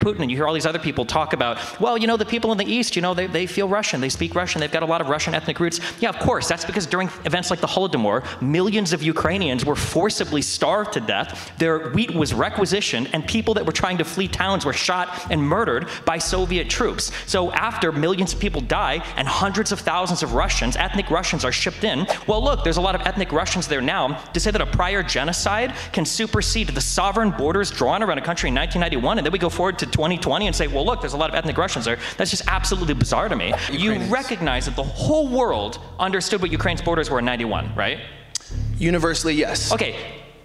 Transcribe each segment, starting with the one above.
Putin and you hear all these other people talk about, well, you know, the people in the East, you know, they feel Russian, they speak Russian, they've got a lot of Russian ethnic roots. Yeah, of course, that's because during events like the Holodomor, millions of Ukrainians were forcibly starved to death, their wheat was requisitioned, and people that were trying to flee towns were shot and murdered by Soviet troops. So after millions of people die and hundreds of thousands of Russians, ethnic Russians, are shipped in, well, look, there's a lot of ethnic Russians there now. To say that a prior genocide can supersede the sovereign borders drawn around a country in 1991, and then we go forward to 2020 and say, well, look, there's a lot of ethnic Russians there. That's just absolutely bizarre to me. You recognize that the whole world understood what Ukraine's borders were in 91, right? Universally, yes. Okay.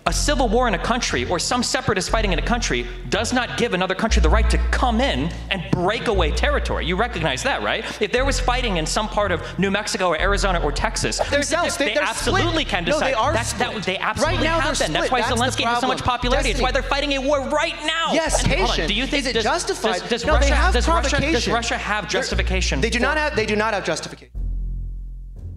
A civil war in a country or some separatist fighting in a country does not give another country the right to come in and break away territory. You recognize that, right? If there was fighting in some part of New Mexico or Arizona or Texas, they absolutely can decide. No, they absolutely have been. That's why Zelensky has so much popularity. It's why they're fighting a war right now. Yes, do you think is it justified? Does No, they have Russia have justification? They do not have justification.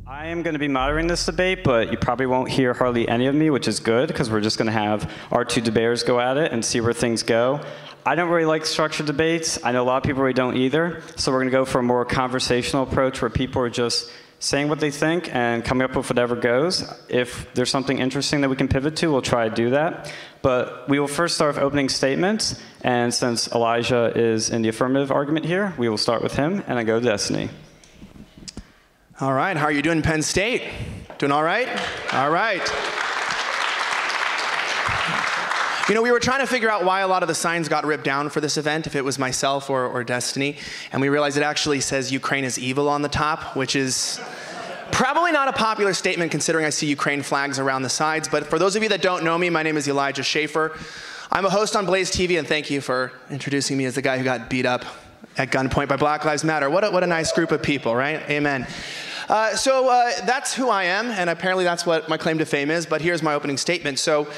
I am going to be moderating this debate, but you probably won't hear hardly any of me, which is good, because we're just going to have our two debaters go at it and see where things go. I don't really like structured debates. I know a lot of people really don't either. So we're going to go for a more conversational approach where people are just saying what they think and coming up with whatever goes. If there's something interesting that we can pivot to, we'll try to do that. But we will first start with opening statements. And since Elijah is in the affirmative argument here, we will start with him, and then go to Destiny. All right, how are you doing, Penn State? Doing all right? All right. You know, we were trying to figure out why a lot of the signs got ripped down for this event, if it was myself or Destiny, and we realized it actually says Ukraine is evil on the top, which is probably not a popular statement considering I see Ukraine flags around the sides, but for those of you that don't know me, my name is Elijah Schaffer. I'm a host on Blaze TV, and thank you for introducing me as the guy who got beat up at gunpoint by Black Lives Matter. What a nice group of people, right? Amen. So that's who I am, and apparently that's what my claim to fame is, but here's my opening statement. So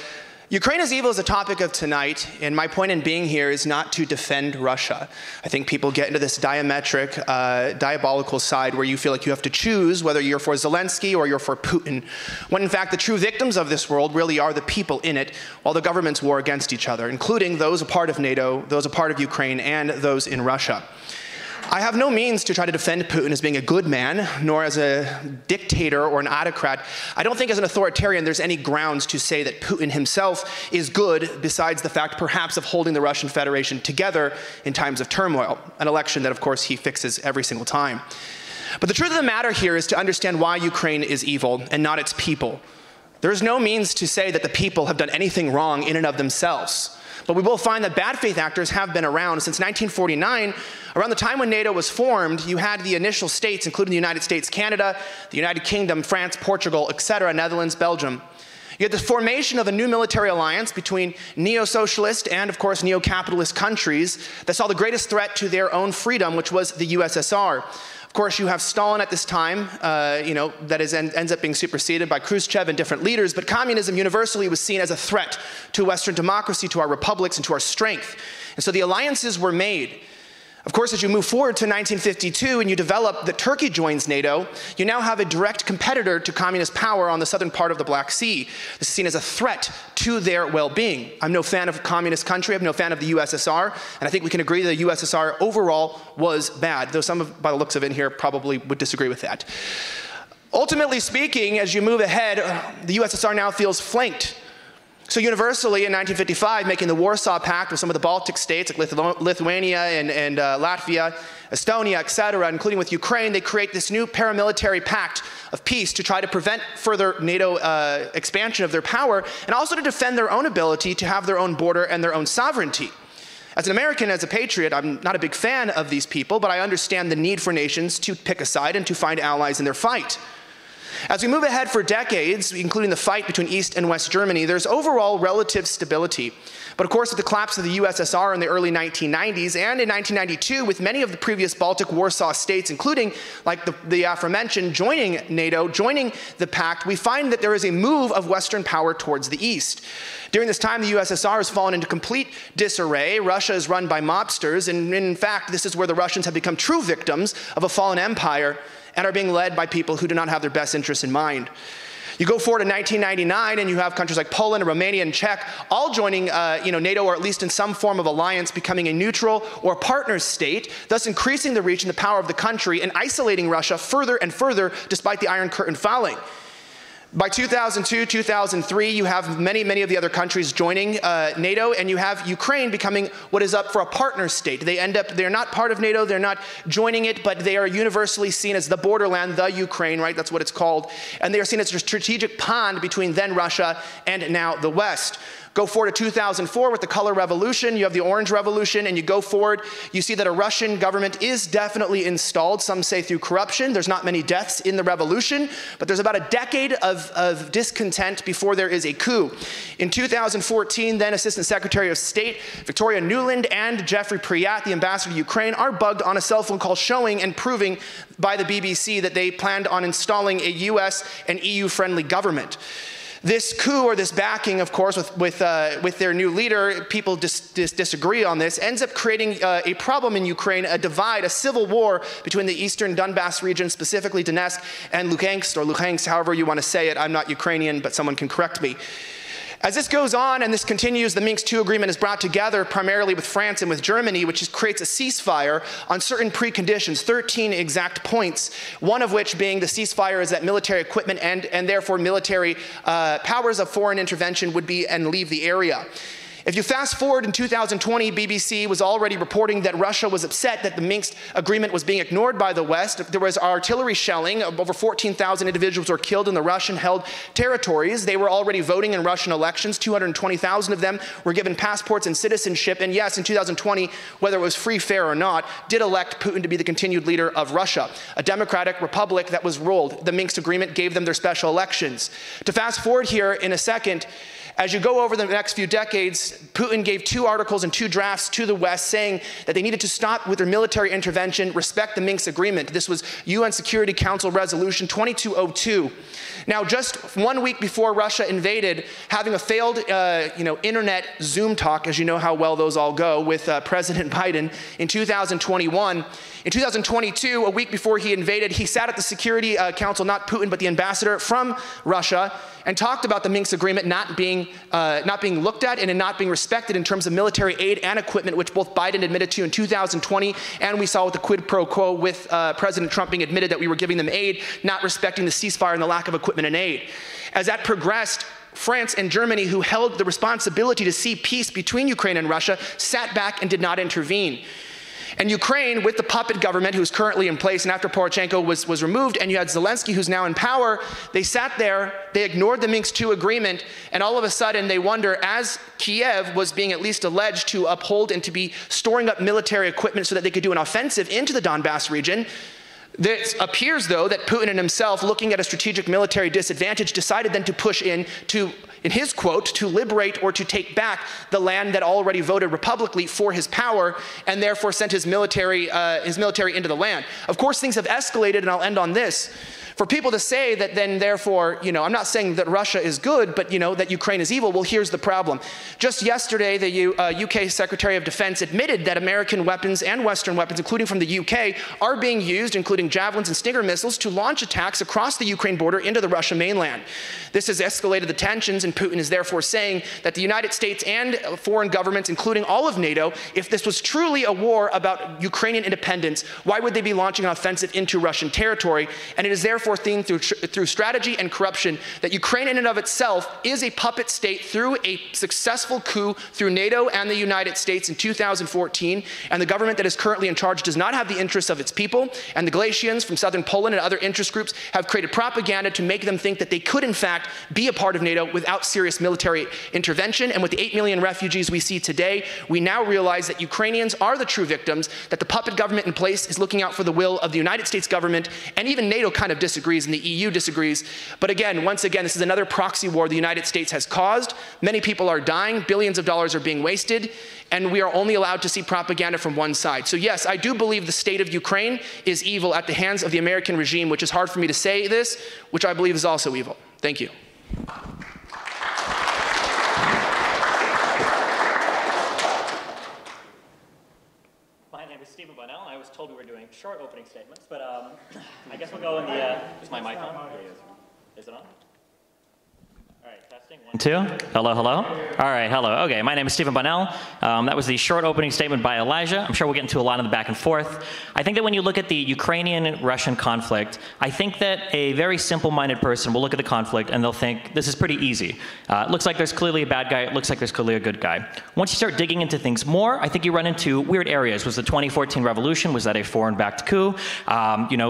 Ukraine is evil is the topic of tonight, and my point in being here is not to defend Russia. I think people get into this diabolical side where you feel like you have to choose whether you're for Zelensky or you're for Putin, when in fact the true victims of this world really are the people in it, while the governments war against each other, including those a part of NATO, those a part of Ukraine, and those in Russia. I have no means to try to defend Putin as being a good man, nor as a dictator or an autocrat. I don't think as an authoritarian there's any grounds to say that Putin himself is good, besides the fact perhaps of holding the Russian Federation together in times of turmoil, an election that of course he fixes every single time. But the truth of the matter here is to understand why Ukraine is evil and not its people. There's no means to say that the people have done anything wrong in and of themselves. But we will find that bad faith actors have been around since 1949. Around the time when NATO was formed, you had the initial states, including the United States, Canada, the United Kingdom, France, Portugal, etc., Netherlands, Belgium. You had the formation of a new military alliance between neo-socialist and, of course, neo-capitalist countries that saw the greatest threat to their own freedom, which was the USSR. Of course, you have Stalin at this time, that ends up being superseded by Khrushchev and different leaders, but communism universally was seen as a threat to Western democracy, to our republics, and to our strength. And so the alliances were made. Of course, as you move forward to 1952 and you develop that Turkey joins NATO, you now have a direct competitor to communist power on the southern part of the Black Sea. This is seen as a threat to their well-being. I'm no fan of a communist country. I'm no fan of the USSR. And I think we can agree that the USSR overall was bad, though some by the looks of it in here probably would disagree with that. Ultimately speaking, as you move ahead, the USSR now feels flanked. So universally, in 1955, making the Warsaw Pact with some of the Baltic states like Lithuania and Latvia, Estonia, etc., including with Ukraine, they create this new paramilitary pact of peace to try to prevent further NATO expansion of their power, and also to defend their own ability to have their own border and their own sovereignty. As an American, as a patriot, I'm not a big fan of these people, but I understand the need for nations to pick a side and to find allies in their fight. As we move ahead for decades, including the fight between East and West Germany, there's overall relative stability. But of course, with the collapse of the USSR in the early 1990s, and in 1992, with many of the previous Baltic Warsaw states, including like the aforementioned, joining NATO, joining the pact, we find that there is a move of Western power towards the East. During this time, the USSR has fallen into complete disarray. Russia is run by mobsters, and in fact, this is where the Russians have become true victims of a fallen empire and are being led by people who do not have their best interests in mind. You go forward to 1999, and you have countries like Poland, Romania, and Czech all joining NATO, or at least in some form of alliance, becoming a neutral or partner state, thus increasing the reach and the power of the country and isolating Russia further and further despite the Iron Curtain falling. By 2002, 2003, you have many of the other countries joining NATO, and you have Ukraine becoming what is up for a partner state. They're not part of NATO, they're not joining it, but they are universally seen as the borderland, the Ukraine, right? That's what it's called. And they are seen as a strategic pond between then Russia and now the West. Go forward to 2004 with the color revolution, you have the orange revolution, and you go forward, you see that a Russian government is definitely installed, some say through corruption. There's not many deaths in the revolution, but there's about a decade of discontent before there is a coup. In 2014, then Assistant Secretary of State Victoria Nuland and Jeffrey Priyat, the ambassador to Ukraine, are bugged on a cell phone call showing and proving by the BBC that they planned on installing a US and EU-friendly government. This coup, or this backing, of course, with their new leader, people disagree on this, ends up creating a problem in Ukraine, a divide, a civil war between the eastern Donbass region, specifically Donetsk and Luhansk, or Luhansk, however you want to say it. I'm not Ukrainian, but someone can correct me. As this goes on and this continues, the Minsk II agreement is brought together primarily with France and with Germany, which creates a ceasefire on certain preconditions, 13 exact points, one of which being the ceasefire is that military equipment and therefore military powers of foreign intervention would be and leave the area. If you fast forward in 2020, BBC was already reporting that Russia was upset that the Minsk agreement was being ignored by the West. There was artillery shelling. Over 14,000 individuals were killed in the Russian-held territories. They were already voting in Russian elections. 220,000 of them were given passports and citizenship. And yes, in 2020, whether it was free, fair, or not, did elect Putin to be the continued leader of Russia, a democratic republic that was ruled. The Minsk agreement gave them their special elections. To fast forward here in a second, as you go over the next few decades, Putin gave 2 articles and 2 drafts to the West saying that they needed to stop with their military intervention, respect the Minsk agreement. This was UN Security Council Resolution 2202. Now, just 1 week before Russia invaded, having a failed internet Zoom talk, as you know how well those all go, with President Biden in 2021. In 2022, a week before he invaded, he sat at the Security Council, not Putin, but the ambassador from Russia, and talked about the Minsk agreement not being looked at and not being respected in terms of military aid and equipment, which both Biden admitted to in 2020, and we saw with the quid pro quo with President Trump being admitted that we were giving them aid, not respecting the ceasefire and the lack of equipment and aid. As that progressed, France and Germany, who held the responsibility to see peace between Ukraine and Russia, sat back and did not intervene. And Ukraine, with the puppet government who's currently in place, and after Poroshenko was removed, and you had Zelensky who's now in power, they sat there, they ignored the Minsk II agreement, and all of a sudden they wonder, as Kiev was being at least alleged to uphold and to be storing up military equipment so that they could do an offensive into the Donbass region, it appears, though, that Putin and himself, looking at a strategic military disadvantage, decided then to push in to, in his quote, to liberate or to take back the land that already voted republicly for his power, and therefore sent his military into the land. Of course, things have escalated, and I'll end on this. For people to say that then, therefore, I'm not saying that Russia is good, but, that Ukraine is evil, well, here's the problem. Just yesterday, the UK Secretary of Defense admitted that American weapons and Western weapons, including from the UK, are being used, including javelins and Stinger missiles, to launch attacks across the Ukraine border into the Russian mainland. This has escalated the tensions, and Putin is therefore saying that the United States and foreign governments, including all of NATO, if this was truly a war about Ukrainian independence, why would they be launching an offensive into Russian territory? And it is therefore seen through strategy and corruption that Ukraine in and of itself is a puppet state through a successful coup through NATO and the United States in 2014, and the government that is currently in charge does not have the interests of its people, and the Galatians from southern Poland and other interest groups have created propaganda to make them think that they could in fact be a part of NATO without serious military intervention. And with the 8 million refugees we see today, we now realize that Ukrainians are the true victims, that the puppet government in place is looking out for the will of the United States government, and even NATO kind of disagrees and the EU disagrees. But again, once again, this is another proxy war the United States has caused. Many people are dying, billions of dollars are being wasted, and we are only allowed to see propaganda from one side. So yes, I do believe the state of Ukraine is evil at the hands of the American regime, which is hard for me to say this, which I believe is also evil. Thank you. My name is Stephen Bunnell, and I was told we were doing short opening statements, but I guess we'll go in the, is my mic on? Is it on? 1, 2. Hello, hello. All right, hello. Okay, my name is Stephen Bunnell. That was the short opening statement by Elijah. I'm sure we'll get into a lot of the back and forth. I think that when you look at the Ukrainian-Russian conflict, I think that a very simple-minded person will look at the conflict and they'll think, this is pretty easy. It looks like there's clearly a bad guy. It looks like there's clearly a good guy. Once you start digging into things more, I think you run into weird areas. Was the 2014 revolution, was that a foreign-backed coup?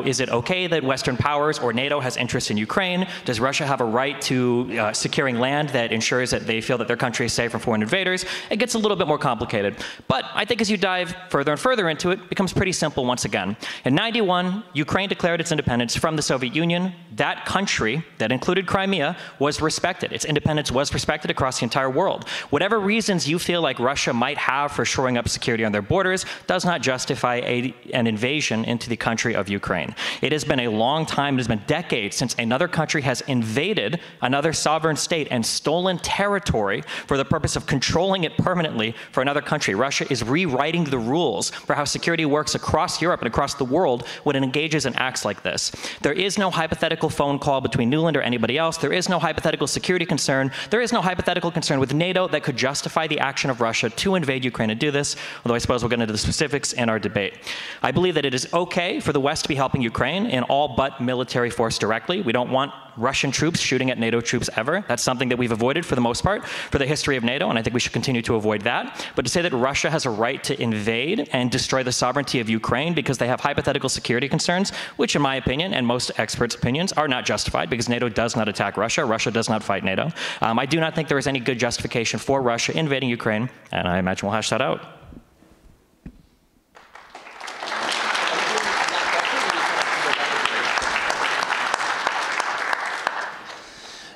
Is it okay that Western powers or NATO has interest in Ukraine? Does Russia have a right to securing land that ensures that they feel that their country is safe from foreign invaders? It gets a little bit more complicated. But I think as you dive further and further into it, it becomes pretty simple once again. In '91, Ukraine declared its independence from the Soviet Union. That country, that included Crimea, was respected. Its independence was respected across the entire world. Whatever reasons you feel like Russia might have for shoring up security on their borders does not justify an invasion into the country of Ukraine. It has been a long time, it has been decades since another country has invaded another sovereign state and stolen territory for the purpose of controlling it permanently for another country. Russia is rewriting the rules for how security works across Europe and across the world when it engages in acts like this. There is no hypothetical phone call between Nuland or anybody else. There is no hypothetical security concern. There is no hypothetical concern with NATO that could justify the action of Russia to invade Ukraine and do this, although I suppose we'll get into the specifics in our debate. I believe that it is okay for the West to be helping Ukraine in all but military force directly. We don't want Russian troops shooting at NATO troops ever. That's something that we've avoided for the most part for the history of NATO, and I think we should continue to avoid that. But to say that Russia has a right to invade and destroy the sovereignty of Ukraine because they have hypothetical security concerns, which in my opinion and most experts' opinions are not justified because NATO does not attack Russia. Russia does not fight NATO. I do not think there is any good justification for Russia invading Ukraine, and I imagine we'll hash that out.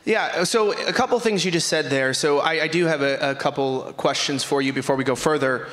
Yeah, so a couple things you just said there. So I do have a couple questions for you before we go further.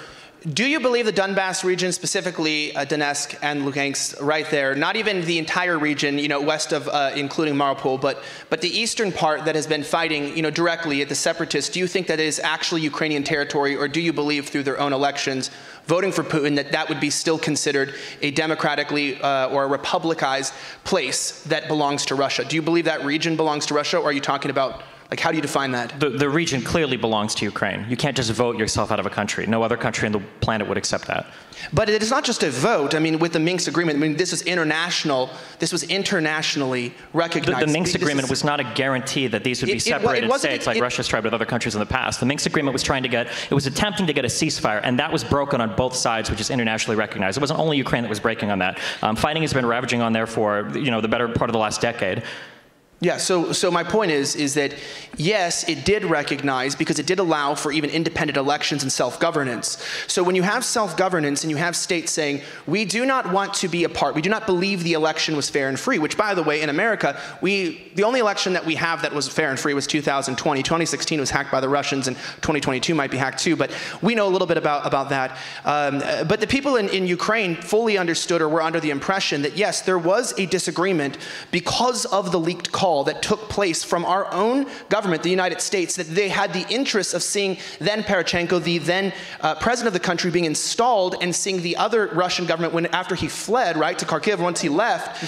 Do you believe the Donbass region, specifically Donetsk and Lugansk, right there, not even the entire region, west of, including Mariupol, but the eastern part that has been fighting, directly at the separatists, do you think that it is actually Ukrainian territory, or do you believe through their own elections, voting for Putin, that that would be still considered a democratically or a republicized place that belongs to Russia? Do you believe that region belongs to Russia, or are you talking about, like, how do you define that? The region clearly belongs to Ukraine. You can't just vote yourself out of a country. No other country on the planet would accept that. But it is not just a vote. I mean, with the Minsk agreement, I mean, this is international. This was internationally recognized. The Minsk agreement was not a guarantee that these would be separated states like Russia's tried with other countries in the past. The Minsk agreement was attempting to get a ceasefire, and that was broken on both sides, which is internationally recognized. It wasn't only Ukraine that was breaking on that. Fighting has been ravaging on there for, the better part of the last decade. Yeah, so my point is that, yes, it did recognize, because it did allow for even independent elections and self-governance. So when you have self-governance and you have states saying, we do not want to be a part, we do not believe the election was fair and free, which, by the way, in America, the only election that we have that was fair and free was 2020. 2016 was hacked by the Russians, and 2022 might be hacked too, but we know a little bit about that. But the people in Ukraine fully understood, or were under the impression that, yes, there was a disagreement because of the leaked call that took place from our own government, the United States, that they had the interest of seeing then Poroshenko, the then president of the country, being installed, and seeing the other Russian government, after he fled, right, to Kharkiv, once he left,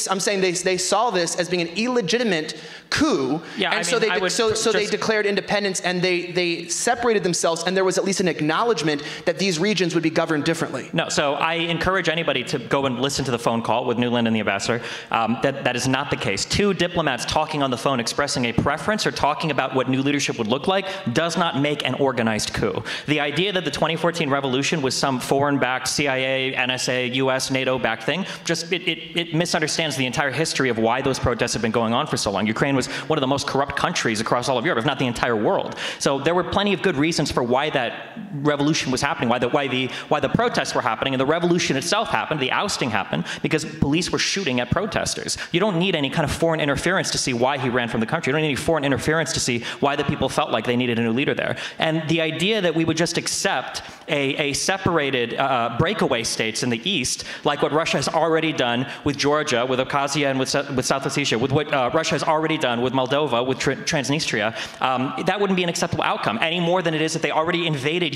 I'm saying they saw this as being an illegitimate coup, yeah, and they declared independence, and they separated themselves, and there was at least an acknowledgement that these regions would be governed differently. No, so I encourage anybody to go and listen to the phone call with Nuland and the ambassador. That is not the case. Two diplomats talking on the phone expressing a preference or talking about what new leadership would look like does not make an organized coup. The idea that the 2014 revolution was some foreign-backed CIA, NSA, US, NATO-backed thing, it misunderstands the entire history of why those protests have been going on for so long. Ukraine was one of the most corrupt countries across all of Europe, if not the entire world. So there were plenty of good reasons for why that revolution was happening, why the protests were happening, and the revolution itself happened, the ousting happened, because police were shooting at protesters. You don't need any kind of foreign interference to see why he ran from the country. You don't need any foreign interference to see why the people felt like they needed a new leader there. And the idea that we would just accept a separated breakaway states in the east, like what Russia has already done with Georgia, with Abkhazia, and with South Ossetia, with what Russia has already done with Moldova, with Transnistria, that wouldn't be an acceptable outcome, any more than it is that they already invaded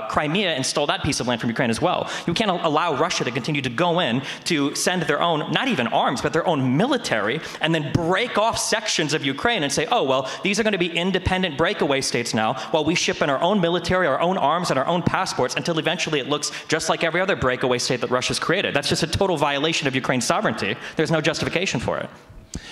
Crimea and stole that piece of land from Ukraine as well. You can't allow Russia to continue to go in to send their own, not even arms, but their own military, and then break break off sections of Ukraine and say, oh, well, these are going to be independent breakaway states now, while we ship in our own military, our own arms, and our own passports until eventually it looks just like every other breakaway state that Russia's created. That's just a total violation of Ukraine's sovereignty. There's no justification for it.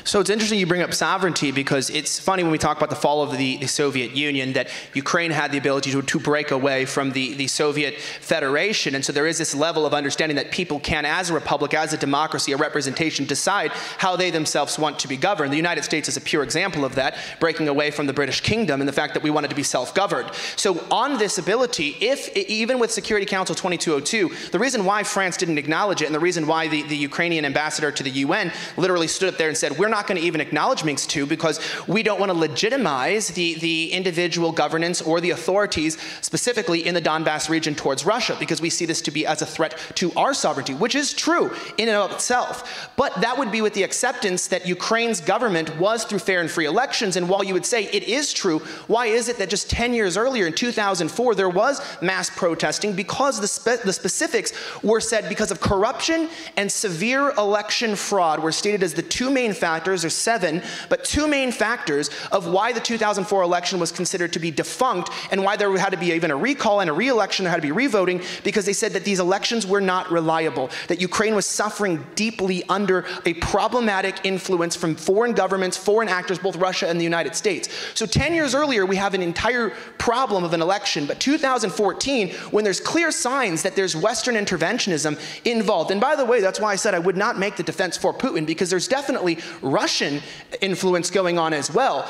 So it's interesting you bring up sovereignty, because it's funny when we talk about the fall of the Soviet Union that Ukraine had the ability to break away from the Soviet Federation. And so there is this level of understanding that people can, as a republic, as a democracy, a representation, decide how they themselves want to be governed. The United States is a pure example of that, breaking away from the British Kingdom and the fact that we wanted to be self-governed. So on this ability, even with Security Council 2202, the reason why France didn't acknowledge it and the reason why the Ukrainian ambassador to the UN literally stood up there and said, we're not going to even acknowledge Minsk II because we don't want to legitimize the individual governance or the authorities specifically in the Donbass region towards Russia, because we see this to be as a threat to our sovereignty, which is true in and of itself. But that would be with the acceptance that Ukraine's government was through fair and free elections. And while you would say it is true, why is it that just 10 years earlier in 2004 there was mass protesting? Because the specifics were said because of corruption and severe election fraud were stated as the two main factors, or seven, but two main factors of why the 2004 election was considered to be defunct and why there had to be even a recall and a re-election, there had to be revoting, because they said that these elections were not reliable, that Ukraine was suffering deeply under a problematic influence from foreign governments, foreign actors, both Russia and the United States. So 10 years earlier, we have an entire problem of an election, but 2014, when there's clear signs that there's Western interventionism involved. And by the way, that's why I said I would not make the defense for Putin, because there's definitely Russian influence going on as well.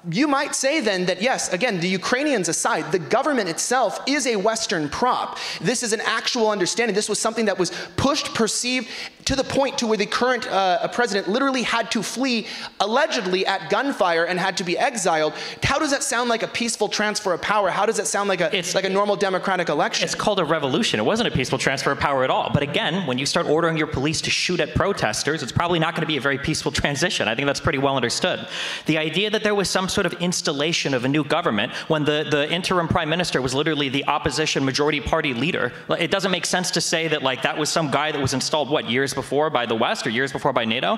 You might say then that, yes, again, the Ukrainians aside, the government itself is a Western prop. This is an actual understanding. This was something that was pushed, perceived, to the point to where the current president literally had to flee, allegedly at gunfire, and had to be exiled. How does that sound like a peaceful transfer of power? How does that sound like a normal democratic election? It's called a revolution. It wasn't a peaceful transfer of power at all. But again, when you start ordering your police to shoot at protesters, it's probably not going to be a very peaceful transition. I think that's pretty well understood. The idea that there was some sort of installation of a new government when the interim prime minister was literally the opposition majority party leader, it doesn't make sense to say that that was some guy that was installed, what, years before by the West or years before by NATO?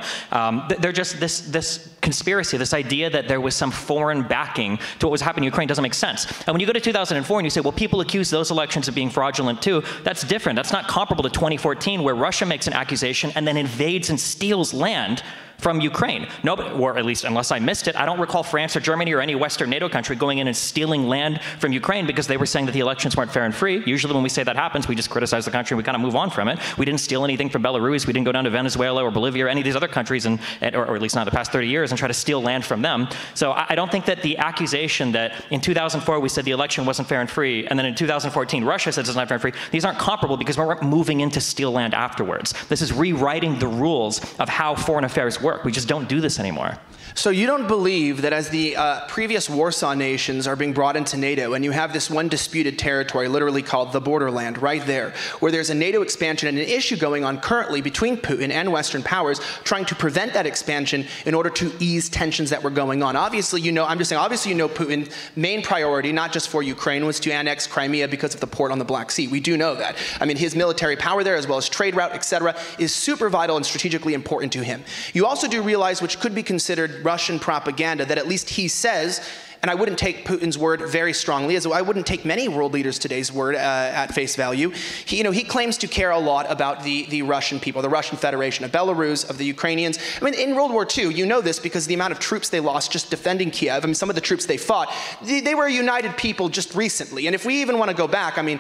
They're just this conspiracy, this idea that there was some foreign backing to what was happening in Ukraine doesn't make sense. And when you go to 2004 and you say, well, people accuse those elections of being fraudulent too, that's different. That's not comparable to 2014, where Russia makes an accusation and then invades and steals land from Ukraine. Nobody, or at least unless I missed it, I don't recall France or Germany or any Western NATO country going in and stealing land from Ukraine because they were saying that the elections weren't fair and free. Usually when we say that happens, we just criticize the country and we kind of move on from it. We didn't steal anything from Belarus. We didn't go down to Venezuela or Bolivia or any of these other countries, or at least not the past 30 years, and try to steal land from them. So I don't think that the accusation that in 2004 we said the election wasn't fair and free, and then in 2014 Russia says it's not fair and free, these aren't comparable because we weren't moving in to steal land afterwards. This is rewriting the rules of how foreign affairs work. We just don't do this anymore. So you don't believe that as the previous Warsaw nations are being brought into NATO, and you have this one disputed territory literally called the borderland right there, where there's a NATO expansion and an issue going on currently between Putin and Western powers trying to prevent that expansion in order to ease tensions that were going on. Obviously, obviously you know Putin's main priority, not just for Ukraine, was to annex Crimea because of the port on the Black Sea. We do know that. I mean, his military power there, as well as trade route, etc., is super vital and strategically important to him. You also do realize, which could be considered Russian propaganda, that at least he says, and I wouldn't take Putin's word very strongly, as I wouldn't take many world leaders today's word at face value. He claims to care a lot about the Russian people, the Russian Federation, of Belarus, of the Ukrainians. I mean, in World War II, you know this because the amount of troops they lost just defending Kiev, I mean, some of the troops they fought, they were a united people just recently. And if we even want to go back, I mean,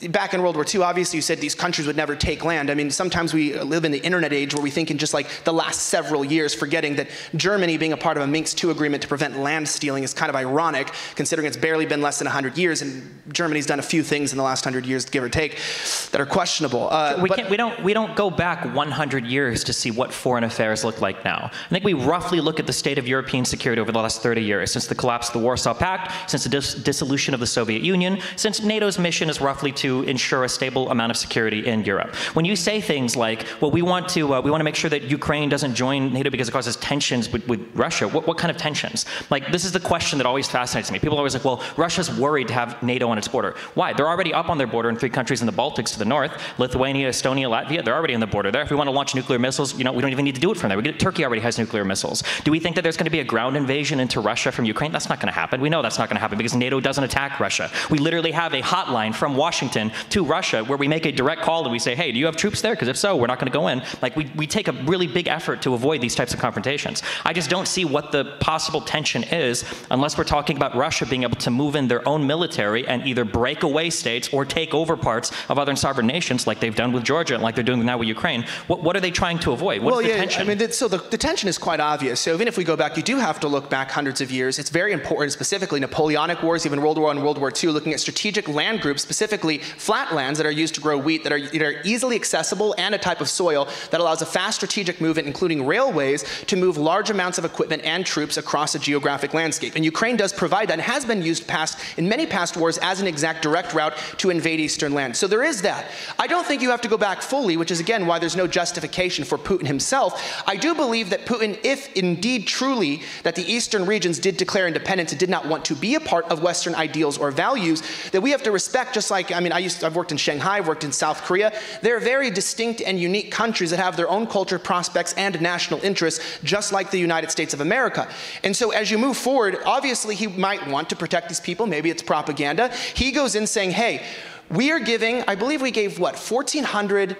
back in World War II, obviously you said these countries would never take land. I mean, sometimes we live in the internet age where we think in just like the last several years, forgetting that Germany being a part of a Minsk II agreement to prevent land stealing is kind of ironic, considering it's barely been less than 100 years, and Germany's done a few things in the last 100 years, give or take, that are questionable. We don't go back 100 years to see what foreign affairs look like now. I think we roughly look at the state of European security over the last 30 years, since the collapse of the Warsaw Pact, since the dissolution of the Soviet Union, since NATO's mission is roughly to to ensure a stable amount of security in Europe. When you say things like, well, we want to make sure that Ukraine doesn't join NATO because it causes tensions with Russia, what kind of tensions? Like, this is the question that always fascinates me. People are always like, well, Russia's worried to have NATO on its border. Why? They're already up on their border in 3 countries in the Baltics to the north, Lithuania, Estonia, Latvia. They're already on the border there. If we want to launch nuclear missiles, we don't even need to do it from there. Turkey already has nuclear missiles. Do we think that there's going to be a ground invasion into Russia from Ukraine? That's not going to happen. We know that's not going to happen because NATO doesn't attack Russia. We literally have a hotline from Washington to Russia where we make a direct call and we say, hey, do you have troops there? Because if so, we're not going to go in. Like, we take a really big effort to avoid these types of confrontations. I just don't see what the possible tension is unless we're talking about Russia being able to move in their own military and either break away states or take over parts of other sovereign nations like they've done with Georgia and like they're doing now with Ukraine. What are they trying to avoid? What's the tension? I mean, so the tension is quite obvious. So even if we go back, you do have to look back hundreds of years. It's very important, specifically Napoleonic Wars, even World War I and World War II, looking at strategic land groups, specifically flat lands that are used to grow wheat, that are easily accessible, and a type of soil that allows a fast strategic movement, including railways, to move large amounts of equipment and troops across a geographic landscape. And Ukraine does provide that and has been used in many past wars as an exact direct route to invade eastern lands. So there is that. I don't think you have to go back fully, which is again why there's no justification for Putin himself. I do believe that Putin, if indeed truly that the eastern regions did declare independence and did not want to be a part of Western ideals or values, that we have to respect, just like, I mean, I've worked in Shanghai, I've worked in South Korea. They're very distinct and unique countries that have their own culture, prospects, and national interests, just like the United States of America. And so as you move forward, obviously he might want to protect these people. Maybe it's propaganda. He goes in saying, hey, we are giving, I believe we gave, what, 1,400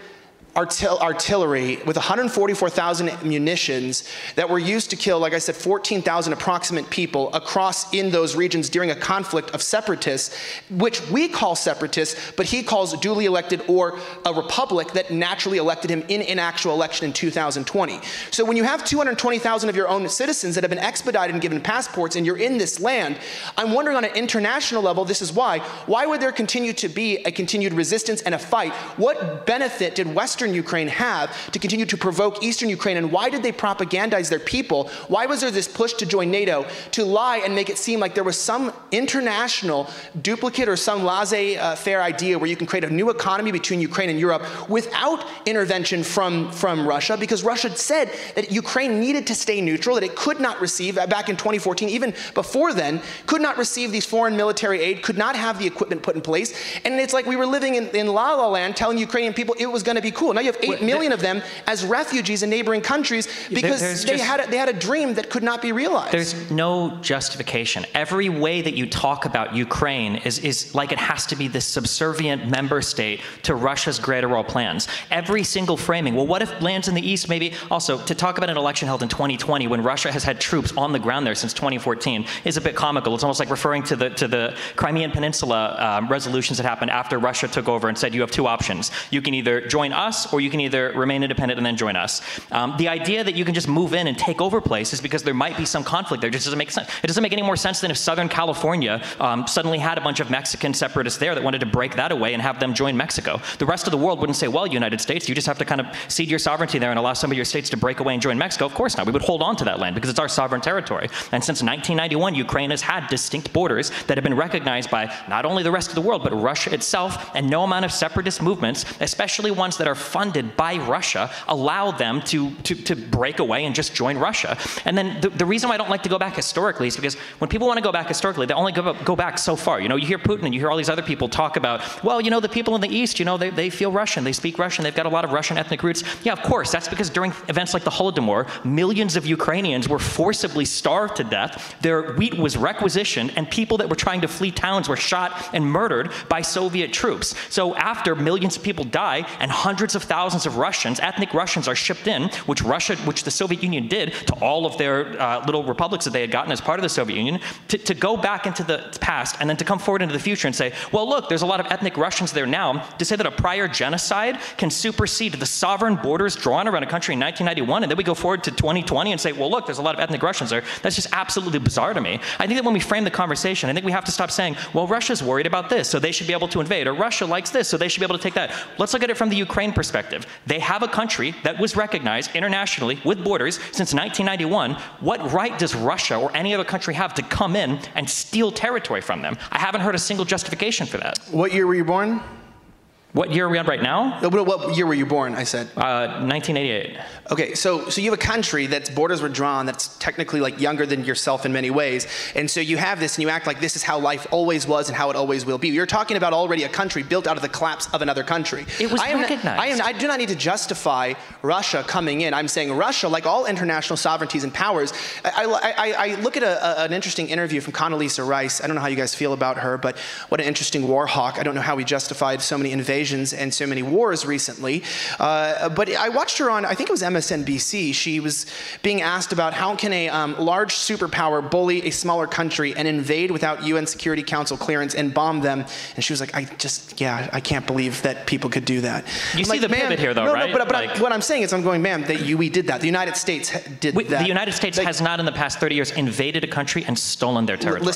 artillery with 144,000 munitions that were used to kill, like I said, 14,000 approximate people across in those regions during a conflict of separatists, which we call separatists, but he calls duly elected or a republic that naturally elected him in an actual election in 2020. So when you have 220,000 of your own citizens that have been expedited and given passports and you're in this land, I'm wondering on an international level, this is why would there continue to be a continued resistance and a fight? What benefit did Western Ukraine have to continue to provoke Eastern Ukraine, and why did they propagandize their people? Why was there this push to join NATO to lie and make it seem like there was some international duplicate or some laissez-faire idea where you can create a new economy between Ukraine and Europe without intervention from Russia, because Russia said that Ukraine needed to stay neutral, that it could not receive, back in 2014, even before then, could not receive these foreign military aid, could not have the equipment put in place. And it's like we were living in La La Land telling Ukrainian people it was going to be cool. Now you have 8 million of them as refugees in neighboring countries because they had a dream that could not be realized. There's no justification. Every way that you talk about Ukraine is like it has to be this subservient member state to Russia's greater world plans. Every single framing. Well, what if lands in the east maybe also to talk about an election held in 2020 when Russia has had troops on the ground there since 2014 is a bit comical. It's almost like referring to the Crimean Peninsula resolutions that happened after Russia took over and said you have 2 options. You can either join us or you can either remain independent and then join us. The idea that you can just move in and take over places because there might be some conflict there just doesn't make sense. It doesn't make any more sense than if Southern California suddenly had a bunch of Mexican separatists there that wanted to break that away and have them join Mexico. The rest of the world wouldn't say, well, United States, you just have to kind of cede your sovereignty there and allow some of your states to break away and join Mexico. Of course not. We would hold on to that land because it's our sovereign territory. And since 1991, Ukraine has had distinct borders that have been recognized by not only the rest of the world, but Russia itself, and no amount of separatist movements, especially ones that are funded by Russia, allow them to break away and just join Russia. And then the reason why I don't like to go back historically is because when people want to go back historically, they only go back so far. You hear Putin and you hear all these other people talk about, well, the people in the East, they feel Russian, they speak Russian, they've got a lot of Russian ethnic roots. Yeah, of course, that's because during events like the Holodomor, millions of Ukrainians were forcibly starved to death, their wheat was requisitioned, and people that were trying to flee towns were shot and murdered by Soviet troops. So after millions of people die and hundreds of thousands of Russians, ethnic Russians, are shipped in, which the Soviet Union did to all of their little republics that they had gotten as part of the Soviet Union, to go back into the past and then to come forward into the future and say, well, look, there's a lot of ethnic Russians there now, to say that a prior genocide can supersede the sovereign borders drawn around a country in 1991, and then we go forward to 2020 and say, well, look, there's a lot of ethnic Russians there. That's just absolutely bizarre to me. I think that when we frame the conversation, I think we have to stop saying, well, Russia's worried about this, so they should be able to invade, or Russia likes this, so they should be able to take that. Let's look at it from the Ukraine perspective. They have a country that was recognized internationally with borders since 1991. What right does Russia or any other country have to come in and steal territory from them? I haven't heard a single justification for that. What year were you born? What year are we on right now? What year were you born, I said? 1988. Okay, so you have a country that's borders were drawn that's technically like younger than yourself in many ways. And so you have this and you act like this is how life always was and how it always will be. You're talking about already a country built out of the collapse of another country. It was recognized. I do not need to justify Russia coming in. I'm saying Russia, like all international sovereignties and powers, I look at an interesting interview from Condoleezza Rice. I don't know how you guys feel about her, but what an interesting war hawk. I don't know how we justified so many invasions and so many wars recently. But I watched her on, I think it was MSNBC. She was being asked about how can a large superpower bully a smaller country and invade without UN Security Council clearance and bomb them. And she was like, I can't believe that people could do that. You see the pivot here, though, right? But what I'm saying is, I'm going, ma'am, we did that. The United States did that. The United States has not in the past 30 years invaded a country and stolen their territory.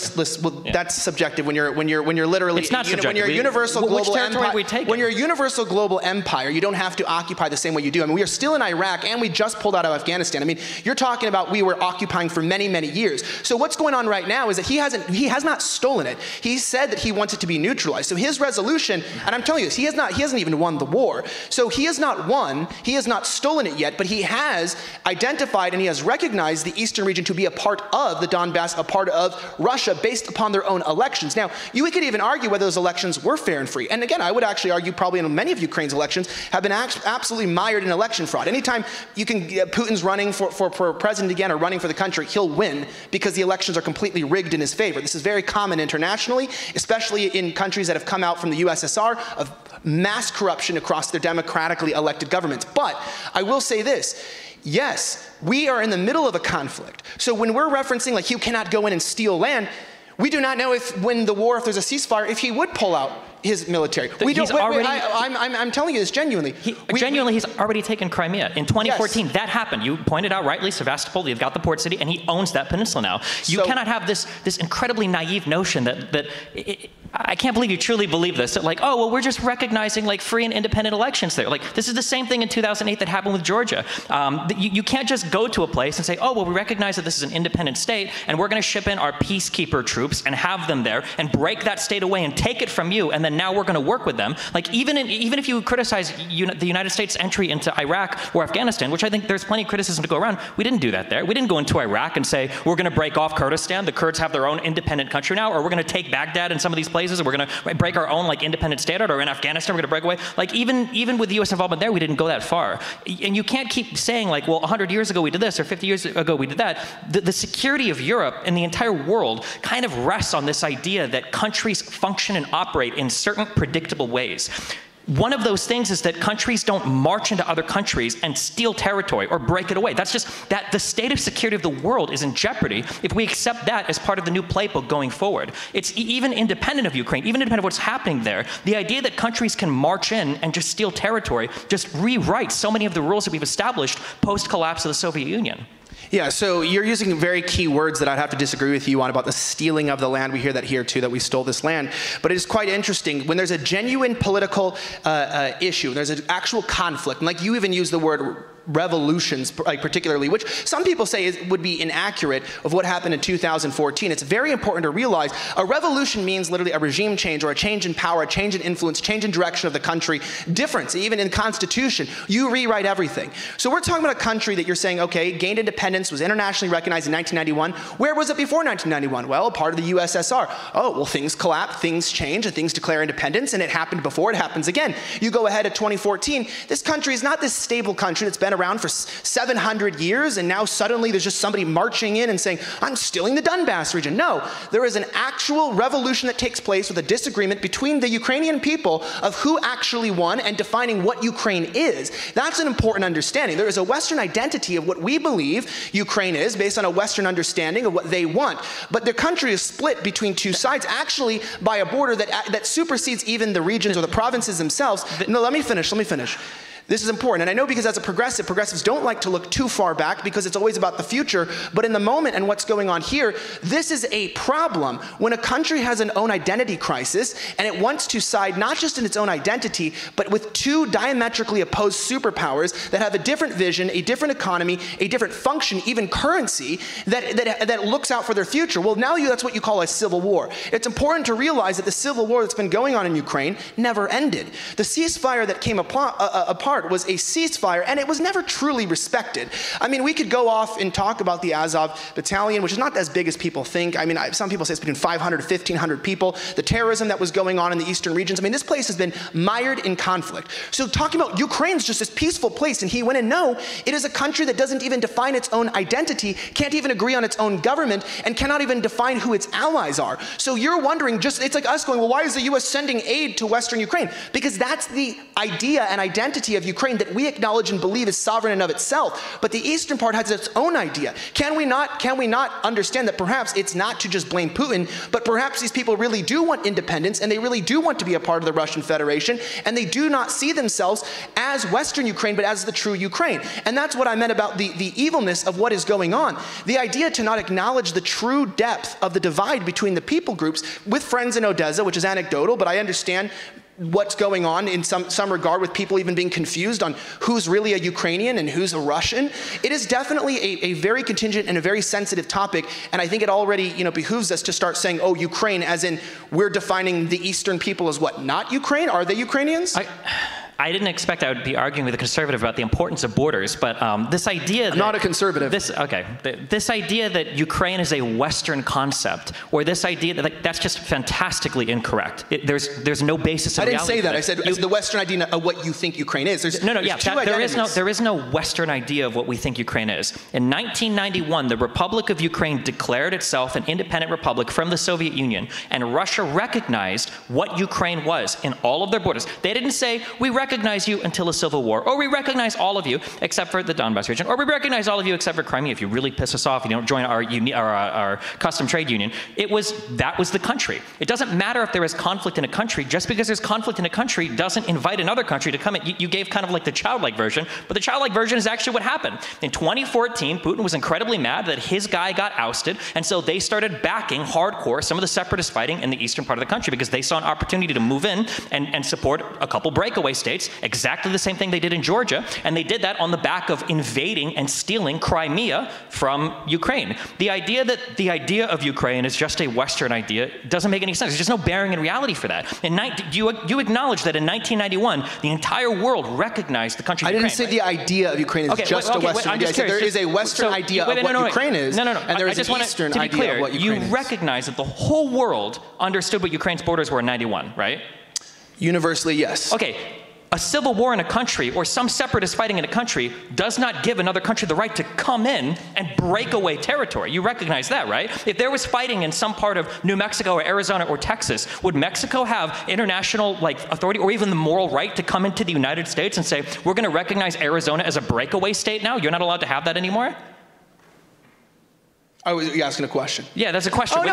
That's subjective when you're literally. It's not subjective. When you're a universal global which territory empire. we take? When you're a universal global empire, you don't have to occupy the same way you do. I mean, we are still in Iraq, and we just pulled out of Afghanistan. I mean, you're talking about we were occupying for many, many years. So what's going on right now is that he has not stolen it. He said that he wants it to be neutralized. So his resolution, and I'm telling you this, he hasn't even won the war. So he has not won, he has not stolen it yet, but he has identified and he has recognized the eastern region to be a part of the Donbass, a part of Russia, based upon their own elections. Now, we could even argue whether those elections were fair and free. And again, I would actually argue probably in many of Ukraine's elections have been absolutely mired in election fraud. Anytime Putin's running for president again or running for the country, he'll win because the elections are completely rigged in his favor. This is very common internationally, especially in countries that have come out from the USSR, of mass corruption across their democratically elected governments. But I will say this. Yes, we are in the middle of a conflict. So when we're referencing like you cannot go in and steal land, we do not know if there's a ceasefire, if he would pull out his military. I'm telling you this genuinely. He's already taken Crimea. In 2014, yes. That happened. You pointed out rightly, Sevastopol, you've got the port city, and he owns that peninsula now. You cannot have this incredibly naive notion that I can't believe you truly believe this, that like, oh, well, we're just recognizing like free and independent elections there. Like, this is the same thing in 2008 that happened with Georgia. You can't just go to a place and say, oh, well, we recognize that this is an independent state, and we're going to ship in our peacekeeper troops and have them there and break that state away and take it from you, and then now we're going to work with them. Like, even if you criticize the United States' entry into Iraq or Afghanistan, which I think there's plenty of criticism to go around, we didn't do that there. We didn't go into Iraq and say, we're going to break off Kurdistan, the Kurds have their own independent country now, or we're going to take Baghdad and some of these places, and we're going to break our own like independent state out, or in Afghanistan we're going to break away. Like, even with the U.S. involvement there, we didn't go that far. And you can't keep saying like, well, 100 years ago we did this, or 50 years ago we did that. The security of Europe and the entire world kind of rests on this idea that countries function and operate in certain predictable ways. One of those things is that countries don't march into other countries and steal territory or break it away. That's just that the state of security of the world is in jeopardy if we accept that as part of the new playbook going forward. It's even independent of Ukraine, even independent of what's happening there. The idea that countries can march in and just steal territory just rewrites so many of the rules that we've established post-collapse of the Soviet Union. Yeah, so you're using very key words that I'd have to disagree with you on about the stealing of the land. We hear that here too, that we stole this land. But it is quite interesting when there's a genuine political issue, there's an actual conflict, and like you even use the word revolutions, like particularly, which some people say would be inaccurate of what happened in 2014. It's very important to realize a revolution means literally a regime change or a change in power, a change in influence, change in direction of the country, difference, even in constitution. You rewrite everything. So we're talking about a country that you're saying, okay, gained independence, was internationally recognized in 1991. Where was it before 1991? Well, part of the USSR. Oh, well, things collapse, things change, and things declare independence, and it happened before, it happens again. You go ahead to 2014, this country is not this stable country that's been around for 700 years, and now suddenly there's just somebody marching in and saying, I'm stealing the Donbass region. No, there is an actual revolution that takes place with a disagreement between the Ukrainian people of who actually won and defining what Ukraine is. That's an important understanding. There is a Western identity of what we believe Ukraine is based on a Western understanding of what they want. But their country is split between two sides, actually by a border that supersedes even the regions or the provinces themselves. No, let me finish. This is important, and I know because as a progressive, progressives don't like to look too far back because it's always about the future, but in the moment and what's going on here, this is a problem when a country has an own identity crisis and it wants to side not just in its own identity, but with two diametrically opposed superpowers that have a different vision, a different economy, a different function, even currency, that looks out for their future. Well, now that's what you call a civil war. It's important to realize that the civil war that's been going on in Ukraine never ended. The ceasefire that came apart was a ceasefire, and it was never truly respected. I mean, we could go off and talk about the Azov battalion, which is not as big as people think. I mean, some people say it's between 500 to 1,500 people. The terrorism that was going on in the eastern regions. I mean, this place has been mired in conflict. So talking about Ukraine's just this peaceful place, and he went in, no, it is a country that doesn't even define its own identity, can't even agree on its own government, and cannot even define who its allies are. So you're wondering, it's like us going, well, why is the U.S. sending aid to Western Ukraine? Because that's the idea and identity of Ukraine that we acknowledge and believe is sovereign in of itself, but the eastern part has its own idea. Can we not understand that perhaps it's not to just blame Putin, but perhaps these people really do want independence and they really do want to be a part of the Russian Federation, and they do not see themselves as Western Ukraine, but as the true Ukraine. And that's what I meant about the evilness of what is going on. The idea to not acknowledge the true depth of the divide between the people groups with friends in Odessa, which is anecdotal, but I understand what's going on in some regard with people even being confused on who's really a Ukrainian and who's a Russian. It is definitely a very contingent and a very sensitive topic, and I think it already behooves us to start saying, oh, Ukraine, as in we're defining the eastern people as what, not Ukraine? Are they Ukrainians? I didn't expect I would be arguing with a conservative about the importance of borders, but this idea that... I'm not a conservative. This idea that Ukraine is a Western concept, or this idea that that's just fantastically incorrect. There's no basis in reality. I didn't say that. I said it's the Western idea of what you think Ukraine is. There is no Western idea of what we think Ukraine is. In 1991, the Republic of Ukraine declared itself an independent republic from the Soviet Union, and Russia recognized what Ukraine was in all of their borders. They didn't say, we recognize you until a civil war, or we recognize all of you except for the Donbas region, or we recognize all of you except for Crimea. If you really piss us off, you don't join our custom trade union. That was the country. It doesn't matter if there is conflict in a country. Just because there's conflict in a country doesn't invite another country to come in. You gave kind of like the childlike version, but the childlike version is actually what happened. In 2014, Putin was incredibly mad that his guy got ousted, and so they started backing hardcore some of the separatist fighting in the eastern part of the country because they saw an opportunity to move in and support a couple breakaway states, exactly the same thing they did in Georgia, and they did that on the back of invading and stealing Crimea from Ukraine. The idea of Ukraine is just a Western idea doesn't make any sense. There's just no bearing in reality for that. You acknowledge that in 1991, the entire world recognized the country of Ukraine. I didn't say the idea of Ukraine is just a Western idea. I said there is a Western idea of what Ukraine is, and there is an Eastern idea of what Ukraine is. You recognize that the whole world understood what Ukraine's borders were in 91, right? Universally, yes. Okay. A civil war in a country or some separatist fighting in a country does not give another country the right to come in and break away territory. You recognize that, right? If there was fighting in some part of New Mexico or Arizona or Texas, would Mexico have international authority or even the moral right to come into the United States and say, we're going to recognize Arizona as a breakaway state now? You're not allowed to have that anymore? Oh, you're asking a question? Yeah, that's a question.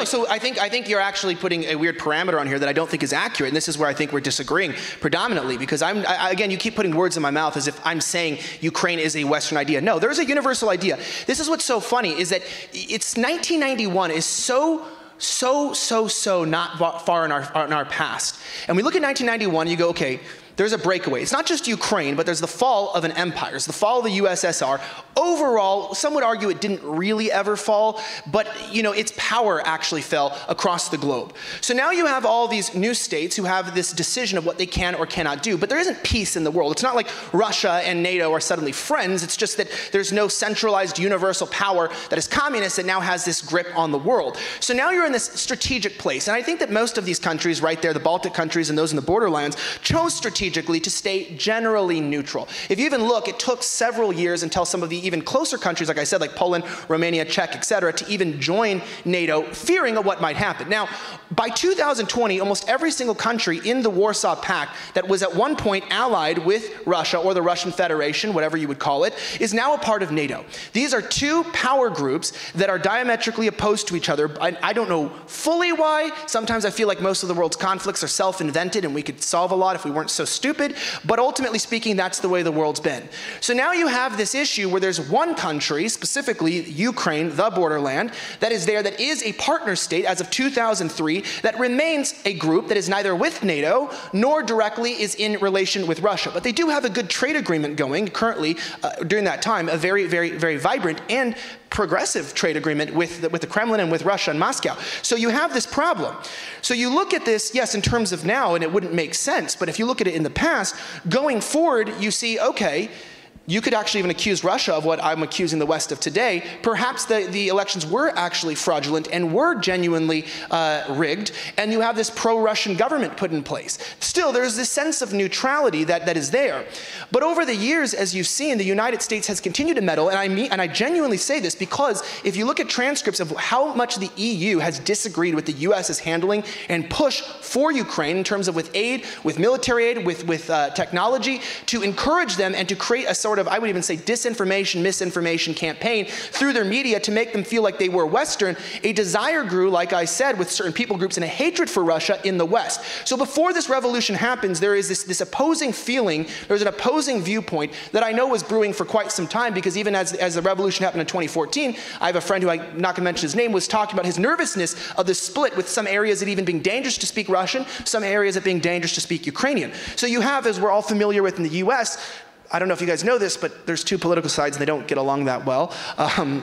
So I think you're actually putting a weird parameter on here that I don't think is accurate, and this is where I think we're disagreeing predominantly, because again, you keep putting words in my mouth as if I'm saying Ukraine is a Western idea. No, there is a universal idea. This is what's so funny, is that it's 1991 is so not far in our past. And we look at 1991, you go, okay, there's a breakaway. It's not just Ukraine, but there's the fall of an empire. It's the fall of the USSR. Overall, some would argue it didn't really ever fall, but its power actually fell across the globe. So now you have all these new states who have this decision of what they can or cannot do, but there isn't peace in the world. It's not like Russia and NATO are suddenly friends. It's just that there's no centralized universal power that is communist that now has this grip on the world. So now you're in this strategic place, and I think that most of these countries right there, the Baltic countries and those in the borderlands, chose strategically to stay generally neutral. If you even look, it took several years until some of the even closer countries, like I said, like Poland, Romania, Czech, etc., to even join NATO, fearing of what might happen. Now, by 2020, almost every single country in the Warsaw Pact that was at one point allied with Russia or the Russian Federation, whatever you would call it, is now a part of NATO. These are two power groups that are diametrically opposed to each other. I don't know fully why. Sometimes I feel like most of the world's conflicts are self-invented and we could solve a lot if we weren't so stupid, but ultimately speaking, that's the way the world's been. So now you have this issue where there's one country, specifically Ukraine, the borderland, that is there, that is a partner state as of 2003, that remains a group that is neither with NATO nor directly is in relation with Russia. But they do have a good trade agreement going currently during that time, a very, very, very vibrant and progressive trade agreement with the Kremlin and with Russia and Moscow. So you have this problem. So you look at this, yes, in terms of now, and it wouldn't make sense, but if you look at it in the past, going forward, you see, okay, you could actually even accuse Russia of what I'm accusing the West of today. Perhaps the elections were actually fraudulent and were genuinely rigged, and you have this pro-Russian government put in place. Still, there's this sense of neutrality that is there. But over the years, as you've seen, the United States has continued to meddle, and I genuinely say this because if you look at transcripts of how much the EU has disagreed with the US's handling and push for Ukraine in terms of with aid, with military aid, with technology, to encourage them and to create a sort of, I would even say, disinformation, misinformation campaign through their media to make them feel like they were Western, a desire grew, like I said, with certain people groups and a hatred for Russia in the West. So before this revolution happens, there is this opposing feeling, there's an opposing viewpoint that I know was brewing for quite some time, because even as the revolution happened in 2014, I have a friend who I'm not going to mention his name, was talking about his nervousness of the split, with some areas it even being dangerous to speak Russian, some areas it being dangerous to speak Ukrainian. So you have, as we're all familiar with in the US, I don't know if you guys know this, but there's two political sides and they don't get along that well.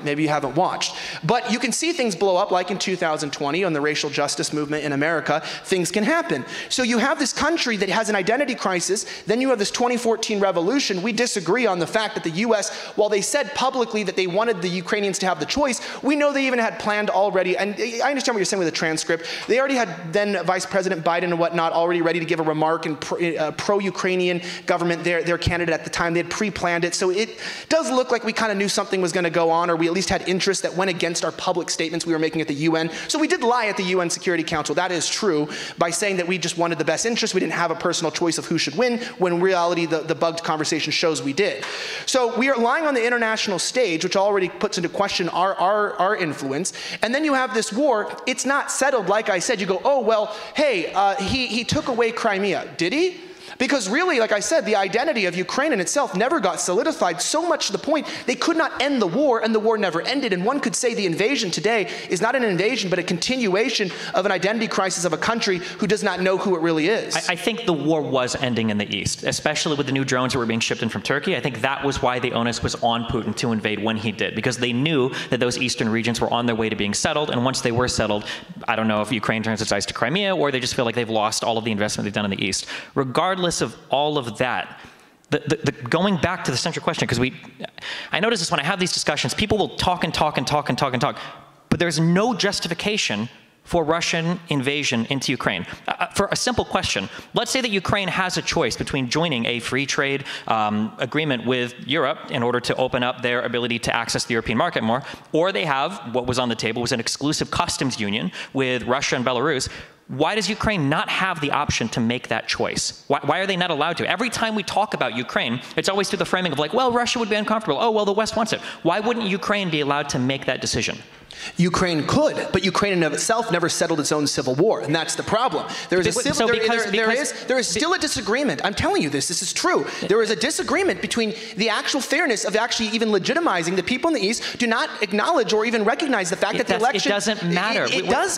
Maybe you haven't watched. But you can see things blow up, like in 2020 on the racial justice movement in America. Things can happen. So you have this country that has an identity crisis. Then you have this 2014 revolution. We disagree on the fact that the US, while they said publicly that they wanted the Ukrainians to have the choice, we know they even had planned already. And I understand what you're saying with the transcript. They already had then Vice President Biden and whatnot already ready to give a remark, and pro-Ukrainian government, their candidate at the time, they had pre-planned it. So it does look like we kind of knew something was going to go on, or we at least had interest that went against our public statements we were making at the UN. So we did lie at the UN Security Council, that is true, by saying that we just wanted the best interest. We didn't have a personal choice of who should win, when in reality the bugged conversation shows we did. So we are lying on the international stage, which already puts into question our influence. And then you have this war. It's not settled, like I said. You go, oh, well, hey, he took away Crimea. Did he? Because really, like I said, the identity of Ukraine in itself never got solidified, so much to the point they could not end the war, and the war never ended. And one could say the invasion today is not an invasion, but a continuation of an identity crisis of a country who does not know who it really is. I think the war was ending in the East, especially with the new drones that were being shipped in from Turkey. I think that was why the onus was on Putin to invade when he did, because they knew that those eastern regions were on their way to being settled. And once they were settled, I don't know if Ukraine turns its eyes to Crimea, or they just feel like they've lost all of the investment they've done in the East. Regardless of all of that, going back to the central question, because I notice this when I have these discussions, people will talk and talk and talk and talk and talk, but there's no justification for Russian invasion into Ukraine. For a simple question, let's say that Ukraine has a choice between joining a free trade agreement with Europe in order to open up their ability to access the European market more, or they have, what was on the table was an exclusive customs union with Russia and Belarus. Why does Ukraine not have the option to make that choice? Why are they not allowed to? Every time we talk about Ukraine, it's always through the framing of like, well, Russia would be uncomfortable. Oh, well, the West wants it. Why wouldn't Ukraine be allowed to make that decision? Ukraine could, but Ukraine in of itself never settled its own civil war, and that's the problem. There is still a disagreement. I'm telling you this is true. There is a disagreement between the actual fairness of actually even legitimizing the people in the East do not acknowledge or even recognize the fact that the election... It doesn't matter. It does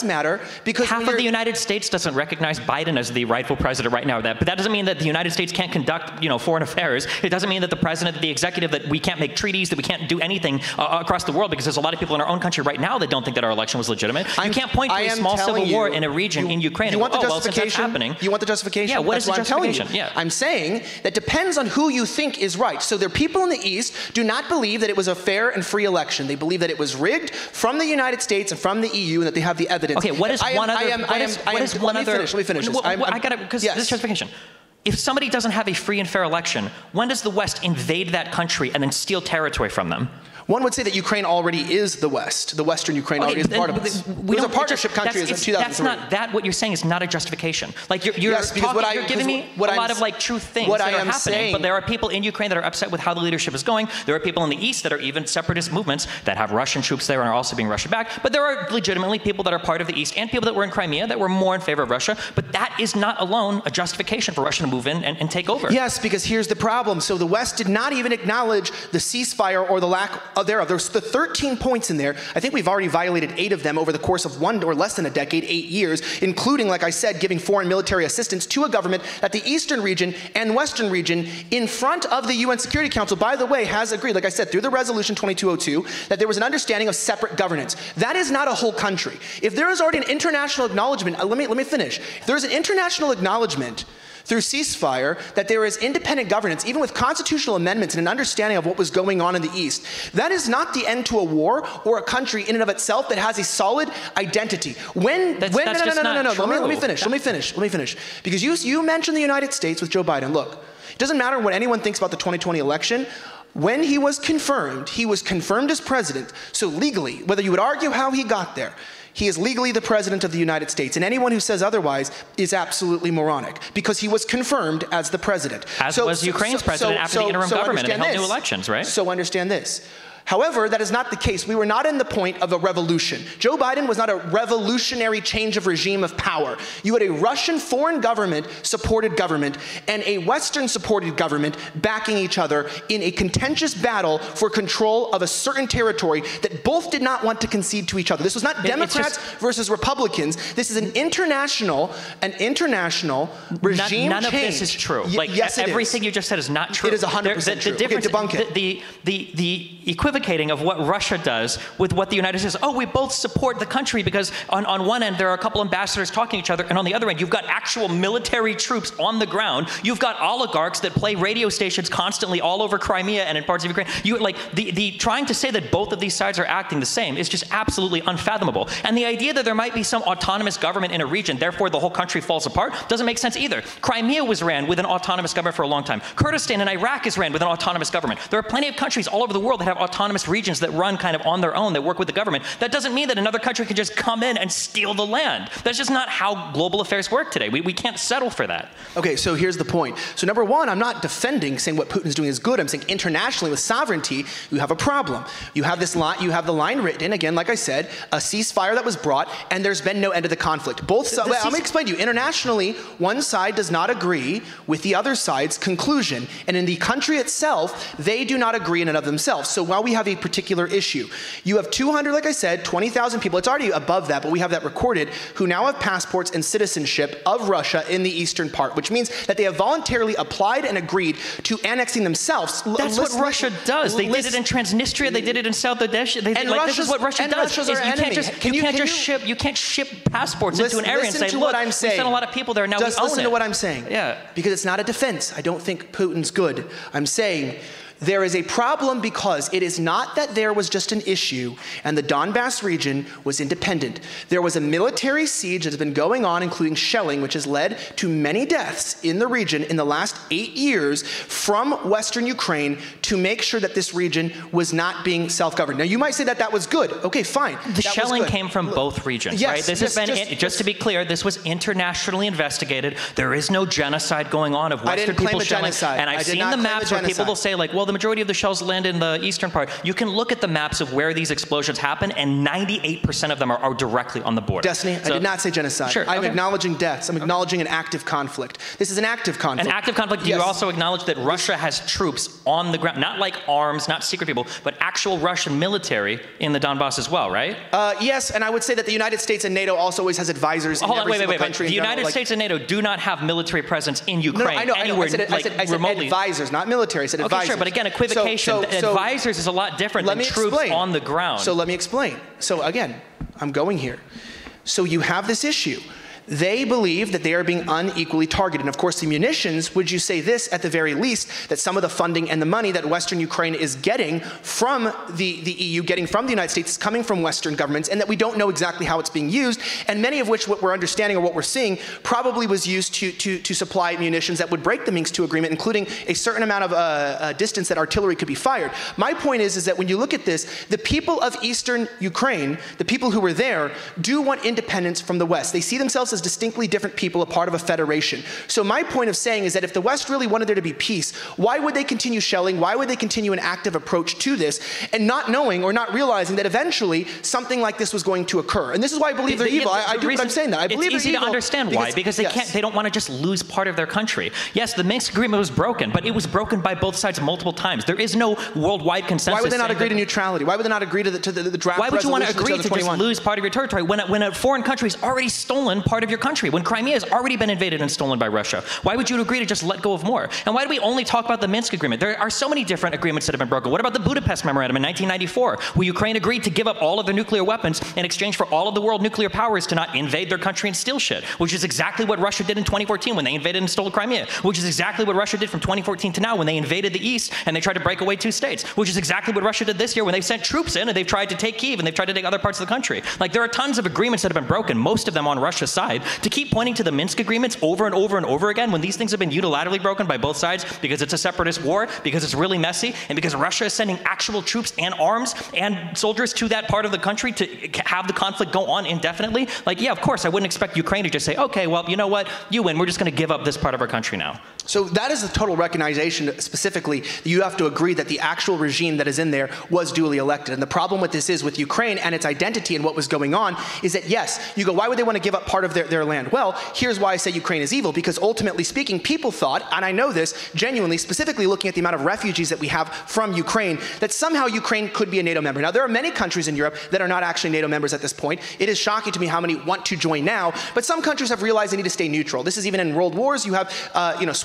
matter because half of the United States doesn't recognize Biden as the rightful president right now. But that doesn't mean that the United States can't conduct, foreign affairs. It doesn't mean that the president, the executive, that we can't make treaties, that we can't do anything across the world, because there's a lot of people in our own country right now that don't think that our election was legitimate. You can't point to a small civil war in a region in Ukraine. You want the justification? Well, since that's happening, you want the justification? Yeah, what is the justification? Yeah. I'm saying that depends on who you think is right. So there are people in the East do not believe that it was a fair and free election. They believe that it was rigged from the United States and from the EU, and that they have the evidence. Okay, what is one other? Let me finish this. I got to, because this is justification. If somebody doesn't have a free and fair election, when does the West invade that country and then steal territory from them? One would say that Ukraine already is the West. The Western Ukraine already is part of us. It was a partnership country in 2003. That's not that. What you're saying is not a justification. Like you're giving me a lot of like true things that are happening. But there are people in Ukraine that are upset with how the leadership is going. There are people in the East that are even separatist movements that have Russian troops there and are also being Russia back. But there are legitimately people that are part of the East and people that were in Crimea that were more in favor of Russia. But that is not alone a justification for Russia to move in and take over. Yes, because here's the problem. So the West did not even acknowledge the ceasefire or the lack thereof. There's the 13 points in there. I think we've already violated 8 of them over the course of 1 or less than a decade, 8 years, including, like I said, giving foreign military assistance to a government that the Eastern region and Western region in front of the UN Security Council, by the way, has agreed, like I said, through the resolution 2202, that there was an understanding of separate governance. That is not a whole country. If there is already an international acknowledgement, let me finish. If there is an international acknowledgement through ceasefire that there is independent governance, even with constitutional amendments and an understanding of what was going on in the East, that is not the end to a war or a country in and of itself that has a solid identity. No. Let me finish. Because you mentioned the United States with Joe Biden. Look, it doesn't matter what anyone thinks about the 2020 election. When he was confirmed as president. So legally, whether you would argue how he got there, he is legally the president of the United States. And anyone who says otherwise is absolutely moronic because he was confirmed as the president. As was Ukraine's president after the interim government and held new elections, right? So understand this. However, that is not the case. We were not in the point of a revolution. Joe Biden was not a revolutionary change of regime of power. You had a Russian foreign government-supported government and a Western-supported government backing each other in a contentious battle for control of a certain territory that both did not want to concede to each other. This was not Democrats versus Republicans. This is an international regime None change. of this is true. Yes, it everything is. you just said is not true. It is 100% true. The difference, debunk it. The equivocating of what Russia does with what the United States. Oh, we both support the country because on one end there are a couple ambassadors talking to each other, and on the other end you've got actual military troops on the ground. You've got oligarchs that play radio stations constantly all over Crimea and in parts of Ukraine. The trying to say that both of these sides are acting the same is just absolutely unfathomable. And the idea that there might be some autonomous government in a region, therefore the whole country falls apart, doesn't make sense either. Crimea was ran with an autonomous government for a long time. Kurdistan in Iraq is ran with an autonomous government. There are plenty of countries all over the world that have autonomous regions that run kind of on their own, that work with the government. That doesn't mean that another country can just come in and steal the land. That's just not how global affairs work today. We can't settle for that. Okay, so here's the point. So number one, I'm not defending saying what Putin's doing is good. I'm saying internationally with sovereignty, you have a problem. You have this line, you have the line written in, again, like I said, a ceasefire that was brought, and there's been no end to the conflict. Both sides, let me explain to you. Internationally, one side does not agree with the other side's conclusion, and in the country itself, they do not agree in and of themselves. So while we have a particular issue, you have 200, like I said, 20,000 people. It's already above that, but we have that recorded, who now have passports and citizenship of Russia in the eastern part, which means that they have voluntarily applied and agreed to annexing themselves. That's what Russia does. They did it in Transnistria. They did it in South Odessa. This is what Russia does. You can't ship passports into an area and say, look, we sent a lot of people there, now we own it. Just listen to what I'm saying. Yeah. Because it's not a defense. I don't think Putin's good. I'm saying there is a problem because it is not that there was just an issue and the Donbass region was independent. There was a military siege that has been going on, including shelling, which has led to many deaths in the region in the last 8 years from Western Ukraine to make sure that this region was not being self-governed. Now, you might say that that was good. Okay, fine. The shelling came from both regions, yes, right? This has been, just to be clear, this was internationally investigated. There is no genocide going on of Western people shelling. And I've seen the maps where people will say, like, well, the majority of the shells land in the eastern part. You can look at the maps of where these explosions happen, and 98% of them are directly on the border. Destiny, I did not say genocide. Sure, I'm acknowledging deaths. I'm acknowledging an active conflict. This is an active conflict. An active conflict. Yes. You also acknowledge that Russia has troops on the ground, not like arms, not secret people, but actual Russian military in the Donbass as well, right? Yes, and I would say that the United States and NATO also always has advisors in every single country. The United States and NATO do not have military presence in Ukraine anywhere. I said advisors, not military. I said advisors. Okay, sure, but again, equivocation. Advisors is a lot different than troops on the ground. So let me explain. So again, I'm going here. So you have this issue. They believe that they are being unequally targeted. And of course, the munitions, would you say this at the very least, that some of the funding and the money that Western Ukraine is getting from the EU, getting from the United States, is coming from Western governments, and that we don't know exactly how it's being used, and many of which what we're understanding or what we're seeing probably was used to supply munitions that would break the Minsk II agreement, including a certain amount of distance that artillery could be fired. My point is that when you look at this, the people of Eastern Ukraine, the people who were there, do want independence from the West. They see themselves as distinctly different people, a part of a federation. So my point of saying is that if the West really wanted there to be peace, why would they continue shelling? Why would they continue an active approach to this, and not knowing or not realizing that eventually something like this was going to occur? And this is why I believe they're evil. I do, I'm saying that. I believe it's easy to understand why, because they don't want to just lose part of their country. Yes, the Minsk agreement was broken, but it was broken by both sides multiple times. There is no worldwide consensus. Why would they not agree to neutrality? Why would they not agree to the draft resolution? Why would you want to agree to just lose part of your territory when a foreign country has already stolen part of your country, when Crimea has already been invaded and stolen by Russia? Why would you agree to just let go of more? And why do we only talk about the Minsk agreement? There are so many different agreements that have been broken. What about the Budapest Memorandum in 1994, where Ukraine agreed to give up all of their nuclear weapons in exchange for all of the world nuclear powers to not invade their country and steal shit, which is exactly what Russia did in 2014 when they invaded and stole Crimea, which is exactly what Russia did from 2014 to now when they invaded the East and they tried to break away 2 states, which is exactly what Russia did this year when they sent troops in and they've tried to take Kyiv and they've tried to take other parts of the country. Like, there are tons of agreements that have been broken, most of them on Russia's side. To keep pointing to the Minsk agreements over and over and over again when these things have been unilaterally broken by both sides because it's a separatist war, because it's really messy, and because Russia is sending actual troops and arms and soldiers to that part of the country to have the conflict go on indefinitely, like, yeah, of course, I wouldn't expect Ukraine to just say, okay, well, you know what, you win, we're just going to give up this part of our country now. So that is a total recognition, specifically, you have to agree that the actual regime that is in there was duly elected. And the problem with this is, with Ukraine and its identity and what was going on, is that, yes, you go, why would they want to give up part of their land? Well, here's why I say Ukraine is evil, because ultimately speaking, people thought, and I know this genuinely, specifically looking at the amount of refugees that we have from Ukraine, that somehow Ukraine could be a NATO member. Now, there are many countries in Europe that are not actually NATO members at this point. It is shocking to me how many want to join now, but some countries have realized they need to stay neutral. This is even in world wars. You have,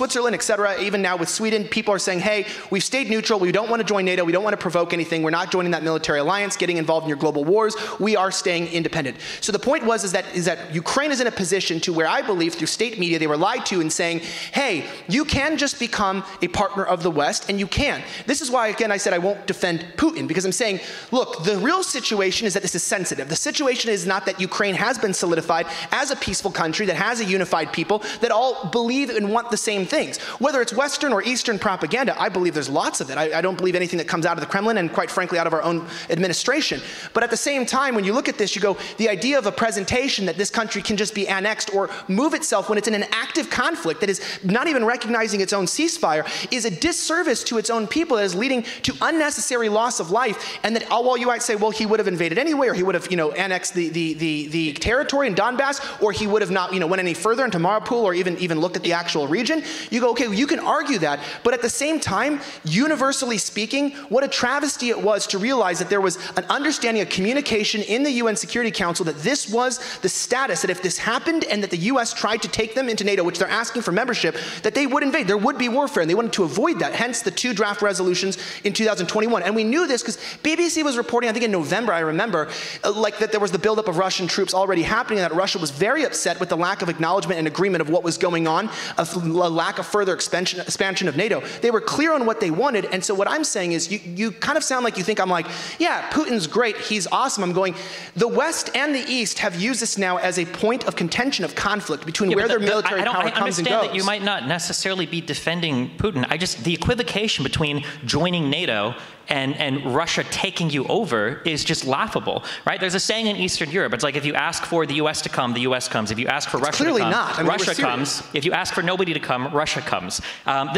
Switzerland, etc. Even now with Sweden, people are saying, hey, we've stayed neutral. We don't want to join NATO. We don't want to provoke anything. We're not joining that military alliance, getting involved in your global wars. We are staying independent. So the point is that Ukraine is in a position to where I believe through state media they were lied to and saying, hey, you can just become a partner of the West, and you can. This is why, again, I said I won't defend Putin, because I'm saying, look, the real situation is that this is sensitive. The situation is not that Ukraine has been solidified as a peaceful country that has a unified people that all believe and want the same things. Whether it's Western or Eastern propaganda, I believe there's lots of it. I don't believe anything that comes out of the Kremlin and, quite frankly, out of our own administration. But at the same time, when you look at this, you go, the idea of a presentation that this country can just be annexed or move itself when it's in an active conflict that is not even recognizing its own ceasefire is a disservice to its own people that is leading to unnecessary loss of life. And that, while you might say, well, he would have invaded anyway, or he would have, annexed the territory in Donbass, or he would have not, went any further into Mariupol, or even looked at the actual region. You go, okay, well, you can argue that, but at the same time, universally speaking, what a travesty it was to realize that there was an understanding of communication in the UN Security Council that this was the status, that if this happened and that the US tried to take them into NATO, which they're asking for membership, that they would invade. There would be warfare, and they wanted to avoid that, hence the 2 draft resolutions in 2021. And we knew this because BBC was reporting, I think in November, I remember, that there was the buildup of Russian troops already happening, and that Russia was very upset with the lack of acknowledgement and agreement of what was going on, a lack of further expansion of NATO. They were clear on what they wanted, and so what I'm saying is, you kind of sound like you think I'm like, yeah, Putin's great, he's awesome. I'm going, the West and the East have used this now as a point of contention, of conflict between where their military power comes and goes. I understand that you might not necessarily be defending Putin. The equivocation between joining NATO and Russia taking you over is just laughable, right? There's a saying in Eastern Europe, it's like, if you ask for the US to come, the US comes. If you ask for Russia to come, Russia comes. If you ask for nobody to come, Russia comes.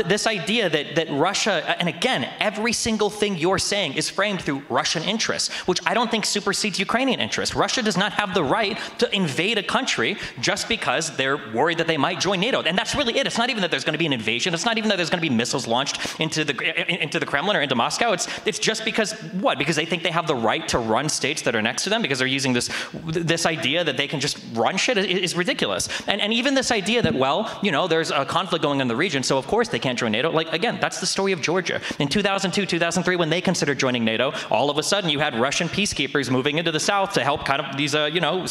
This idea that Russia, and again, every single thing you're saying is framed through Russian interests, which I don't think supersedes Ukrainian interests. Russia does not have the right to invade a country just because they're worried that they might join NATO. And that's really it. It's not even that there's going to be an invasion. It's not even that there's going to be missiles launched into the Kremlin or into Moscow. It's just because, what? Because they think they have the right to run states that are next to them because they're using this idea that they can just run shit is ridiculous. And even this idea that, well, you know, there's a conflict going on in the region, so of course they can't join NATO. Like, again, that's the story of Georgia. In 2002, 2003, when they considered joining NATO, all of a sudden you had Russian peacekeepers moving into the south to help kind of these,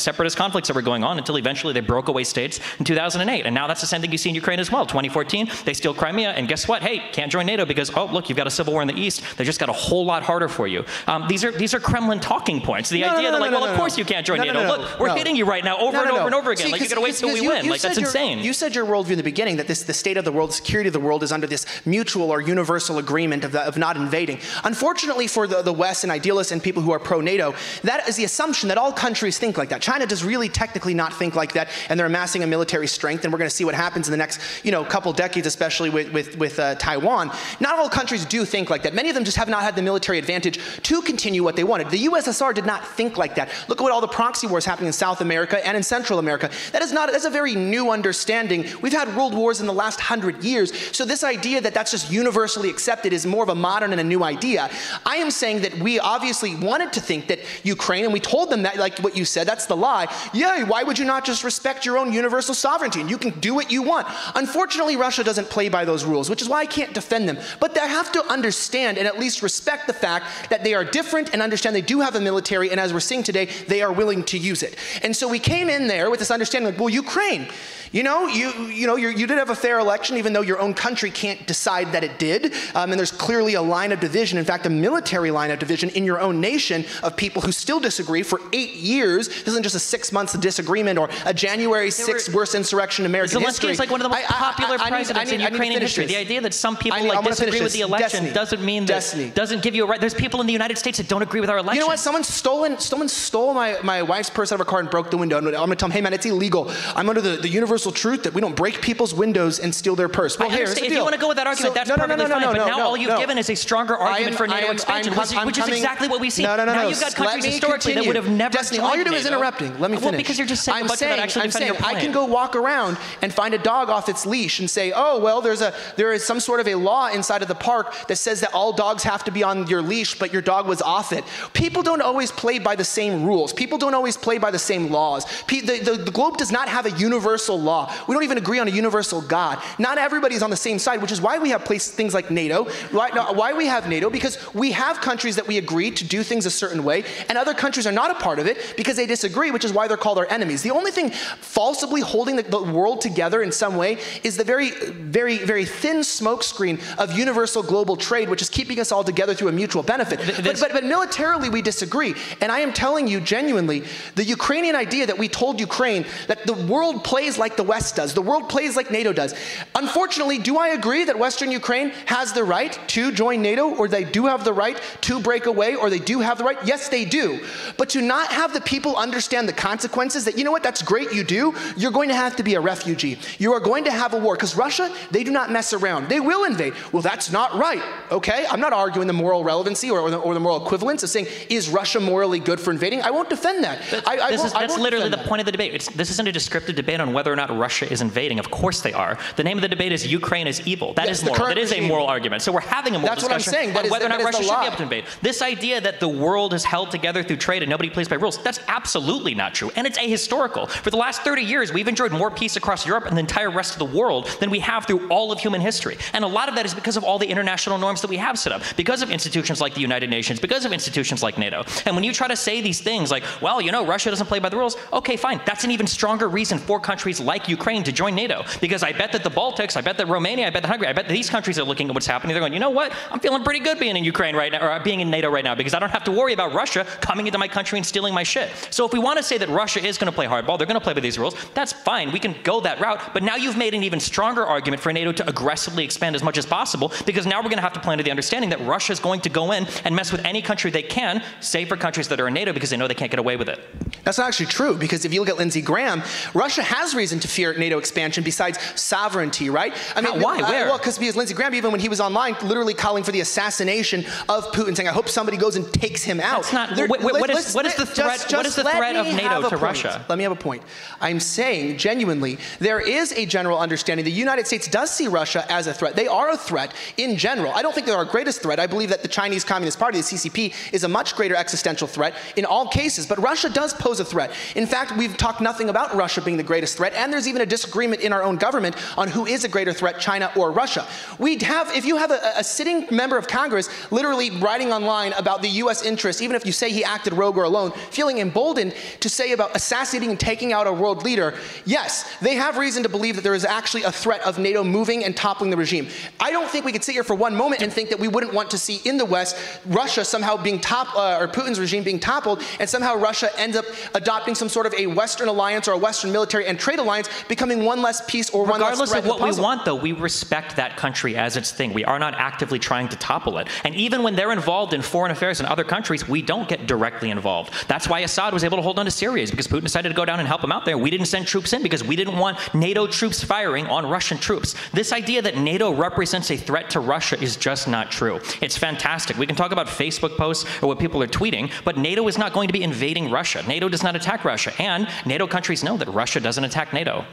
separatist conflicts that were going on until eventually they broke away states in 2008. And now that's the same thing you see in Ukraine as well. 2014, they steal Crimea, and guess what? Hey, can't join NATO because, oh, look, you've got a civil war in the east. They just got a whole lot harder for you. These are Kremlin talking points. The idea that, like, well, of course you can't join NATO. Look, we're hitting you right now over and over again. Like, you gotta wait till we win. Like, that's insane. You said your worldview in the beginning that the state of the world, the security of the world is under this mutual or universal agreement of not invading. Unfortunately for the West and idealists and people who are pro-NATO, that is the assumption that all countries think like that. China does really technically not think like that, and they're amassing a military strength, and we're going to see what happens in the next couple decades, especially with Taiwan. Not all countries do think like that. Many of them just have not had the military advantage to continue what they wanted. The USSR did not think like that. Look at what all the proxy wars happening in South America and in Central America. That's a very new understanding. We've had world wars in the last 100 years, so this idea that that's just universally accepted is more of a modern and a new idea. I am saying that we obviously wanted to think that Ukraine, and we told them that, like what you said, that's the lie. Yeah, why would you not just respect your own universal sovereignty and you can do what you want? Unfortunately, Russia doesn't play by those rules, which is why I can't defend them. But they have to understand and at least respect the fact that they are different and understand they do have a military, and as we're seeing today, they are willing to use it. And so we came in there with this understanding, like, well, Ukraine, you did have a fair election, even though your own country can't decide that it did. And there's clearly a line of division, in fact, a military line of division in your own nation of people who still disagree for 8 years. This isn't just a 6 months of disagreement or a January 6th worst insurrection in American history. Zelensky is like one of the most popular presidents in Ukrainian history. The idea that some people disagree with the election doesn't mean that doesn't give you a right. There's people in the United States that don't agree with our election. You know what? Someone stole my wife's purse out of her car and broke the window. I'm going to tell them, hey man, it's illegal. I'm under the universal truth that we don't break people's windows and steal their purse. Well, here's the deal. If you want to go with that argument, that's perfectly fine. But now all you've given is a stronger argument for NATO expansion, which is exactly what we see. Now you've got countries historically that would have never joined all you're doing NATO. is interrupting. Let me finish. Well, because you're just saying I'm saying I can go walk around and find a dog off its leash and say, oh, well, there is some sort of a law inside of the park that says that all dogs have to be on your leash, but your dog was off it. People don't always play by the same rules. People don't always play by the same laws. The globe does not have a universal law. We don't even agree on a universal God. Not everybody's on the same side, which is why we have things like NATO. Why we have NATO? Because we have countries that we agree to do things a certain way, and other countries are not a part of it because they disagree, which is why they're called our enemies. The only thing falsely holding the world together in some way is the very, very, very thin smokescreen of universal global trade, which is keeping us all together through a mutual benefit. But militarily, we disagree. And I am telling you genuinely, the Ukrainian idea that we told Ukraine that the world plays like the West does, the world plays like NATO does. Unfortunately, do I agree that Western Ukraine has the right to join NATO, or they do have the right to break away, or they do have the right? Yes, they do. But to not have the people understand the consequences that, you know what, that's great you do, you're going to have to be a refugee. You are going to have a war, because Russia, they do not mess around. They will invade. Well, that's not right, okay? I'm not arguing the moral relevancy or the moral equivalence of saying, is Russia morally good for invading? I won't defend that. That's literally the point of the debate. This isn't a descriptive debate on whether or not Russia is invading. Of course they are. The name of the debate is Ukraine is evil. That is moral. That is a moral argument. So we're having a moral discussion on whether or not Russia should be able to invade. This idea that the world is held together through trade and nobody plays by rules, that's absolutely not true. And it's ahistorical. For the last 30 years, we've enjoyed more peace across Europe and the entire rest of the world than we have through all of human history. And a lot of that is because of all the international norms that we have set up, because of institutions like the United Nations, because of institutions like NATO. And when you try to say these things like, well, you know, Russia doesn't play by the rules, okay, fine. That's an even stronger reason for countries like Ukraine to join NATO. Because I bet that the Baltics, I bet that Romania, I bet that Hungary, I bet that these countries are looking at what's happening. They're going, you know what? I'm feeling pretty good being in Ukraine right now, or being in NATO right now, because I don't have to worry about Russia coming into my country and stealing my shit. So if we want to say that Russia is going to play hardball, they're going to play by these rules, that's fine. We can go that route. But now you've made an even stronger argument for NATO to aggressively expand as much as possible, because now we're going to have to play into the understanding that Russia is going to go in and mess with any country they can, save for countries that are in NATO, because they know they can't get away with it. That's not actually true, because if you look at Lindsey Graham, Russia has reason to fear NATO expansion besides sovereignty, right? I mean, why? Where? Well, because Lindsey Graham, even when he was online, literally calling for the assassination of Putin, saying, "I hope somebody goes and takes him out." That's not. What is the threat? What is the threat of NATO to Russia? Let me have a point. I'm saying genuinely, there is a general understanding. The United States does see Russia as a threat. They are a threat in general. I don't think they're our greatest threat. I believe that the Chinese Communist Party, the CCP, is a much greater existential threat in all cases. But Russia does pose a threat. In fact, we've talked nothing about Russia being the greatest threat, and there's even a disagreement in our own government on who is a greater threat, China or Russia. If you have a sitting member of Congress literally writing online about the U.S. interest, even if you say he acted rogue or alone, feeling emboldened to say about assassinating and taking out a world leader, yes, they have reason to believe that there is actually a threat of NATO moving and toppling the regime. I don't think we could sit here for one moment and think that we wouldn't want to see in the West Russia somehow being or Putin's regime being toppled, and somehow Russia ends up adopting some sort of a Western alliance or a Western military and trade alliance, becoming one less piece or one less threat. Regardless of what we want, though, we respect that country as its thing. We are not actively trying to topple it. And even when they're involved in foreign affairs in other countries, we don't get directly involved. That's why Assad was able to hold on to Syria, because Putin decided to go down and help him out there. We didn't send troops in because we didn't want NATO troops firing on Russian troops. This idea that NATO represents a threat to Russia is just not true. It's fantastic. We can talk about Facebook posts or what people are tweeting, but NATO is not going to be invading Russia. NATO does not attack Russia, and NATO countries know that Russia doesn't attack NATO.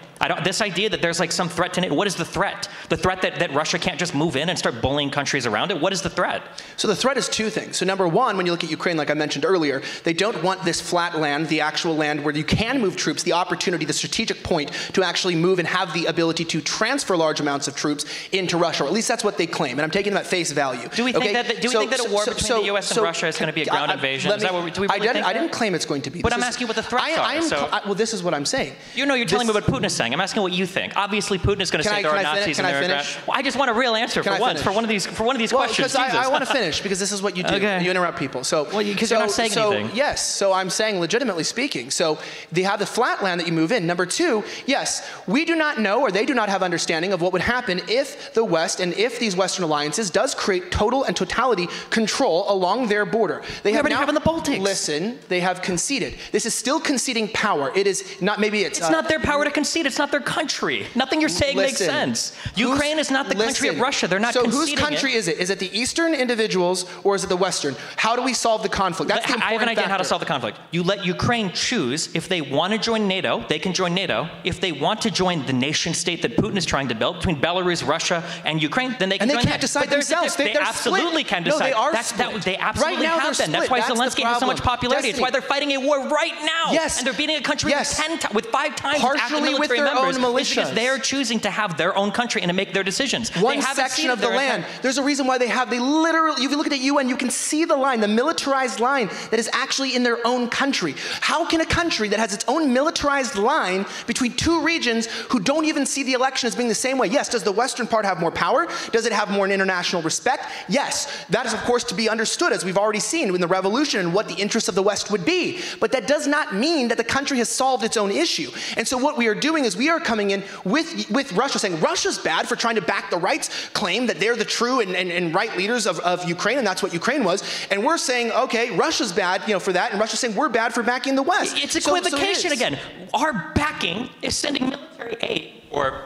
This idea that there's like some threat to NATO, what is the threat? The threat that Russia can't just move in and start bullying countries around it? What is the threat? So the threat is two things. So number one, when you look at Ukraine, like I mentioned earlier, they don't want this flat land, the actual land where you can move troops, the opportunity, the strategic point to actually move and have the ability to transfer large amounts of troops into Russia, or at least that's what they claim, and I'm taking them at face value. Do we think that a war between the U.S. and Russia is going to be a ground invasion? Is that what do we really think I didn't claim it's going to be. But I'm asking what the threats are. Well, this is what I'm saying. You're telling me what Putin is saying. I'm asking what you think. Obviously, Putin is going to say there are Nazis in there. Well, I just want a real answer for once, for one of these questions. Because I want to finish, because this is what you do. Okay. You interrupt people. Because you're not saying anything. Yes. So I'm saying, legitimately speaking. So they have the flat land that you move in. Number two, yes, we do not know, or they do not have understanding of what would happen if the West and if these Western alliances does create total and totality control along their border. They already have in the Baltics. Listen, they have conceded. This is still conceding power. It is not. Maybe it's not their power to concede. It's not their country. Nothing you're saying makes sense. Ukraine is not the country of Russia. They're not conceding. So whose country is it? Is it the Eastern individuals or is it the Western? How do we solve the conflict? That's the important I have an idea factor. how to solve the conflict. You let Ukraine choose. If they want to join NATO, they can join NATO. If they want to join the nation state that Putin is trying to build between Belarus, Russia, and Ukraine, then they can join NATO. And they can't decide themselves. They absolutely can decide. No, they are split. They absolutely have been. That's why Zelensky has so much popularity. It's why they're fighting a war right now. Yes. And they're beating a country with 5 times active military with their members. own militias. Because they're choosing to have their own country and to make their decisions. One section of the land. There's a reason why they literally, if you look at the UN, you can see the line, the militarized line that is actually in their own country. How can a country that has its own militarized line between two regions who don't even see the election as being the same way? Yes, does the Western part have more power? Does it have more international respect? Yes. That is, of course, to be understood, as we've already seen in the revolution and what the interests of the West would be. But that does not mean that the country has solved its own issue. And so what we are doing is we are coming in with Russia, saying Russia's bad for trying to back the right's claim that they're the true and right leaders of Ukraine, and that's what Ukraine was. And we're saying, okay, Russia's bad, for that, and Russia's saying we're bad for backing the West. It's equivocation again. Our backing is sending military aid or...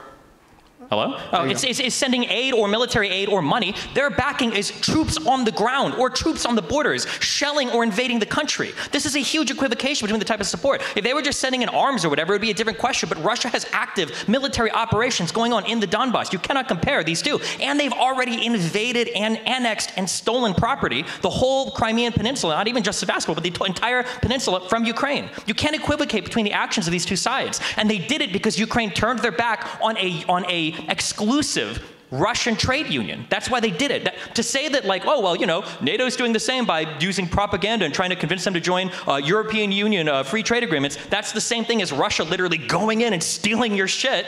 Hello? Oh, it's sending aid or military aid or money. Their backing is troops on the ground or troops on the borders, shelling or invading the country. This is a huge equivocation between the type of support. If they were just sending in arms or whatever, it would be a different question, but Russia has active military operations going on in the Donbass. You cannot compare these two. And they've already invaded and annexed and stolen property, the whole Crimean Peninsula, not even just Sevastopol, but the entire peninsula from Ukraine. You can't equivocate between the actions of these two sides. And they did it because Ukraine turned their back on a exclusive Russian trade union. That's why they did it. To say that like, oh, well, NATO's doing the same by using propaganda and trying to convince them to join European Union free trade agreements, that's the same thing as Russia literally going in and stealing your shit.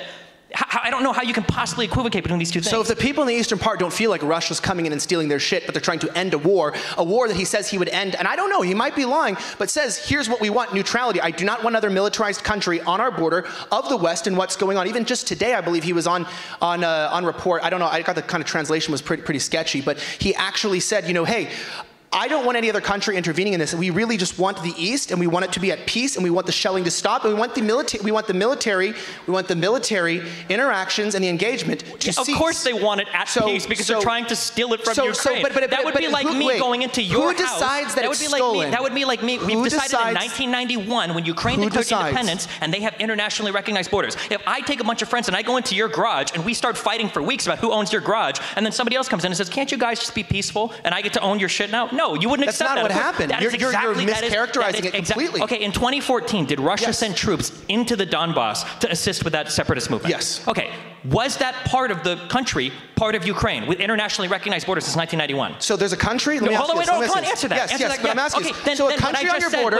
I don't know how you can possibly equivocate between these two things. So if the people in the eastern part don't feel like Russia's coming in and stealing their shit, but they're trying to end a war that he says he would end, and I don't know, he might be lying, but says, here's what we want, neutrality. I do not want another militarized country on our border of the West and what's going on. Even just today, I believe he was on report. I don't know, I got the kind of translation was pretty sketchy, but he actually said, hey, I don't want any other country intervening in this. We really just want the East, and we want it to be at peace, and we want the shelling to stop, and we want the military interactions and the engagement to cease. Of course they want it at peace, because they're trying to steal it from Ukraine. That would be like me going into your house. Who decides that it's stolen? That would be like me. We've decided in 1991, when Ukraine declared independence, and they have internationally recognized borders. If I take a bunch of friends and I go into your garage and we start fighting for weeks about who owns your garage, and then somebody else comes in and says, "Can't you guys just be peaceful?" and I get to own your shit now? No, you wouldn't accept that. That's not what happened. You're mischaracterizing it completely. Okay, in 2014, did Russia send troops into the Donbass to assist with that separatist movement? Yes. Okay, was that part of the country part of Ukraine with internationally recognized borders since 1991? So there's a country. Hold on, wait, no, come on, answer that. Yes, but I'm asking. Okay, so a country on your border,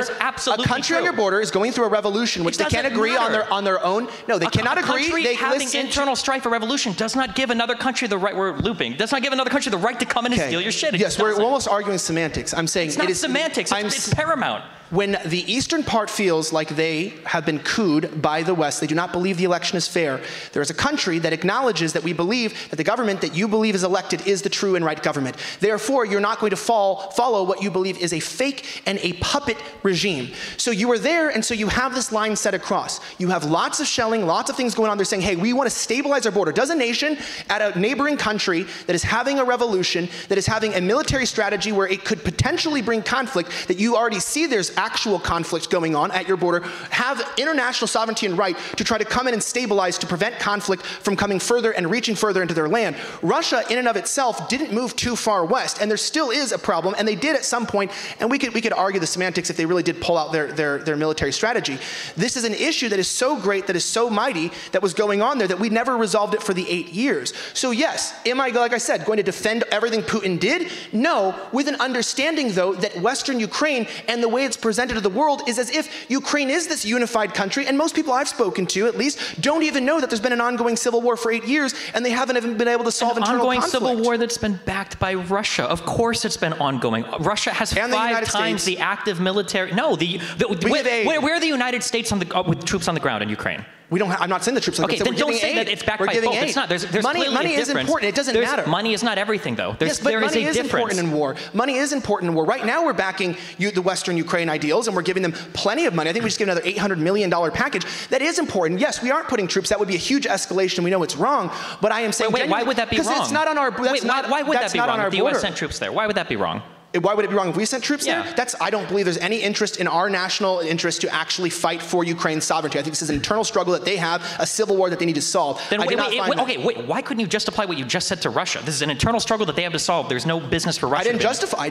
on your border is going through a revolution, which they can't agree on their own. No, they cannot agree. They having internal strife or revolution does not give another country the right. We're looping. Does not give another country the right to come in and steal your shit. Yes, we're almost arguing semantics. I'm saying it's not semantics. It's paramount. When the eastern part feels like they have been cooed by the West, they do not believe the election is fair, there is a country that acknowledges that we believe that the government that you believe is elected is the true and right government. Therefore, you're not going to follow what you believe is a fake and a puppet regime. So you are there, and so you have this line set across. You have lots of shelling, lots of things going on. They're saying, hey, we want to stabilize our border. Does a nation at a neighboring country that is having a revolution, that is having a military strategy where it could potentially bring conflict, that you already see there's actual conflict going on at your border, have international sovereignty and right to try to come in and stabilize to prevent conflict from coming further and reaching further into their land. Russia, in and of itself, didn't move too far west, and there still is a problem, and they did at some point, and we could argue the semantics if they really did pull out their military strategy. This is an issue that is so great, that is so mighty, that was going on there, that we never resolved it for the 8 years. So yes, am I, like I said, going to defend everything Putin did? No, with an understanding, though, that Western Ukraine and the way it's presented to the world is as if Ukraine is this unified country, and most people I've spoken to, at least, don't even know that there's been an ongoing civil war for 8 years, and they haven't even been able to solve internal conflict. An ongoing civil war that's been backed by Russia. Of course it's been ongoing. Russia has 5 times the active military. No, where are the United States with troops on the ground in Ukraine? We don't. I'm not saying the troops. Okay, then don't say that it's backed by both. It's not. There's money is important. It doesn't matter. Money is not everything, though. Yes, but money is important in war. Money is important in war. Right now, we're backing the Western Ukraine ideals, and we're giving them plenty of money. I think we just gave another $800 million package. That is important. Yes, we aren't putting troops. That would be a huge escalation. We know it's wrong. But I am saying, why would that be wrong? Because it's not on our. Why would that be wrong? If the U.S. sent troops there, why would that be wrong? Why would it be wrong if we sent troops there? I don't believe there's any interest in our national interest to actually fight for Ukraine's sovereignty. I think this is an internal struggle that they have, a civil war that they need to solve. Then why couldn't you just apply what you just said to Russia? This is an internal struggle that they have to solve. There's no business for Russia. I didn't justify.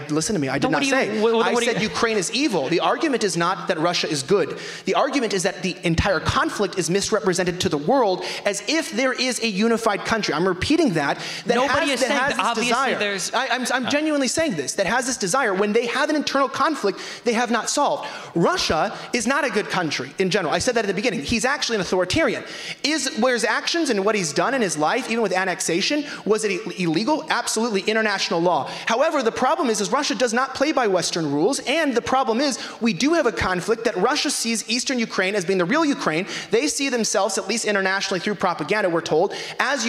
Listen to me. I did not say. I said Ukraine is evil. The argument is not that Russia is good. The argument is that the entire conflict is misrepresented to the world as if there is a unified country. I'm repeating that. Nobody is saying that. Obviously, there's. I'm genuinely saying this. That has this desire. When they have an internal conflict, they have not solved. Russia is not a good country in general. I said that at the beginning. He's actually an authoritarian. Were his actions and what he's done in his life, even with annexation, was it illegal? Absolutely, international law. However, the problem is Russia does not play by Western rules, and the problem is we do have a conflict that Russia sees Eastern Ukraine as being the real Ukraine. They see themselves, at least internationally through propaganda, we're told, as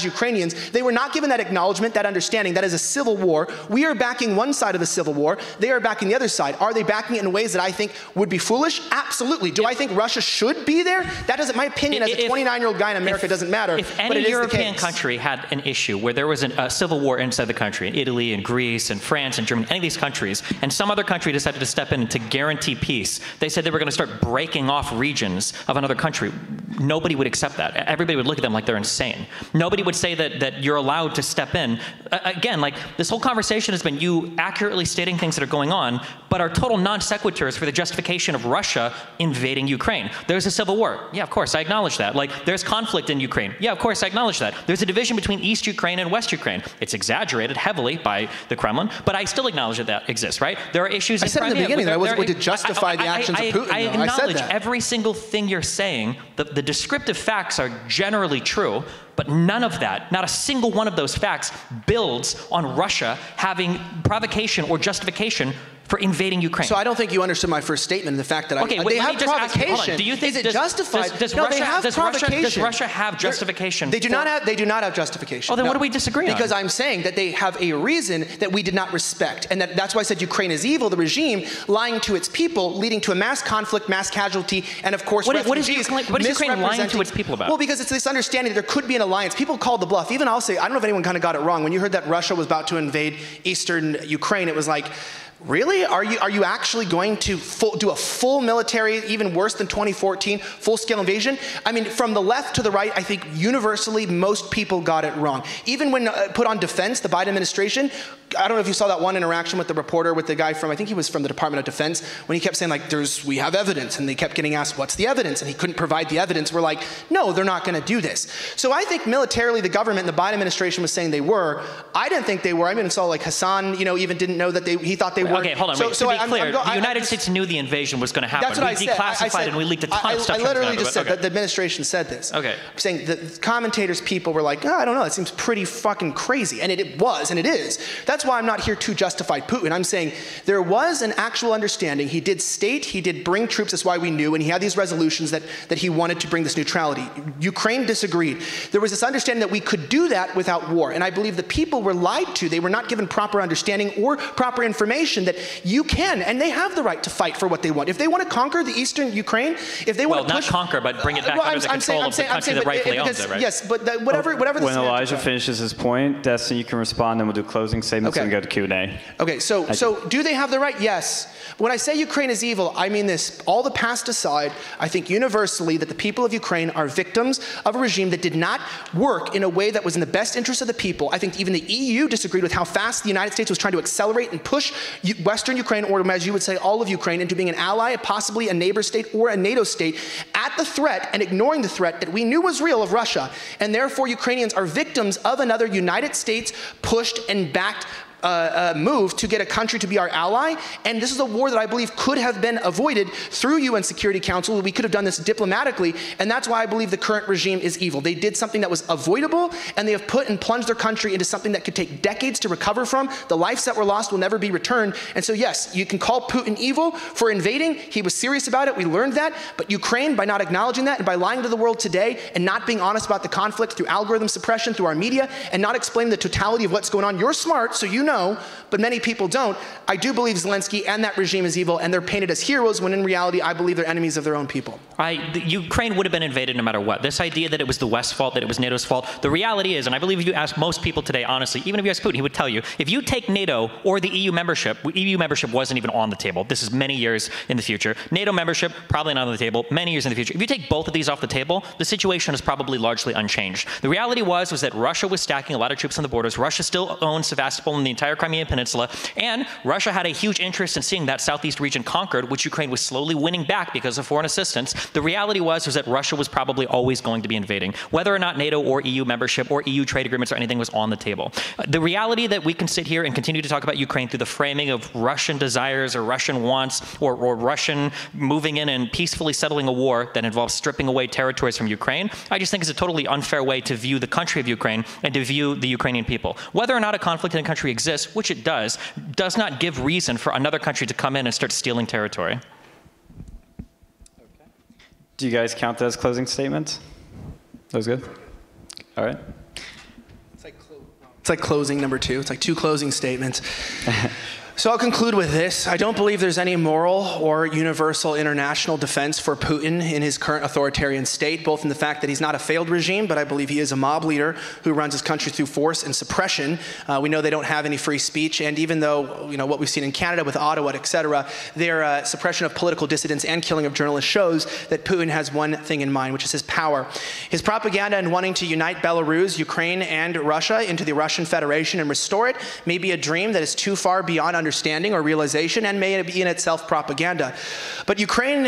Ukrainians. They were not given that acknowledgement, that understanding. That is a civil war. We are backing one side of the civil war. They are backing the other side. Are they backing it in ways that I think would be foolish? Absolutely. Do I think Russia should be there? That doesn't, my opinion as a 29-year-old guy in America doesn't matter. If any European country had an issue where there was a civil war inside the country, Italy and Greece and France and Germany, any of these countries, and some other country decided to step in to guarantee peace, they said they were going to start breaking off regions of another country. Nobody would accept that. Everybody would look at them like they're insane. Nobody would say that you're allowed to step in. Again, like this whole conversation has been you accurately stating things that are going on, but are total non sequiturs for the justification of Russia invading Ukraine. There's a civil war. Yeah, of course, I acknowledge that. Like, there's conflict in Ukraine. Yeah, of course, I acknowledge that. There's a division between East Ukraine and West Ukraine. It's exaggerated heavily by the Kremlin, but I still acknowledge that exists, right? There are issues in Crimea. I said in the beginning that I wasn't going to justify the actions of Putin. I acknowledge every single thing you're saying. The descriptive facts are generally true, but none of that, not a single one of those facts, builds on Russia having provocation or justification for invading Ukraine. So I don't think you understood my first statement, the fact that they have provocation. Do you think is it justified? Does Russia have justification? They do not have justification. Oh, then what do we disagree on? Because I'm saying that they have a reason that we did not respect, and that's why I said Ukraine is evil, the regime lying to its people, leading to a mass conflict, mass casualty, and of course refugees. What is Ukraine lying to its people about? Well, because it's this understanding that there could be an alliance. People called the bluff. Even I'll say, I don't know if anyone kind of got it wrong. When you heard that Russia was about to invade eastern Ukraine, it was like, really? Are you actually going to do a full military, even worse than 2014, full-scale invasion? I mean, from the left to the right, I think universally most people got it wrong. Even when put on defense, the Biden administration, I don't know if you saw that one interaction with the reporter, with the guy from, I think he was from the Department of Defense, when he kept saying like, we have evidence, and they kept getting asked, what's the evidence? And he couldn't provide the evidence. We're like, no, they're not going to do this. So I think militarily the government and the Biden administration was saying they were. I didn't think they were. I mean, saw like Hassan, even didn't know that he thought they were. Okay, hold on. To be clear, the United States knew the invasion was going to happen. That's what we declassified and we leaked a ton of stuff. I literally just said that the administration said this. Okay. I'm saying the commentators, people were like, I don't know, that seems pretty fucking crazy. And it was, and it is. That's why I'm not here to justify Putin. I'm saying there was an actual understanding. He did bring troops, that's why we knew, and he had these resolutions that he wanted to bring this neutrality. Ukraine disagreed. There was this understanding that we could do that without war. And I believe the people were lied to. They were not given proper understanding or proper information that you can, and they have the right to fight for what they want. If they want to conquer the eastern Ukraine, if they want to push... not conquer, but bring it back under the control of the country that rightfully owns it, right? Yes, but whatever when Elijah finishes his point, Destiny, you can respond, and we'll do closing statements and go to Q&A. Okay, so do they have the right? Yes. When I say Ukraine is evil, I mean this. All the past aside, I think universally that the people of Ukraine are victims of a regime that did not work in a way that was in the best interest of the people. I think even the EU disagreed with how fast the United States was trying to accelerate and push Western Ukraine, or as you would say, all of Ukraine, into being an ally, possibly a neighbor state or a NATO state, at the threat and ignoring the threat that we knew was real of Russia. And therefore, Ukrainians are victims of another United States pushed and backed move to get a country to be our ally, and this is a war that I believe could have been avoided through UN Security Council. We could have done this diplomatically, and that's why I believe the current regime is evil. They did something that was avoidable, and they have put and plunged their country into something that could take decades to recover from. The lives that were lost will never be returned, and so yes, you can call Putin evil for invading. He was serious about it. We learned that, but Ukraine, by not acknowledging that and by lying to the world today and not being honest about the conflict through algorithm suppression, through our media, and not explaining the totality of what's going on, you're smart, so you know, but many people don't. I do believe Zelensky and that regime is evil, and they're painted as heroes when in reality I believe they're enemies of their own people. Ukraine would have been invaded no matter what. This idea that it was the West's fault, that it was NATO's fault, the reality is, and I believe if you ask most people today, honestly, even if you ask Putin, he would tell you, if you take NATO or the EU membership wasn't even on the table. This is many years in the future. NATO membership, probably not on the table, many years in the future. If you take both of these off the table, the situation is probably largely unchanged. The reality was that Russia was stacking a lot of troops on the borders. Russia still owns Sevastopol and the entire Crimean Peninsula, and Russia had a huge interest in seeing that southeast region conquered, which Ukraine was slowly winning back because of foreign assistance. The reality was that Russia was probably always going to be invading, whether or not NATO or EU membership or EU trade agreements or anything was on the table. The reality that we can sit here and continue to talk about Ukraine through the framing of Russian desires or Russian wants or Russian moving in and peacefully settling a war that involves stripping away territories from Ukraine, I just think is a totally unfair way to view the country of Ukraine and to view the Ukrainian people. Whether or not a conflict in a country exists, which it does not give reason for another country to come in and start stealing territory. Okay. Do you guys count that as closing statements? That was good? All right. It's like closing number 2. It's like 2 closing statements. So I'll conclude with this. I don't believe there's any moral or universal international defense for Putin in his current authoritarian state, both in the fact that he's not a failed regime, but I believe he is a mob leader who runs his country through force and suppression. We know they don't have any free speech, and even though, what we've seen in Canada with Ottawa, et cetera, their suppression of political dissidents and killing of journalists shows that Putin has one thing in mind, which is his power. His propaganda and wanting to unite Belarus, Ukraine, and Russia into the Russian Federation and restore it may be a dream that is too far beyond understanding or realization and may be in itself propaganda. But Ukraine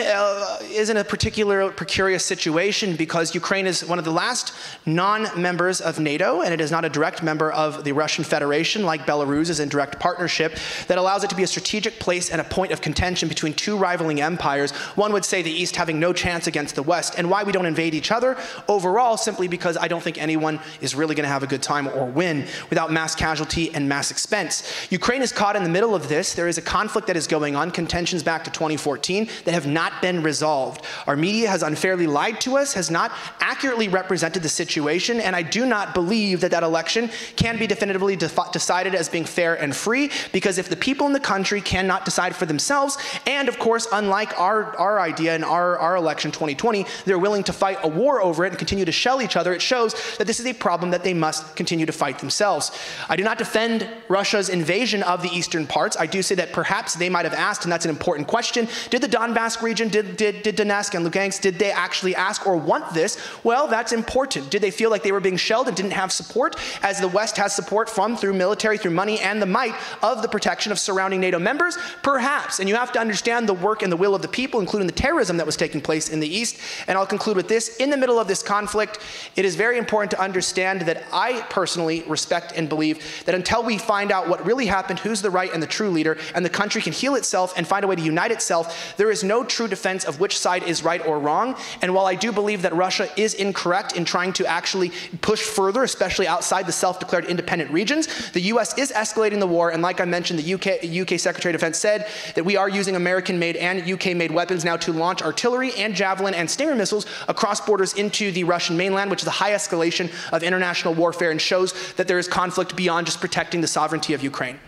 is in a particular precarious situation because Ukraine is one of the last non-members of NATO, and it is not a direct member of the Russian Federation like Belarus is in direct partnership that allows it to be a strategic place and a point of contention between two rivaling empires. One would say the East having no chance against the West, and why we don't invade each other overall simply because I don't think anyone is really going to have a good time or win without mass casualty and mass expense. Ukraine is caught in the middle middle of this, there is a conflict that is going on, contentions back to 2014, that have not been resolved. Our media has unfairly lied to us, has not accurately represented the situation, and I do not believe that that election can be definitively decided as being fair and free, because if the people in the country cannot decide for themselves, and of course, unlike our idea in our election 2020, they're willing to fight a war over it and continue to shell each other, it shows that this is a problem that they must continue to fight themselves. I do not defend Russia's invasion of the eastern parts. I do say that perhaps they might have asked, and that's an important question, did the Donbass region, did Donetsk and Lugansk, did they actually ask or want this? Well, that's important. Did they feel like they were being shelled and didn't have support, as the West has support from, through military, through money, and the might of the protection of surrounding NATO members? Perhaps. And you have to understand the work and the will of the people, including the terrorism that was taking place in the East. And I'll conclude with this. In the middle of this conflict, it is very important to understand that I personally respect and believe that until we find out what really happened, who's the right and the true leader, and the country can heal itself and find a way to unite itself, there is no true defense of which side is right or wrong. And while I do believe that Russia is incorrect in trying to actually push further, especially outside the self-declared independent regions, the US is escalating the war. And like I mentioned, the UK Secretary of Defense said that we are using American-made and UK-made weapons now to launch artillery and Javelin and Stinger missiles across borders into the Russian mainland, which is a high escalation of international warfare and shows that there is conflict beyond just protecting the sovereignty of Ukraine.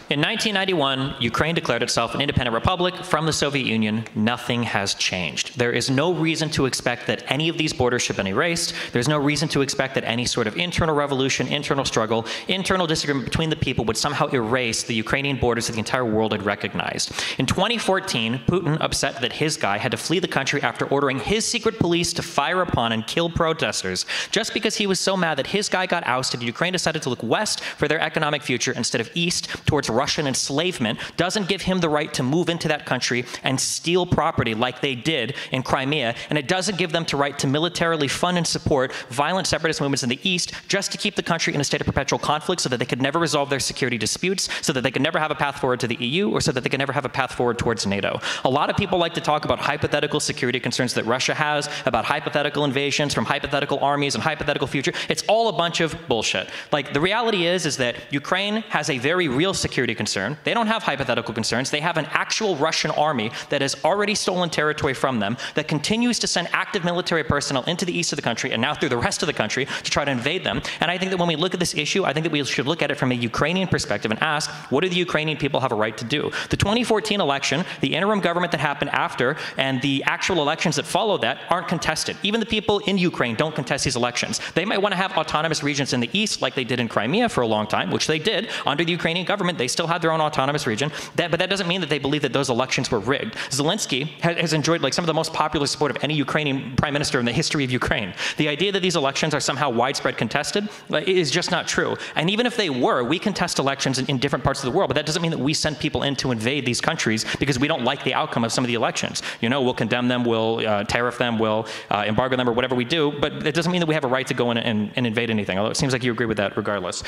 In 1991, Ukraine declared itself an independent republic from the Soviet Union. Nothing has changed. There is no reason to expect that any of these borders should have been erased. There's no reason to expect that any sort of internal revolution, internal struggle, internal disagreement between the people would somehow erase the Ukrainian borders that the entire world had recognized. In 2014, Putin, upset that his guy had to flee the country after ordering his secret police to fire upon and kill protesters, just because he was so mad that his guy got ousted, Ukraine decided to look west for their economic future instead of east towards Russian enslavement, doesn't give him the right to move into that country and steal property like they did in Crimea, and it doesn't give them the right to militarily fund and support violent separatist movements in the East just to keep the country in a state of perpetual conflict so that they could never resolve their security disputes, so that they could never have a path forward to the EU, or so that they could never have a path forward towards NATO. A lot of people like to talk about hypothetical security concerns that Russia has, about hypothetical invasions from hypothetical armies and hypothetical future. It's all a bunch of bullshit. Like, the reality is that Ukraine has a very real security concern. They don't have hypothetical concerns. They have an actual Russian army that has already stolen territory from them, that continues to send active military personnel into the east of the country and now through the rest of the country to try to invade them. And I think that when we look at this issue, I think that we should look at it from a Ukrainian perspective and ask, what do the Ukrainian people have a right to do? The 2014 election, the interim government that happened after, and the actual elections that followed that aren't contested. Even the people in Ukraine don't contest these elections. They might want to have autonomous regions in the east like they did in Crimea for a long time, which they did under the Ukrainian government. They still had their own autonomous region, but that doesn't mean that they believe that those elections were rigged. Zelensky has enjoyed like some of the most popular support of any Ukrainian prime minister in the history of Ukraine. The idea that these elections are somehow widespread contested is just not true. And even if they were, we contest elections in different parts of the world, but that doesn't mean that we send people in to invade these countries because we don't like the outcome of some of the elections. You know, we'll condemn them, we'll tariff them, we'll embargo them, or whatever we do, but it doesn't mean that we have a right to go in and invade anything, although it seems like you agree with that regardless.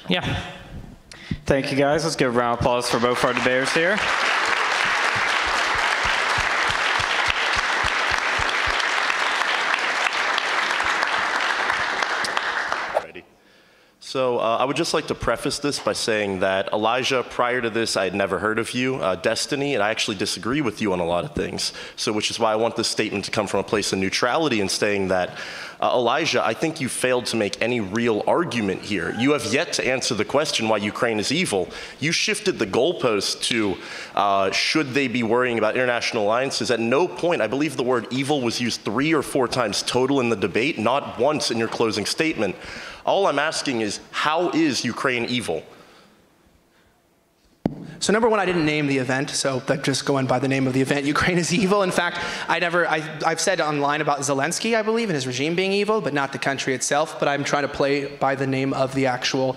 Yeah. Thank you, guys. Let's give a round of applause for both our debaters here. So I would just like to preface this by saying that, Elijah, prior to this, I had never heard of you, Destiny, and I actually disagree with you on a lot of things. So which is why I want this statement to come from a place of neutrality and saying that, Elijah, I think you failed to make any real argument here. You have yet to answer the question why Ukraine is evil. You shifted the goalpost to should they be worrying about international alliances. At no point, I believe the word evil was used 3 or 4 times total in the debate, not once in your closing statement. All I'm asking is, how is Ukraine evil? So number one, I didn't name the event, so that's just going by the name of the event. Ukraine is evil. In fact, I've said online about Zelensky, I believe, and his regime being evil, but not the country itself. But I'm trying to play by the name of the actual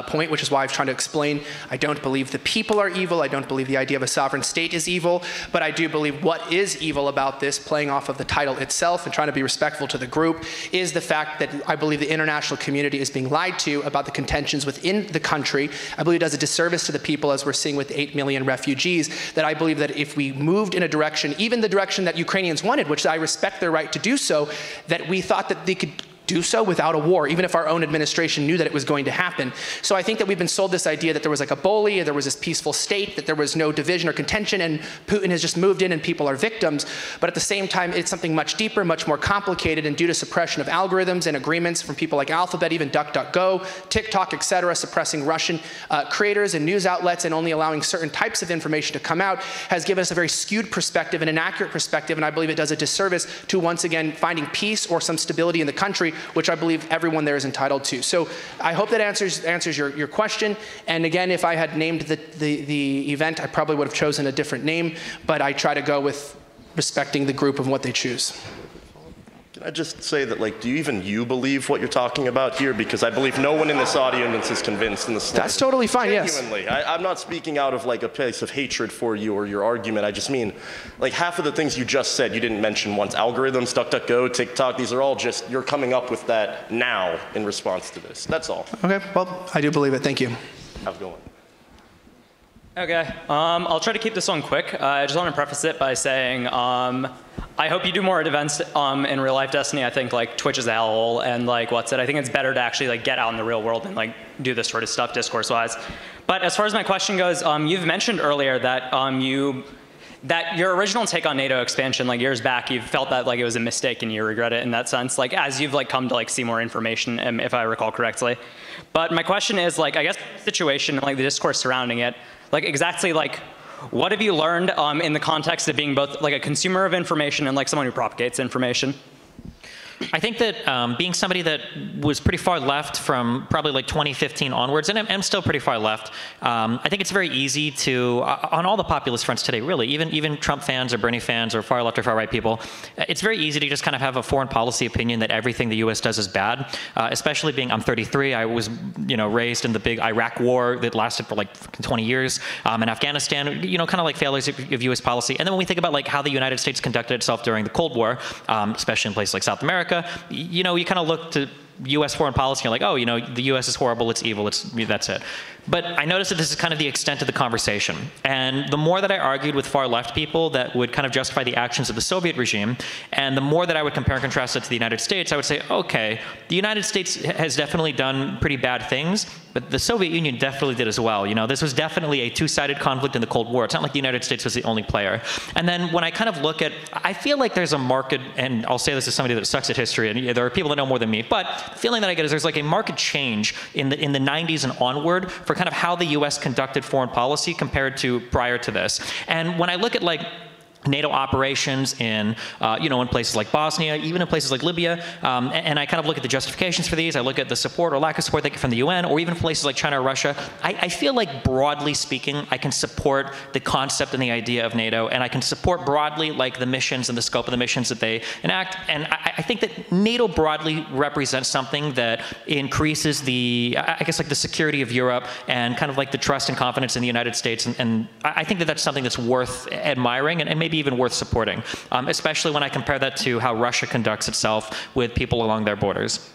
point, which is why I'm trying to explain. I don't believe the people are evil. I don't believe the idea of a sovereign state is evil. But I do believe what is evil about this, playing off of the title itself and trying to be respectful to the group, is the fact that I believe the international community is being lied to about the contentions within the country. I believe it does a disservice to the people, as we're seeing with with 8 million refugees, that I believe that if we moved in a direction, even the direction that Ukrainians wanted, which I respect their right to do so, that we thought that they could do so without a war, even if our own administration knew that it was going to happen. So I think that we've been sold this idea that there was like a bully, and there was this peaceful state, that there was no division or contention, and Putin has just moved in and people are victims. But at the same time, it's something much deeper, much more complicated, and due to suppression of algorithms and agreements from people like Alphabet, even DuckDuckGo, TikTok, etc., suppressing Russian creators and news outlets and only allowing certain types of information to come out, has given us a very skewed perspective and inaccurate perspective, and I believe it does a disservice to, once again, finding peace or some stability in the country, which I believe everyone there is entitled to. So I hope that answers your question. And again, if I had named the event, I probably would have chosen a different name, but I try to go with respecting the group and what they choose. Can I just say that, like, do you believe what you're talking about here? Because I believe no one in this audience is convinced in the slightest. That's totally fine, Genuinely. yes. I'm not speaking out of like a place of hatred for you or your argument. I just mean, like, half of the things you just said, you didn't mention once. Algorithms, DuckDuckGo, TikTok, these are all just, you're coming up with that now in response to this. That's all. Okay, well, I do believe it. Thank you. Have a good one. Okay, I'll try to keep this one quick. I just want to preface it by saying I hope you do more events in real life Destiny. I think like Twitch is a hellhole, and like what's it? I think it's better to actually like get out in the real world and like do this sort of stuff discourse-wise. But as far as my question goes, you've mentioned earlier that that your original take on NATO expansion, like years back, you felt that like it was a mistake and you regret it in that sense, like as you've like come to like see more information, if I recall correctly. But my question is like, I guess the situation, like the discourse surrounding it, like exactly like, what have you learned in the context of being both like a consumer of information and like someone who propagates information? I think that being somebody that was pretty far left from probably like 2015 onwards, and I'm still pretty far left, I think it's very easy to, on all the populist fronts today, really, even Trump fans or Bernie fans or far left or far right people, it's very easy to just kind of have a foreign policy opinion that everything the U.S. does is bad, especially being, I'm 33, I was raised in the big Iraq war that lasted for like 20 years, in Afghanistan, kind of like failures of U.S. policy. And then when we think about like how the United States conducted itself during the Cold War, especially in places like South America, you kind of look to U.S. foreign policy, you're like, oh, the U.S. is horrible, it's evil, that's it. But I noticed that this is kind of the extent of the conversation. And the more that I argued with far left people that would kind of justify the actions of the Soviet regime, and the more that I would compare and contrast it to the United States, I would say, okay, the United States has definitely done pretty bad things, but the Soviet Union definitely did as well. This was definitely a two-sided conflict in the Cold War. It's not like the United States was the only player. And then when I kind of look at, I feel like there's a market, and I'll say this as somebody that sucks at history, and there are people that know more than me, but the feeling that I get is there's like a market change in the 90s and onward for kind of how the U.S. conducted foreign policy compared to prior to this. And when I look at like NATO operations in, in places like Bosnia, even in places like Libya, and I kind of look at the justifications for these. I look at the support or lack of support they get from the UN, or even places like China or Russia. I feel like broadly speaking, I can support the concept and the idea of NATO, and I can support broadly like the missions and the scope of the missions that they enact. And I think that NATO broadly represents something that increases the, I guess like the security of Europe and kind of like the trust and confidence in the United States. And I think that that's something that's worth admiring and maybe even worth supporting, especially when I compare that to how Russia conducts itself with people along their borders.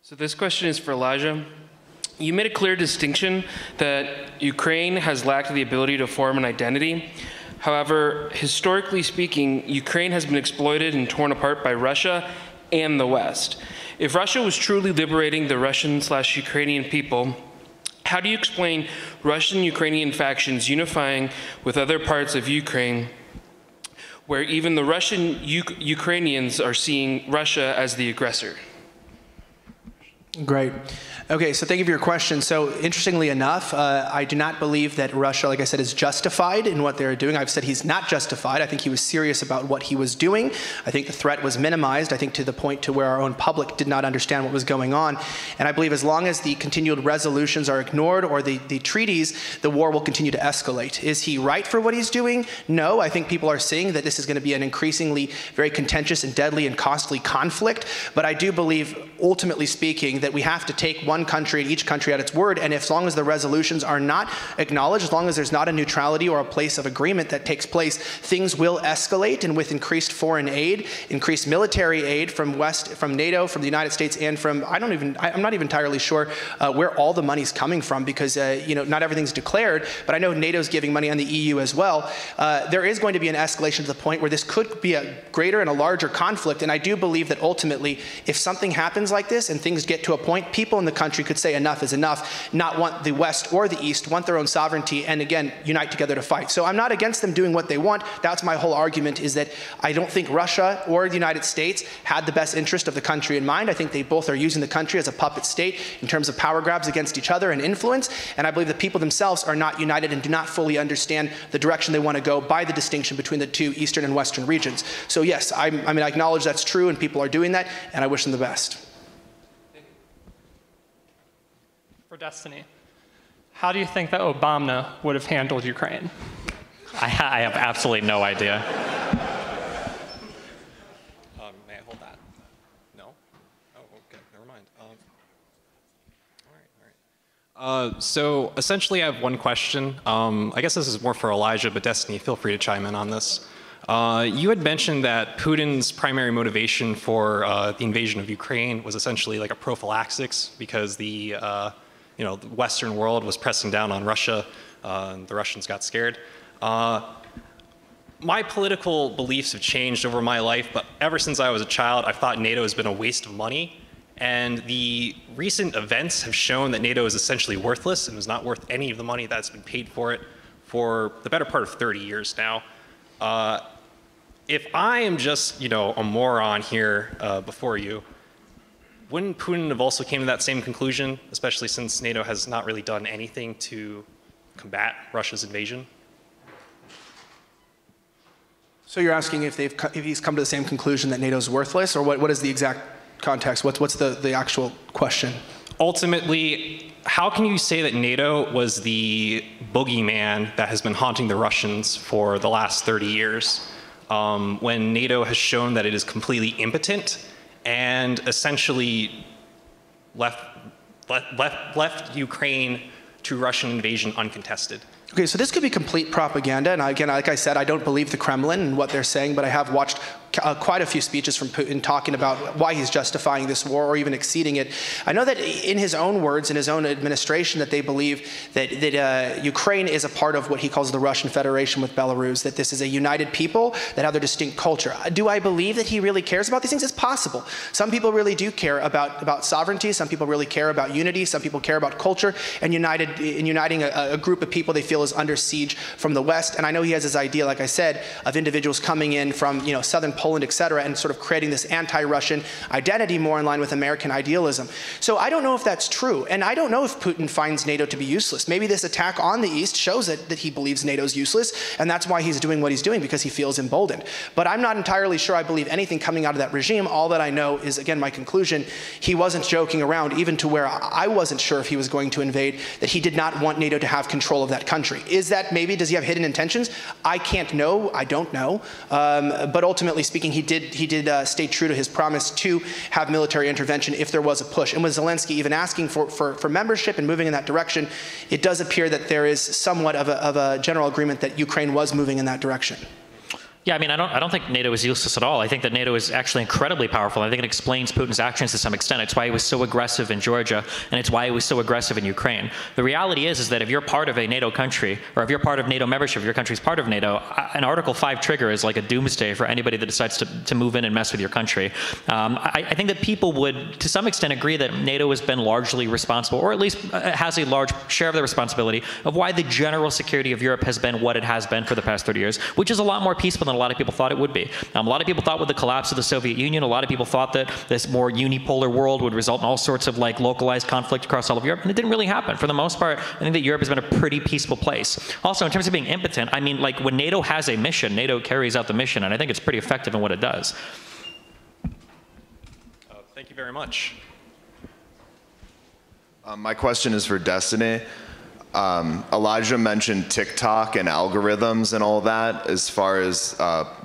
So this question is for Elijah. You made a clear distinction that Ukraine has lacked the ability to form an identity. However, historically speaking, Ukraine has been exploited and torn apart by Russia and the West. If Russia was truly liberating the Russian/Ukrainian people, how do you explain Russian-Ukrainian factions unifying with other parts of Ukraine, where even the Russian Ukrainians are seeing Russia as the aggressor? Great. Okay, so thank you for your question. So interestingly enough, I do not believe that Russia, like I said, is justified in what they're doing. I've said he's not justified. I think he was serious about what he was doing. I think the threat was minimized, I think to the point to where our own public did not understand what was going on. And I believe as long as the continued resolutions are ignored or the treaties, the war will continue to escalate. Is he right for what he's doing? No, I think people are seeing that this is going to be an increasingly very contentious and deadly and costly conflict. But I do believe, ultimately speaking, that we have to take one country and each country at its word, and as long as the resolutions are not acknowledged, as long as there's not a neutrality or a place of agreement that takes place, things will escalate, and with increased foreign aid, increased military aid from NATO, from the United States, and from, I'm not even entirely sure where all the money's coming from, because not everything's declared, but I know NATO's giving money on the EU as well. There is going to be an escalation to the point where this could be a greater and a larger conflict, and I do believe that ultimately, if something happens like this and things get to a point, people in the country could say enough is enough, not want the West or the East, want their own sovereignty, and again, unite together to fight. So I'm not against them doing what they want. That's my whole argument, is that I don't think Russia or the United States had the best interest of the country in mind. I think they both are using the country as a puppet state in terms of power grabs against each other and influence, and I believe the people themselves are not united and do not fully understand the direction they want to go by the distinction between the two Eastern and Western regions. So yes, I acknowledge that's true and people are doing that, and I wish them the best. For Destiny, how do you think that Obama would have handled Ukraine? I have absolutely no idea. May I hold that? No? Oh, okay, never mind. All right. So essentially I have one question. I guess this is more for Elijah, but Destiny, feel free to chime in on this. You had mentioned that Putin's primary motivation for the invasion of Ukraine was essentially like a prophylaxis, because the Western world was pressing down on Russia, and the Russians got scared. My political beliefs have changed over my life, but ever since I was a child, I've thought NATO has been a waste of money. And the recent events have shown that NATO is essentially worthless and is not worth any of the money that's been paid for it for the better part of 30 years now. If I am just, a moron here before you, wouldn't Putin have also came to that same conclusion, especially since NATO has not really done anything to combat Russia's invasion? So you're asking if he's come to the same conclusion that NATO's worthless, or what is the exact context? What's the actual question? Ultimately, how can you say that NATO was the boogeyman that has been haunting the Russians for the last 30 years, when NATO has shown that it is completely impotent and essentially left Ukraine to Russian invasion uncontested? Okay, so this could be complete propaganda, and again, like I said, I don't believe the Kremlin and what they're saying, but I have watched quite a few speeches from Putin talking about why he's justifying this war or even exceeding it. I know that in his own words, in his own administration, that they believe that Ukraine is a part of what he calls the Russian Federation with Belarus, that this is a united people that have their distinct culture. Do I believe that he really cares about these things? It's possible. Some people really do care about sovereignty. Some people really care about unity. Some people care about culture and uniting a group of people they feel is under siege from the West. And I know he has this idea, like I said, of individuals coming in from southern Poland, et cetera, and sort of creating this anti-Russian identity more in line with American idealism. So I don't know if that's true, and I don't know if Putin finds NATO to be useless. Maybe this attack on the East shows that he believes NATO's useless, and that's why he's doing what he's doing, because he feels emboldened. But I'm not entirely sure I believe anything coming out of that regime. All that I know is, again, my conclusion, he wasn't joking around, even to where I wasn't sure if he was going to invade, that he did not want NATO to have control of that country. Is that maybe, does he have hidden intentions? I can't know, I don't know, but ultimately speaking, he did stay true to his promise to have military intervention if there was a push. And with Zelensky even asking for membership and moving in that direction, it does appear that there is somewhat of a general agreement that Ukraine was moving in that direction. Yeah, I don't think NATO is useless at all. I think that NATO is actually incredibly powerful. I think it explains Putin's actions to some extent. It's why he was so aggressive in Georgia, and it's why he was so aggressive in Ukraine. The reality is that if you're part of a NATO country, or if you're part of NATO membership, if your country's part of NATO, an Article 5 trigger is like a doomsday for anybody that decides to move in and mess with your country. I think that people would, to some extent, agree that NATO has been largely responsible, or at least has a large share of the responsibility of why the general security of Europe has been what it has been for the past 30 years, which is a lot more peaceful than a lot of people thought it would be. A lot of people thought with the collapse of the Soviet Union, a lot of people thought that this more unipolar world would result in all sorts of localized conflict across all of Europe, and it didn't really happen. For the most part, I think that Europe has been a pretty peaceful place. Also, in terms of being impotent, when NATO has a mission, NATO carries out the mission, and I think it's pretty effective in what it does. Thank you very much. My question is for Destiny. Elijah mentioned TikTok and algorithms and all that as far as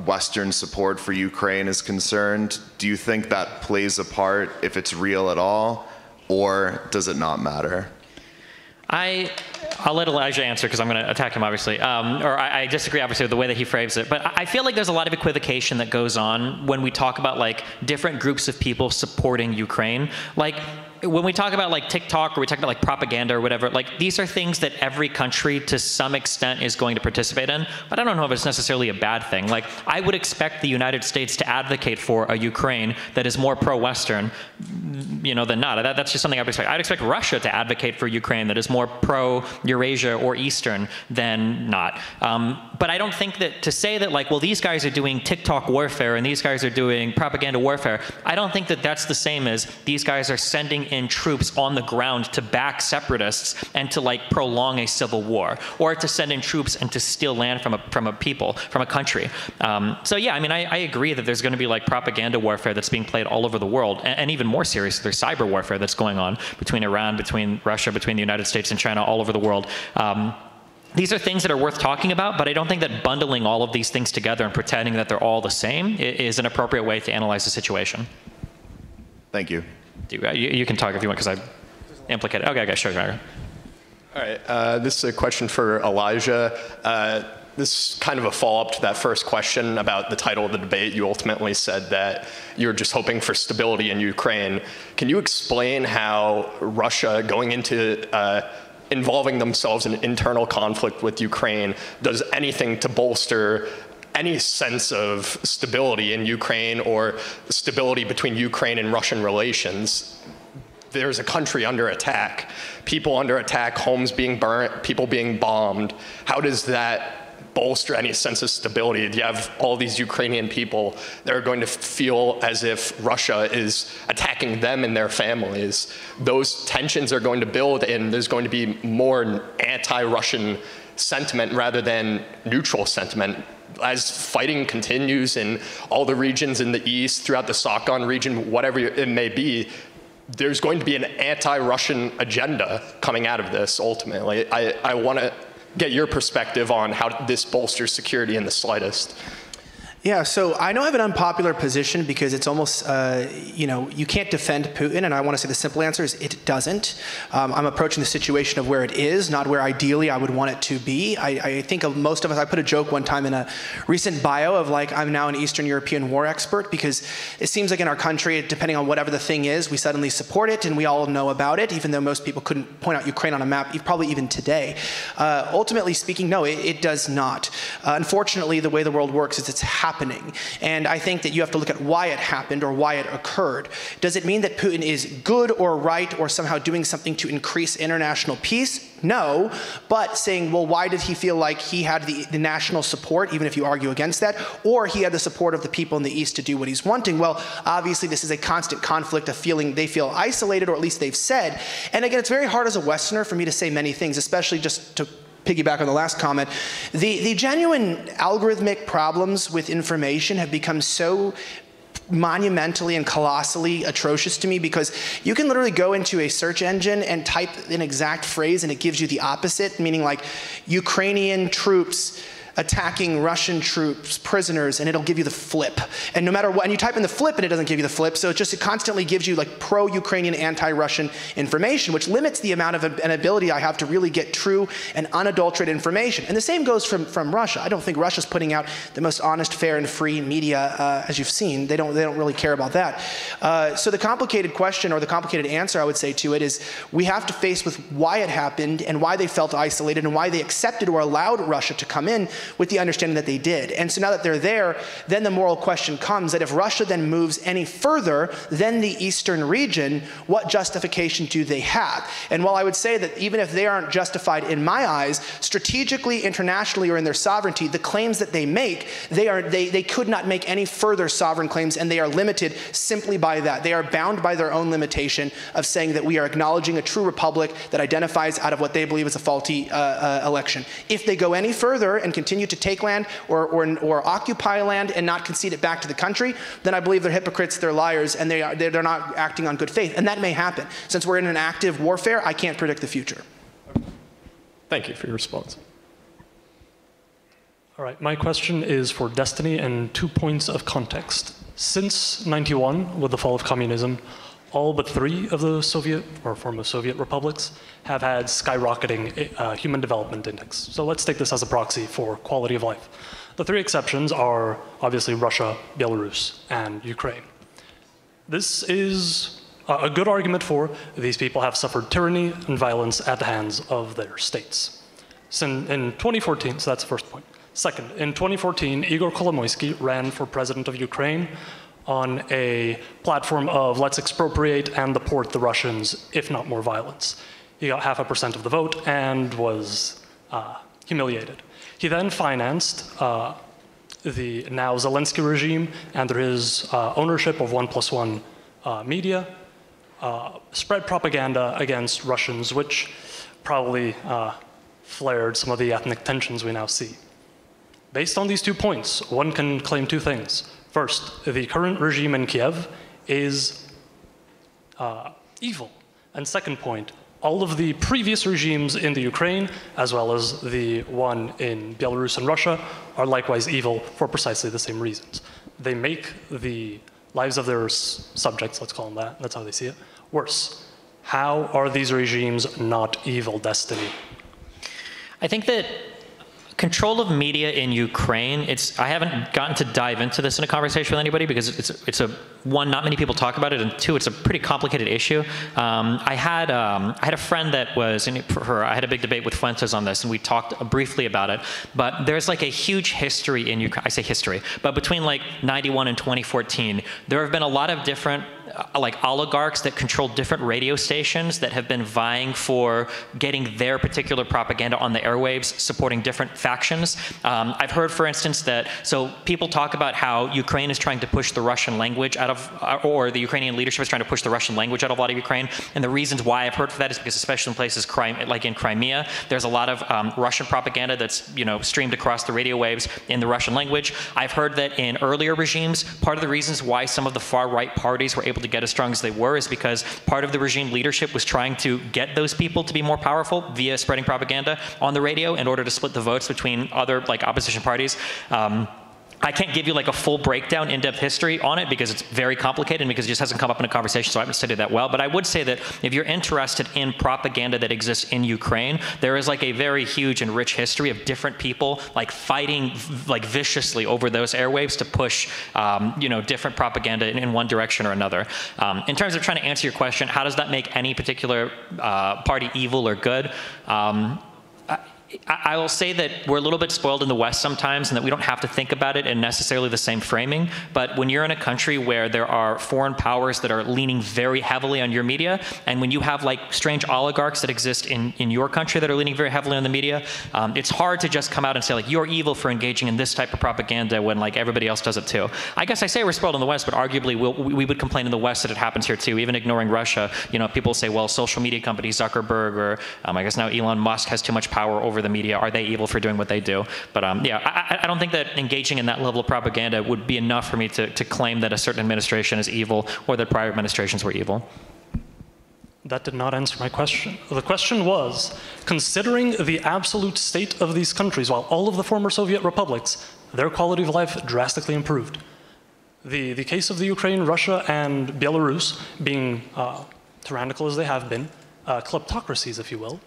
Western support for Ukraine is concerned. Do you think that plays a part, if it's real at all? or does it not matter? I'll let Elijah answer because I'm going to attack him, obviously. I disagree, obviously, with the way that he frames it. But I feel like there's a lot of equivocation that goes on when we talk about like different groups of people supporting Ukraine. Like, when we talk about like TikTok or we talk about like propaganda or whatever, like these are things that every country to some extent is going to participate in, but I don't know if it's necessarily a bad thing. Like, I would expect the United States to advocate for a Ukraine that is more pro-Western, you know, than not. That's just something I would expect. I'd expect Russia to advocate for Ukraine that is more pro-Eurasia or Eastern than not. But I don't think that to say that like, well, these guys are doing TikTok warfare and these guys are doing propaganda warfare, I don't think that that's the same as these guys are sending in troops on the ground to back separatists and to like prolong a civil war, or to send in troops and to steal land from a people, from a country. So yeah, I mean, I agree that there's going to be like propaganda warfare that's being played all over the world, and even more serious, there's cyber warfare that's going on between Iran, between Russia, between the United States and China, all over the world. These are things that are worth talking about, but I don't think that bundling all of these things together and pretending that they're all the same is an appropriate way to analyze the situation. Thank you. You can talk if you want, because I implicated. Okay, sure. All right, this is a question for Elijah. This is kind of a follow-up to that first question about the title of the debate. You ultimately said that you're just hoping for stability in Ukraine. Can you explain how Russia, going into involving themselves in internal conflict with Ukraine, does anything to bolster any sense of stability in Ukraine or stability between Ukraine and Russian relations? There's a country under attack, people under attack, homes being burnt, people being bombed. How does that bolster any sense of stability? Do you have all these Ukrainian people that are going to feel as if Russia is attacking them and their families? Those tensions are going to build, and there's going to be more anti-Russian sentiment rather than neutral sentiment. As fighting continues in all the regions in the east, throughout the Sakon region, whatever it may be, there's going to be an anti-Russian agenda coming out of this ultimately. I want to get your perspective on how this bolsters security in the slightest. Yeah, so I know I have an unpopular position because it's almost, you can't defend Putin, and I want to say the simple answer is it doesn't. I'm approaching the situation of where it is, not where ideally I would want it to be. I think of most of us, I put a joke one time in a recent bio of like, I'm now an Eastern European war expert, because it seems like in our country, depending on whatever the thing is, we suddenly support it and we all know about it, even though most people couldn't point out Ukraine on a map, probably even today. Ultimately speaking, no, it does not. Unfortunately, the way the world works is it's happening. And I think that you have to look at why it happened or why it occurred. Does it mean that Putin is good or right or somehow doing something to increase international peace? No, but saying, well, why did he feel like he had the national support, even if you argue against that, or he had the support of the people in the East to do what he's wanting? Well, obviously this is a constant conflict of feeling they feel isolated, or at least they've said. And again, it's very hard as a Westerner for me to say many things, especially just to piggyback on the last comment. The genuine algorithmic problems with information have become so monumentally and colossally atrocious to me, because you can literally go into a search engine and type an exact phrase and it gives you the opposite, meaning like Ukrainian troops attacking Russian troops, prisoners, and it'll give you the flip. And no matter what, and you type in the flip and it doesn't give you the flip, so it constantly gives you like pro-Ukrainian, anti-Russian information, which limits the amount of an ability I have to really get true and unadulterated information. And the same goes from Russia. I don't think Russia's putting out the most honest, fair, and free media, as you've seen. They don't really care about that. So the complicated question, or the complicated answer I would say to it, is we have to face with why it happened and why they felt isolated and why they accepted or allowed Russia to come in, with the understanding that they did. And so now that they're there, then the moral question comes that if Russia then moves any further than the eastern region, what justification do they have? And while I would say that even if they aren't justified in my eyes, strategically, internationally, or in their sovereignty, the claims that they make, they could not make any further sovereign claims, and they are limited simply by that. They are bound by their own limitation of saying that we are acknowledging a true republic that identifies out of what they believe is a faulty election. If they go any further and continue to take land or occupy land and not concede it back to the country, then I believe they're hypocrites, they're liars, and they're not acting on good faith. And that may happen. Since we're in an active warfare, I can't predict the future. Thank you for your response. All right, my question is for Destiny and 2 points of context. Since '91, with the fall of communism, all but 3 of the Soviet or former Soviet republics have had skyrocketing Human Development Index. So let's take this as a proxy for quality of life. The 3 exceptions are obviously Russia, Belarus, and Ukraine. This is a good argument for these people have suffered tyranny and violence at the hands of their states. So in 2014, so that's the first point. Second, in 2014, Igor Kolomoisky ran for president of Ukraine on a platform of let's expropriate and deport the Russians, if not more violence. He got 0.5% of the vote and was humiliated. He then financed the now Zelensky regime under his ownership of 1+1 media, spread propaganda against Russians, which probably flared some of the ethnic tensions we now see. Based on these 2 points, one can claim 2 things. First, the current regime in Kiev is evil. And second point, all of the previous regimes in the Ukraine, as well as the one in Belarus and Russia, are likewise evil for precisely the same reasons. They make the lives of their subjects, let's call them that, that's how they see it, worse. How are these regimes not evil, Destiny? I think that control of media in Ukraine, I haven't gotten to dive into this in a conversation with anybody because it's one, not many people talk about it, and 2, it's a pretty complicated issue. I had a friend that was, I had a big debate with Fuentes on this, and we talked briefly about it, but there's like a huge history in Ukraine, I say history, but between like 91 and 2014, there have been a lot of different like oligarchs that control different radio stations that have been vying for getting their particular propaganda on the airwaves, supporting different factions. I've heard, for instance, that, so people talk about how Ukraine is trying to push the Russian language out of, or the Ukrainian leadership is trying to push the Russian language out of a lot of Ukraine. And the reasons why I've heard for that is because, especially in places like in Crimea, there's a lot of Russian propaganda that's, streamed across the radio waves in the Russian language. I've heard that in earlier regimes, part of the reasons why some of the far-right parties were able to get as strong as they were is because part of the regime leadership was trying to get those people to be more powerful via spreading propaganda on the radio in order to split the votes between other like opposition parties. I can't give you like a full breakdown, in-depth history on it because it's very complicated and because it just hasn't come up in a conversation, so I haven't studied that well. But I would say that if you're interested in propaganda that exists in Ukraine, there is like a very huge and rich history of different people like fighting like viciously over those airwaves to push, different propaganda in one direction or another. In terms of trying to answer your question, how does that make any particular party evil or good? I will say that we're a little bit spoiled in the West sometimes and that we don't have to think about it in necessarily the same framing. But when you're in a country where there are foreign powers that are leaning very heavily on your media, and when you have like strange oligarchs that exist in your country that are leaning very heavily on the media, it's hard to just come out and say like, you're evil for engaging in this type of propaganda when like everybody else does it too. I guess I say we're spoiled in the West, but arguably we would complain in the West that it happens here too, even ignoring Russia. People say, well, social media companies, Zuckerberg, or I guess now Elon Musk has too much power over the media. Are they evil for doing what they do? But I don't think that engaging in that level of propaganda would be enough for me to claim that a certain administration is evil or that prior administrations were evil. That did not answer my question. The question was, considering the absolute state of these countries, while all of the former Soviet republics, their quality of life drastically improved. The case of the Ukraine, Russia, and Belarus being tyrannical as they have been, kleptocracies, if you will.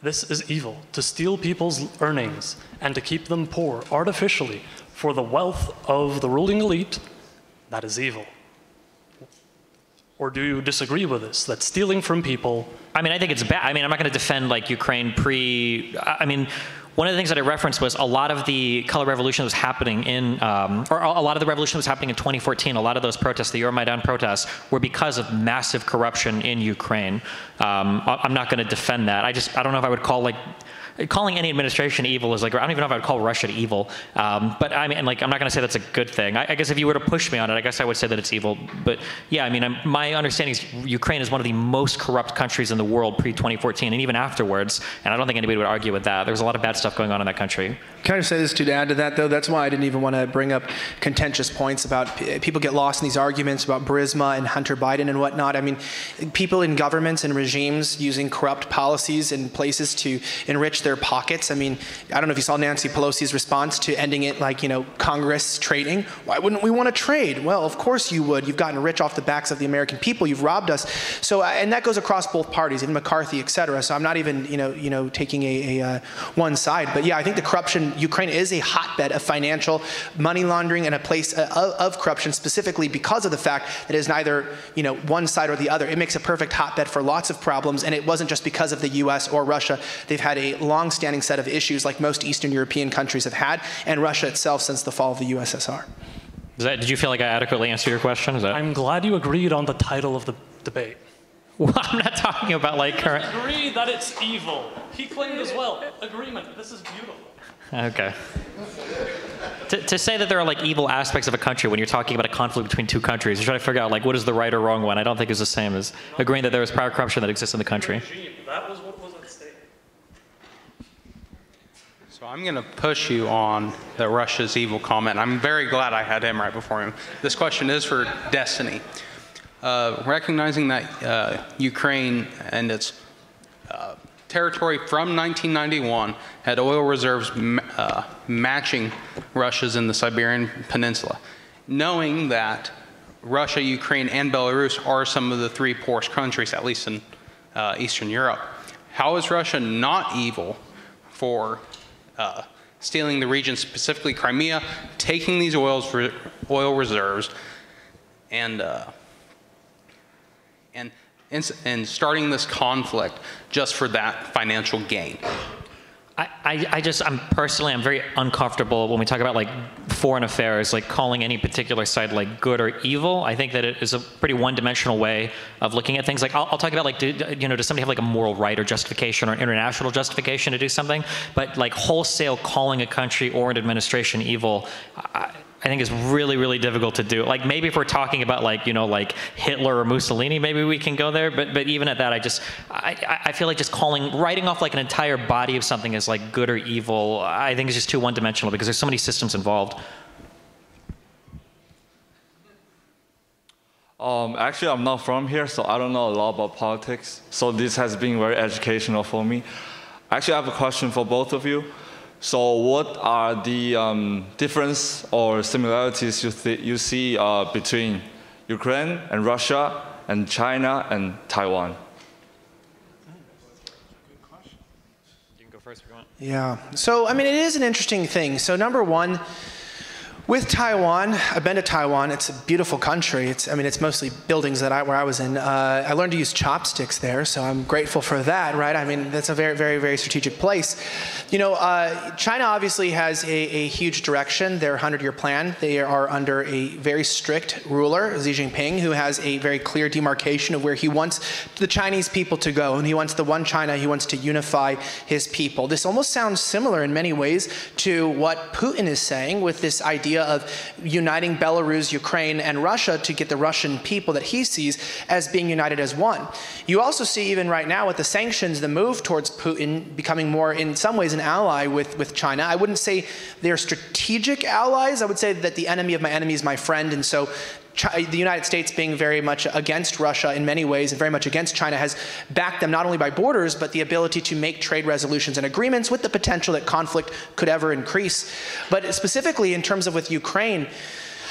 This is evil, to steal people's earnings and to keep them poor artificially for the wealth of the ruling elite. That is evil. Or do you disagree with this, that stealing from people? I think it's bad. I'm not going to defend like Ukraine one of the things that I referenced was a lot of the color revolution that was happening or a lot of the revolution that was happening in 2014, a lot of those protests, the Euromaidan protests, were because of massive corruption in Ukraine. I'm not going to defend that. I don't know if I would call calling any administration evil is like, I don't even know if I would call Russia evil. But I'm not going to say that's a good thing. I guess if you were to push me on it, I guess I would say that it's evil. But yeah, my understanding is Ukraine is one of the most corrupt countries in the world pre-2014 and even afterwards. And I don't think anybody would argue with that. There's a lot of bad stuff going on in that country. Can I just say this to add to that, though? That's why I didn't even want to bring up contentious points about people get lost in these arguments about Burisma and Hunter Biden and whatnot. People in governments and regimes using corrupt policies in places to enrich their pockets. I mean, I don't know if you saw Nancy Pelosi's response to ending it like, Congress trading. Why wouldn't we want to trade? Well, of course you would. You've gotten rich off the backs of the American people. You've robbed us. So, and that goes across both parties, even McCarthy, et cetera. So I'm not even, taking a one side. But yeah, I think the corruption, Ukraine is a hotbed of financial money laundering and a place of corruption, specifically because of the fact that it is neither, one side or the other. It makes a perfect hotbed for lots of problems, and it wasn't just because of the US or Russia. They've had a long-standing set of issues like most Eastern European countries have had, and Russia itself since the fall of the USSR. Did you feel like I adequately answered your question? I'm glad you agreed on the title of the debate. Well, I'm not talking about like current... Agree that it's evil. He claimed as well. Agreement. This is beautiful. Okay. To say that there are like evil aspects of a country when you're talking about a conflict between two countries, you're trying to figure out like what is the right or wrong one. I don't think is the same as agreeing that there is prior corruption that exists in the country. That was what was at stake. So I'm going to push you on the Russia's evil comment. I'm very glad I had him right before him. This question is for Destiny. Recognizing that Ukraine and its territory from 1991 had oil reserves matching Russia's in the Siberian Peninsula. Knowing that Russia, Ukraine, and Belarus are some of the three poorest countries, at least in Eastern Europe, how is Russia not evil for stealing the region, specifically Crimea, taking these oil reserves, and starting this conflict just for that financial gain? I'm very uncomfortable when we talk about like foreign affairs, like calling any particular side like good or evil. I think that it is a pretty one-dimensional way of looking at things. Like I'll talk about like, does somebody have like a moral right or justification or an international justification to do something? But like wholesale calling a country or an administration evil, I think is really, really difficult to do. Like maybe if we're talking about like, like Hitler or Mussolini, maybe we can go there. But even at that, I feel like just writing off like an entire body of something as like good or evil, I think is just too one-dimensional because there's so many systems involved. Actually, I'm not from here, so I don't know a lot about politics. So this has been very educational for me. Actually, I have a question for both of you. So what are the difference or similarities you see between Ukraine and Russia and China and Taiwan? You can go first if you want. Yeah. So, I mean, it is an interesting thing. So, number one, with Taiwan, I've been to Taiwan. It's a beautiful country. It's mostly buildings where I was in. I learned to use chopsticks there, so I'm grateful for that, right? I mean, that's a very, very, very strategic place. China obviously has a huge direction, their 100-year plan. They are under a very strict ruler, Xi Jinping, who has a very clear demarcation of where he wants the Chinese people to go. And he wants the one China, he wants to unify his people. This almost sounds similar in many ways to what Putin is saying with this idea of uniting Belarus, Ukraine, and Russia to get the Russian people that he sees as being united as one. You also see even right now with the sanctions, the move towards Putin becoming more, in some ways, an ally with China. I wouldn't say they're strategic allies. I would say that the enemy of my enemy is my friend. And so the United States being very much against Russia in many ways and very much against China has backed them not only by borders, but the ability to make trade resolutions and agreements with the potential that conflict could ever increase. But specifically in terms of with Ukraine,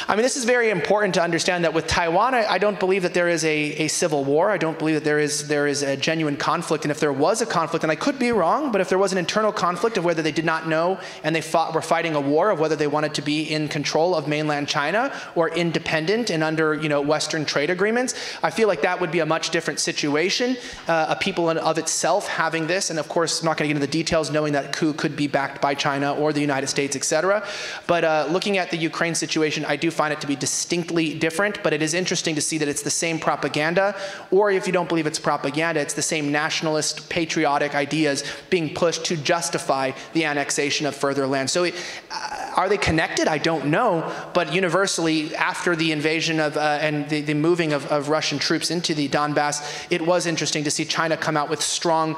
I mean, this is very important to understand that with Taiwan, I don't believe that there is a civil war. I don't believe that there is a genuine conflict. And if there was a conflict, and I could be wrong, but if there was an internal conflict of whether they did not know and they were fighting a war of whether they wanted to be in control of mainland China or independent and under Western trade agreements, I feel like that would be a much different situation. A people of itself having this, and of course, I'm not going to get into the details, knowing that coup could be backed by China or the United States, etc. But looking at the Ukraine situation, I do find it to be distinctly different, but it is interesting to see that it's the same propaganda, or if you don't believe it's propaganda, it's the same nationalist, patriotic ideas being pushed to justify the annexation of further land. So are they connected? I don't know, but universally, after the invasion of and the moving of Russian troops into the Donbass, it was interesting to see China come out with strong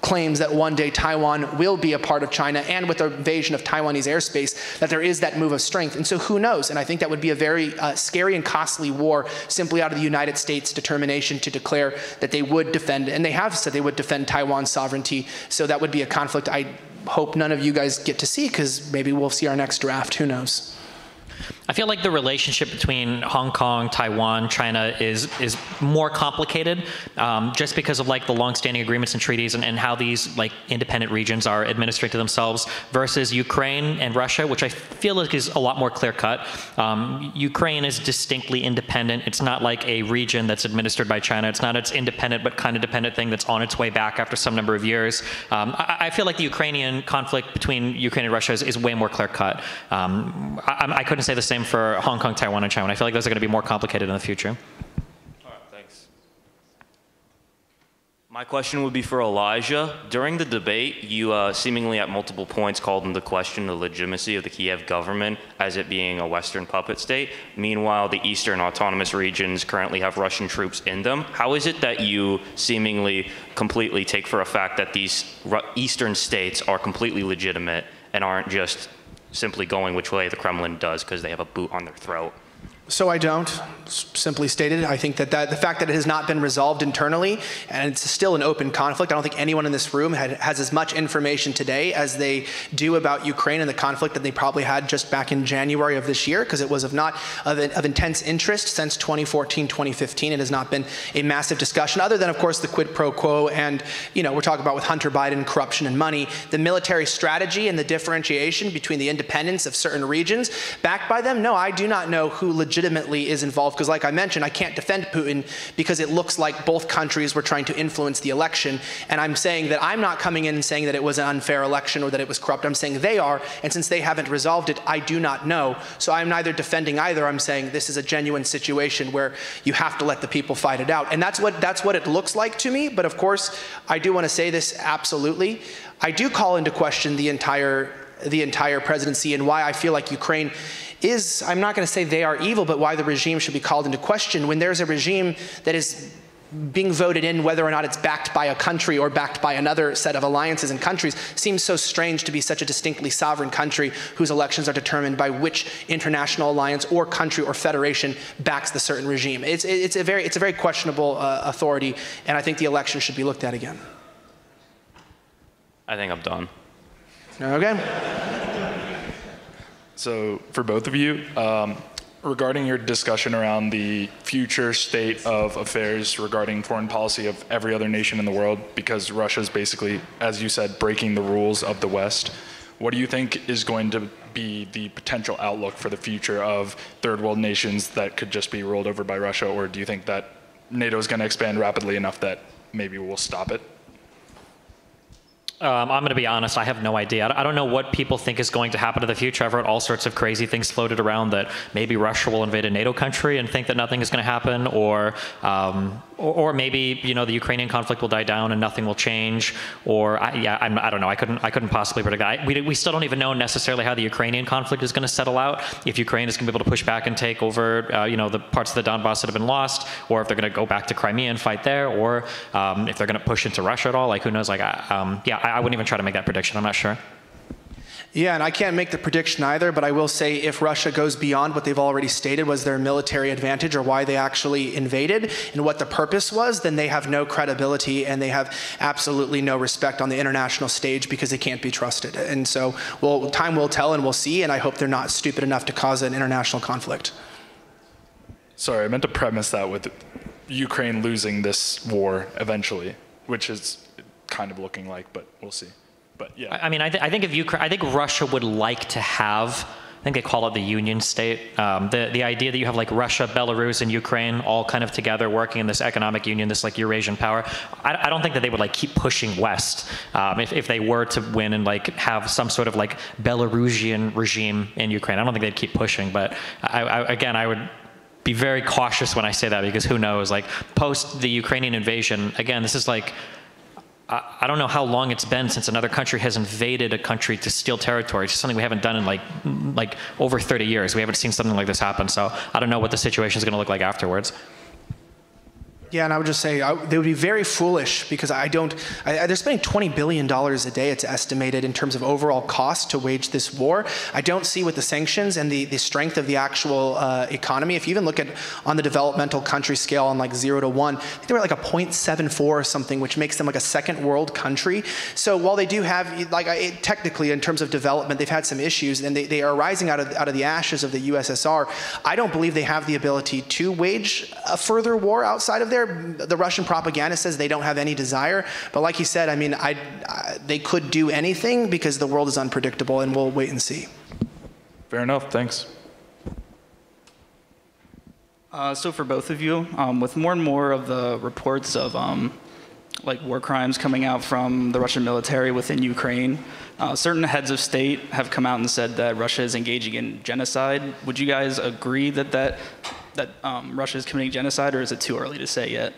claims that one day Taiwan will be a part of China, and with the invasion of Taiwanese airspace, that there is that move of strength. And so who knows? And I think that would be a very scary and costly war simply out of the United States' determination to declare that they would defend, and they have said they would defend Taiwan's sovereignty. So that would be a conflict I hope none of you guys get to see, because maybe we'll see our next draft. Who knows? I feel like the relationship between Hong Kong, Taiwan, China is more complicated, just because of like the longstanding agreements and treaties and how these like independent regions are administering to themselves versus Ukraine and Russia, which I feel like is a lot more clear cut. Ukraine is distinctly independent. It's not like a region that's administered by China. It's not its independent but kind of dependent thing that's on its way back after some number of years. I feel like the Ukrainian conflict between Ukraine and Russia is way more clear cut. I couldn't say the same for Hong Kong, Taiwan, and China. I feel like those are going to be more complicated in the future. All right, thanks. My question would be for Elijah. During the debate, you seemingly at multiple points called into question the legitimacy of the Kiev government as it being a Western puppet state. Meanwhile, the Eastern autonomous regions currently have Russian troops in them. How is it that you seemingly completely take for a fact that these Eastern states are completely legitimate and aren't just simply going which way the Kremlin does because they have a boot on their throat? So I don't, simply stated. I think that the fact that it has not been resolved internally, and it's still an open conflict, I don't think anyone in this room has as much information today as they do about Ukraine and the conflict that they probably had just back in January of this year, because it was of intense interest since 2014, 2015. It has not been a massive discussion, other than, of course, the quid pro quo and, we're talking about with Hunter Biden, corruption and money, the military strategy and the differentiation between the independence of certain regions backed by them. No, I do not know who legitimately is involved, because like I mentioned, I can't defend Putin because it looks like both countries were trying to influence the election, and I'm saying that I'm not coming in and saying that it was an unfair election or that it was corrupt. I'm saying they are, and since they haven't resolved it, I do not know. So I'm neither defending either. I'm saying this is a genuine situation where you have to let the people fight it out, and that's what it looks like to me. But of course, I do want to say this absolutely. I do call into question the entire presidency and why I feel like Ukraine is, I'm not going to say they are evil, but why the regime should be called into question when there's a regime that is being voted in, whether or not it's backed by a country or backed by another set of alliances and countries. Seems so strange to be such a distinctly sovereign country whose elections are determined by which international alliance or country or federation backs the certain regime. It's a very questionable authority, and I think the election should be looked at again. I think I'm done. Okay. So for both of you, regarding your discussion around the future state of affairs regarding foreign policy of every other nation in the world, because Russia is basically, as you said, breaking the rules of the West, what do you think is going to be the potential outlook for the future of third world nations that could just be rolled over by Russia, or do you think that NATO is going to expand rapidly enough that maybe we'll stop it? I'm going to be honest, I have no idea. I don't know what people think is going to happen in the future. I've heard all sorts of crazy things floated around that maybe Russia will invade a NATO country and think that nothing is going to happen, or maybe the Ukrainian conflict will die down and nothing will change, or I don't know. I couldn't possibly predict that. We still don't even know necessarily how the Ukrainian conflict is going to settle out. If Ukraine is going to be able to push back and take over the parts of the Donbass that have been lost, or if they're going to go back to Crimea and fight there, or if they're going to push into Russia at all. Like, who knows? I wouldn't even try to make that prediction. I'm not sure. Yeah, and I can't make the prediction either, but I will say if Russia goes beyond what they've already stated was their military advantage or why they actually invaded and what the purpose was, then they have no credibility and they have absolutely no respect on the international stage because they can't be trusted. And so, time will tell and we'll see, and I hope they're not stupid enough to cause an international conflict. Sorry, I meant to premise that with Ukraine losing this war eventually, which is kind of looking like, but we'll see. But yeah. I mean, I think Russia would like to have, I think they call it the Union State. The idea that you have like Russia, Belarus, and Ukraine all kind of together working in this economic union, this like Eurasian power. I don't think that they would like keep pushing west if they were to win and like have some sort of like Belarusian regime in Ukraine. I don't think they'd keep pushing, but I would be very cautious when I say that, because who knows? Like post the Ukrainian invasion, again, this is like, I don't know how long it's been since another country has invaded a country to steal territory. It's something we haven't done in like over 30 years. We haven't seen something like this happen. So I don't know what the situation is going to look like afterwards. Yeah, and I would just say they would be very foolish because they're spending $20 billion a day, it's estimated, in terms of overall cost to wage this war. I don't see with the sanctions and the strength of the actual economy. If you even look at on the developmental country scale on like 0 to 1, I think they were like a 0.74 or something, which makes them like a second world country. So while they do have, technically in terms of development, they've had some issues and they are rising out of the ashes of the USSR. I don't believe they have the ability to wage a further war outside of there. The Russian propaganda says they don't have any desire, but like he said, I mean, they could do anything because the world is unpredictable, and we'll wait and see. Fair enough, thanks. So for both of you, with more and more of the reports of like war crimes coming out from the Russian military within Ukraine, certain heads of state have come out and said that Russia is engaging in genocide. Would you guys agree that Russia is committing genocide, or is it too early to say yet?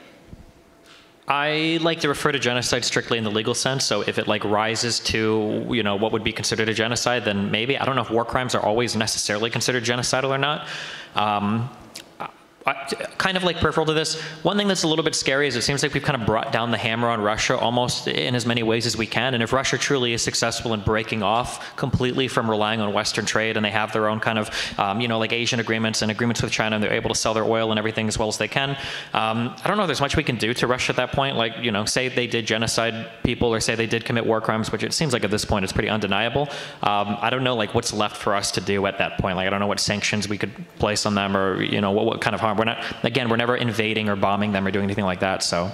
I like to refer to genocide strictly in the legal sense. So if it like rises to, what would be considered a genocide, then maybe. I don't know if war crimes are always necessarily considered genocidal or not. Kind of like peripheral to this, one thing that's a little bit scary is it seems like we've kind of brought down the hammer on Russia almost in as many ways as we can. And if Russia truly is successful in breaking off completely from relying on Western trade, and they have their own kind of, like Asian agreements and agreements with China, and they're able to sell their oil and everything as well as they can, I don't know if there's much we can do to Russia at that point. Like, say they did genocide people, or say they did commit war crimes, which it seems like at this point it's pretty undeniable. I don't know like what's left for us to do at that point. Like, I don't know what sanctions we could place on them, or what kind of harm. We're never invading or bombing them or doing anything like that, so.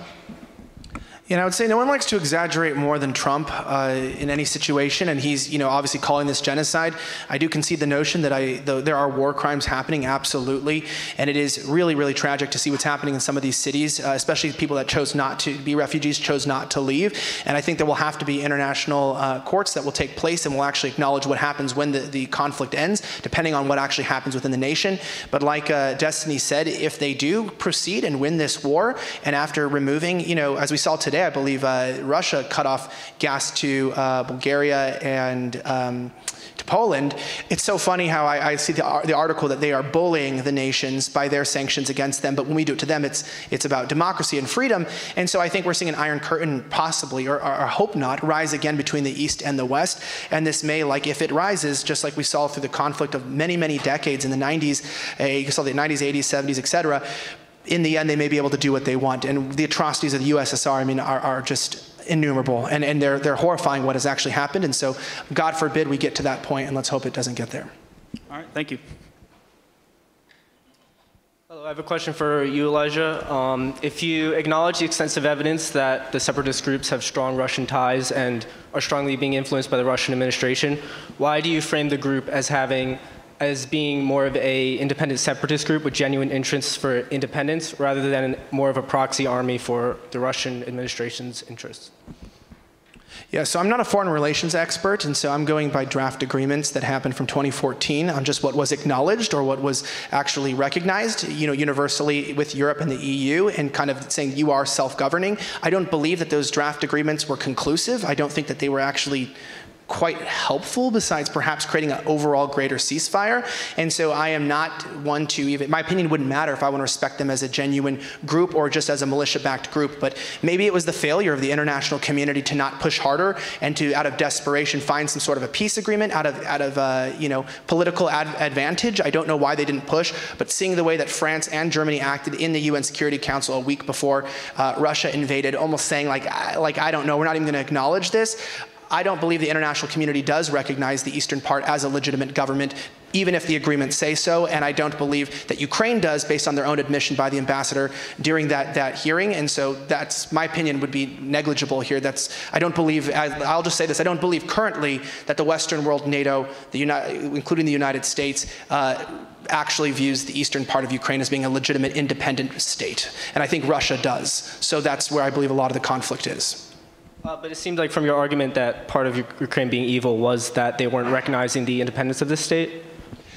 And I would say no one likes to exaggerate more than Trump in any situation, and he's obviously calling this genocide. I do concede the notion that there are war crimes happening, absolutely, and it is really, really tragic to see what's happening in some of these cities, especially people that chose not to be refugees, chose not to leave. And I think there will have to be international courts that will take place and will actually acknowledge what happens when the conflict ends, depending on what actually happens within the nation. But like Destiny said, if they do proceed and win this war, and after removing, as we saw today, I believe Russia cut off gas to Bulgaria and to Poland. It's so funny how I see the article that they are bullying the nations by their sanctions against them, but when we do it to them, it's about democracy and freedom. And so I think we're seeing an iron curtain possibly, or I hope not, rise again between the East and the West. And this may, like if it rises, just like we saw through the conflict of many, many decades in the 90s, you saw the 90s, 80s, 70s, etc., in the end, they may be able to do what they want. And the atrocities of the USSR, are just innumerable. And they're horrifying what has actually happened. And so, God forbid we get to that point, and let's hope it doesn't get there. All right, thank you. Hello, I have a question for you, Elijah. If you acknowledge the extensive evidence that the separatist groups have strong Russian ties and are strongly being influenced by the Russian administration, why do you frame the group as being more of a independent separatist group with genuine interests for independence rather than more of a proxy army for the Russian administration's interests? Yeah, so I'm not a foreign relations expert, and so I'm going by draft agreements that happened from 2014 on just what was acknowledged or what was actually recognized, universally with Europe and the EU, and kind of saying you are self-governing. I don't believe that those draft agreements were conclusive. I don't think that they were actually quite helpful, besides perhaps creating an overall greater ceasefire. And so I am not one to even, my opinion wouldn't matter if I want to respect them as a genuine group or just as a militia-backed group, but maybe it was the failure of the international community to not push harder and to, out of desperation, find some sort of a peace agreement out of political advantage. I don't know why they didn't push, but seeing the way that France and Germany acted in the UN Security Council a week before Russia invaded, almost saying I don't know, we're not even going to acknowledge this. I don't believe the international community does recognize the eastern part as a legitimate government, even if the agreements say so, and I don't believe that Ukraine does, based on their own admission by the ambassador during that hearing, and so that's, my opinion would be negligible here. I don't believe, I'll just say this, I don't believe currently that the Western world, NATO, including the United States, actually views the eastern part of Ukraine as being a legitimate independent state, and I think Russia does. So that's where I believe a lot of the conflict is. But it seemed like from your argument that part of Ukraine being evil was that they weren't recognizing the independence of this state?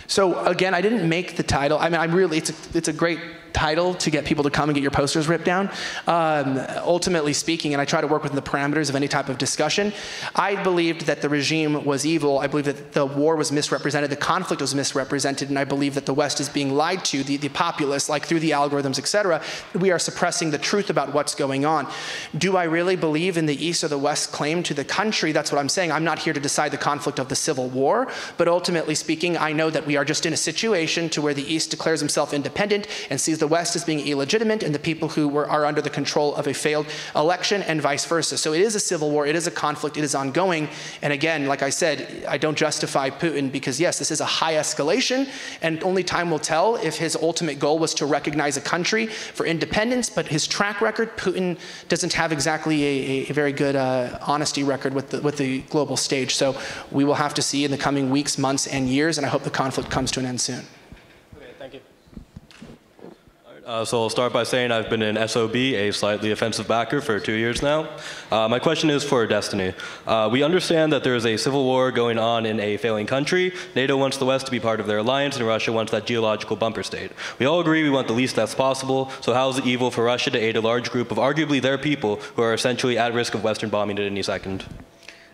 So again, I didn't make the title. I mean, it's a great title to get people to come and get your posters ripped down. Ultimately speaking, and I try to work within the parameters of any type of discussion, I believed that the regime was evil. I believe that the war was misrepresented, the conflict was misrepresented, and I believe that the West is being lied to, the populace, like through the algorithms, etc. We are suppressing the truth about what's going on. Do I really believe in the East or the West claim to the country? That's what I'm saying. I'm not here to decide the conflict of the Civil War, but ultimately speaking, I know that we are just in a situation to where the East declares himself independent and sees the West as being illegitimate and the people who are under the control of a failed election and vice versa. So it is a civil war, it is a conflict, it is ongoing. And again, like I said, I don't justify Putin because yes, this is a high escalation and only time will tell if his ultimate goal was to recognize a country for independence, but his track record, Putin doesn't have exactly a very good honesty record with the global stage. So we will have to see in the coming weeks, months, and years, and I hope the conflict comes to an end soon. Okay, thank you. So I'll start by saying I've been an SOB, a slightly offensive backer, for 2 years now. My question is for Destiny. We understand that there is a civil war going on in a failing country. NATO wants the West to be part of their alliance, and Russia wants that geological bumper state. We all agree we want the least deaths possible, so how is it evil for Russia to aid a large group of arguably their people who are essentially at risk of Western bombing at any second?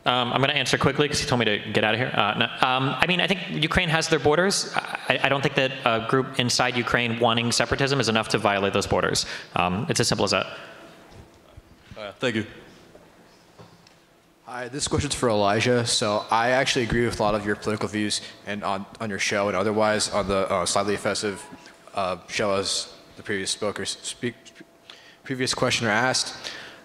I'm going to answer quickly because he told me to get out of here. No. I mean, I think Ukraine has their borders. I don't think that a group inside Ukraine wanting separatism is enough to violate those borders. It's as simple as that. Thank you. Hi, this question's for Elijah. So I actually agree with a lot of your political views and on your show and otherwise on the slightly offensive show as the previous previous questioner asked.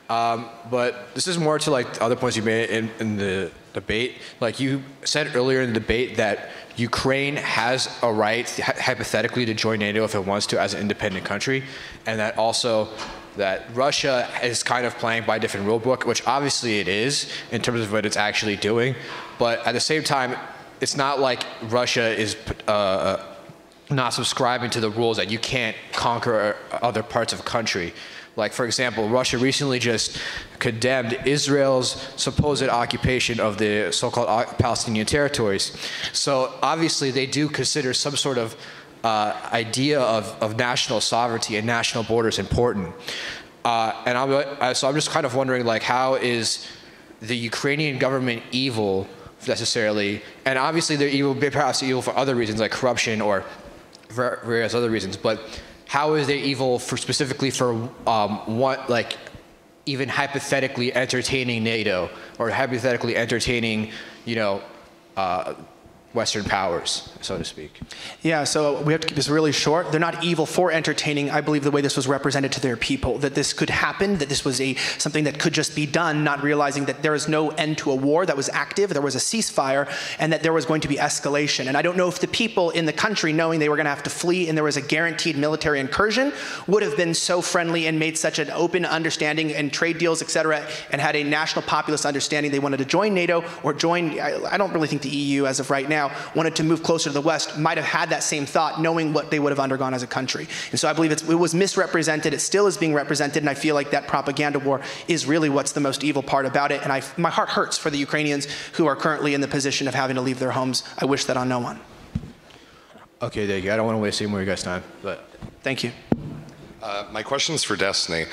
But this is more to like the other points you made in the debate. Like you said earlier in the debate that Ukraine has a right, hypothetically, to join NATO if it wants to as an independent country, and that also that Russia is kind of playing by a different rule book, which obviously it is in terms of what it's actually doing. But at the same time, it's not like Russia is not subscribing to the rules that you can't conquer other parts of the country. Like, for example, Russia recently just condemned Israel's supposed occupation of the so-called Palestinian territories. So obviously they do consider some sort of idea of national sovereignty and national borders important. So I'm just kind of wondering, like, how is the Ukrainian government evil necessarily? And obviously they're evil, perhaps evil for other reasons like corruption or various other reasons, but how is they evil for specifically for like even hypothetically entertaining NATO or hypothetically entertaining, you know, Western powers, so to speak? Yeah, so we have to keep this really short. They're not evil for entertaining, I believe, the way this was represented to their people, that this could happen, that this was something that could just be done, not realizing that there is no end to a war that was active, there was a ceasefire, and that there was going to be escalation. And I don't know if the people in the country, knowing they were going to have to flee and there was a guaranteed military incursion, would have been so friendly and made such an open understanding and trade deals, etc., and had a national populist understanding they wanted to join NATO or join, I don't really think the EU as of right now wanted to move closer to the West, might have had that same thought, knowing what they would have undergone as a country. And so I believe it was misrepresented, it still is being represented, and I feel like that propaganda war is really what's the most evil part about it, and my heart hurts for the Ukrainians who are currently in the position of having to leave their homes. I wish that on no one. Okay, thank you. I don't want to waste any more of you guys' time, but thank you. My question is for Destiny.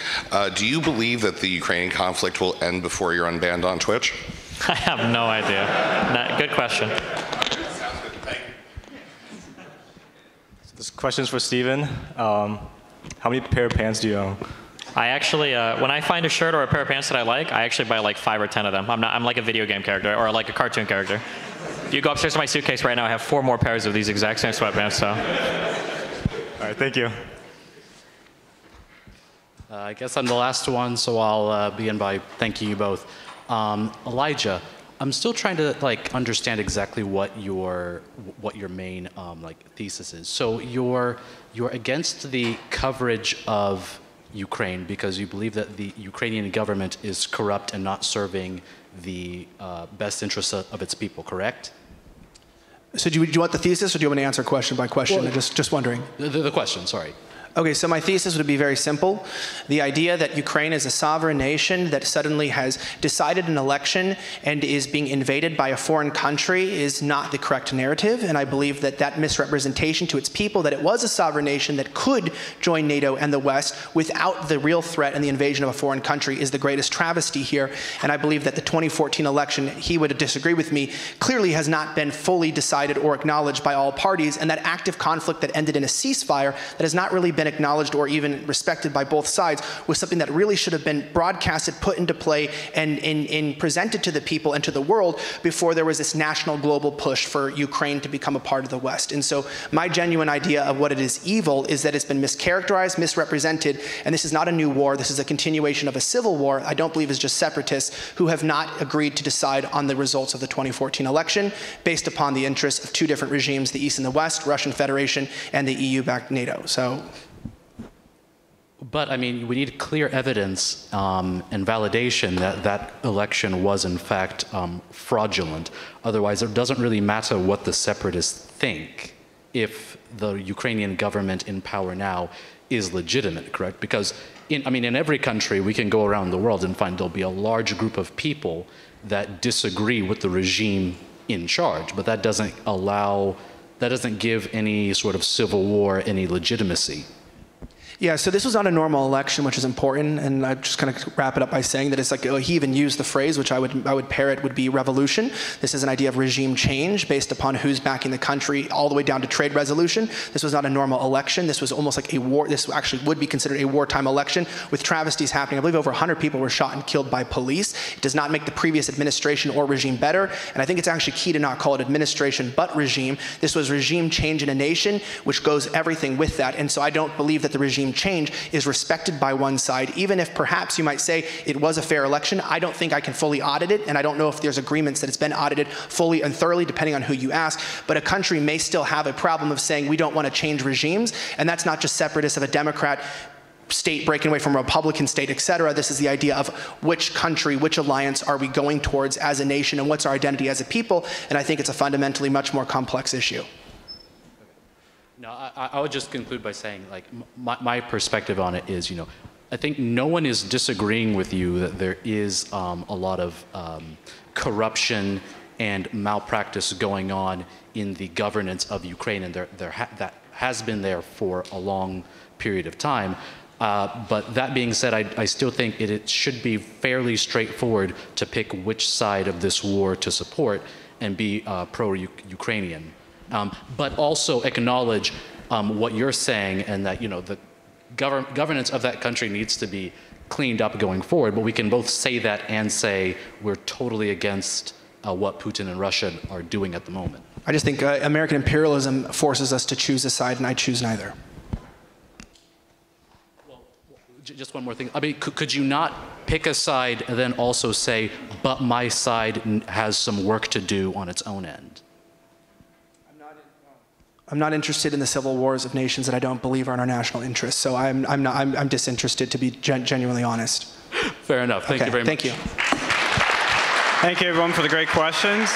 Do you believe that the Ukrainian conflict will end before you're unbanned on Twitch? I have no idea. Good question. This question's for Steven. How many pair of pants do you own? I actually, when I find a shirt or a pair of pants that I like, I actually buy like 5 or 10 of them. I'm like a video game character or like a cartoon character. If you go upstairs to my suitcase right now, I have 4 more pairs of these exact same sweatpants, so. All right, thank you. I guess I'm the last one, so I'll begin by thanking you both. Elijah, I'm still trying to understand exactly what your main thesis is. So you're against the coverage of Ukraine because you believe that the Ukrainian government is corrupt and not serving the best interests of its people, correct? So do you want the thesis, or do you want me to answer question by question? Well, just wondering. The question, sorry. Okay, so my thesis would be very simple. The idea that Ukraine is a sovereign nation that suddenly has decided an election and is being invaded by a foreign country is not the correct narrative, and I believe that that misrepresentation to its people that it was a sovereign nation that could join NATO and the West without the real threat and the invasion of a foreign country is the greatest travesty here, and I believe that the 2014 election, he would disagree with me, clearly has not been fully decided or acknowledged by all parties, and that active conflict that ended in a ceasefire that has not really been acknowledged or even respected by both sides was something that really should have been broadcasted, put into play, and presented to the people and to the world before there was this national global push for Ukraine to become a part of the West. And so my genuine idea of what it is evil is that it's been mischaracterized, misrepresented, and this is not a new war. This is a continuation of a civil war. I don't believe it's just separatists who have not agreed to decide on the results of the 2014 election based upon the interests of two different regimes, the East and the West, Russian Federation, and the EU-backed NATO. So. But I mean, we need clear evidence and validation that that election was in fact fraudulent. Otherwise, it doesn't really matter what the separatists think if the Ukrainian government in power now is legitimate, correct? Because in every country, we can go around the world and find there'll be a large group of people that disagree with the regime in charge, but that doesn't give any sort of civil war any legitimacy. Yeah, so this was not a normal election, which is important, and I'm just going to wrap it up by saying that it's like he even used the phrase, which I would parrot, would be revolution. This is an idea of regime change based upon who's backing the country, all the way down to trade resolution. This was not a normal election. This was almost like a war. This actually would be considered a wartime election with travesties happening. I believe over 100 people were shot and killed by police. It does not make the previous administration or regime better, and I think it's actually key to not call it administration but regime. This was regime change in a nation, which goes everything with that, and so I don't believe that the regime change is respected by one side, even if perhaps you might say it was a fair election. I don't think I can fully audit it, and I don't know if there's agreements that it's been audited fully and thoroughly, depending on who you ask, but a country may still have a problem of saying we don't want to change regimes, and that's not just separatists of a Democrat state breaking away from a Republican state, et cetera. This is the idea of which country, which alliance are we going towards as a nation, and what's our identity as a people, and I think it's a fundamentally much more complex issue. No, I would just conclude by saying, like, my perspective on it is, I think no one is disagreeing with you that there is a lot of corruption and malpractice going on in the governance of Ukraine, and that has been there for a long period of time. But that being said, I still think it should be fairly straightforward to pick which side of this war to support and be pro-Ukrainian. But also acknowledge what you're saying, and that the governance of that country needs to be cleaned up going forward. But we can both say that and say we're totally against what Putin and Russia are doing at the moment. I just think American imperialism forces us to choose a side, and I choose neither. Well, just one more thing. I mean, could you not pick a side and then also say, but my side has some work to do on its own end? I'm not interested in the civil wars of nations that I don't believe are in our national interests. So I'm disinterested, to be genuinely honest. Fair enough. Thank you very much. Thank you. Thank you, everyone, for the great questions.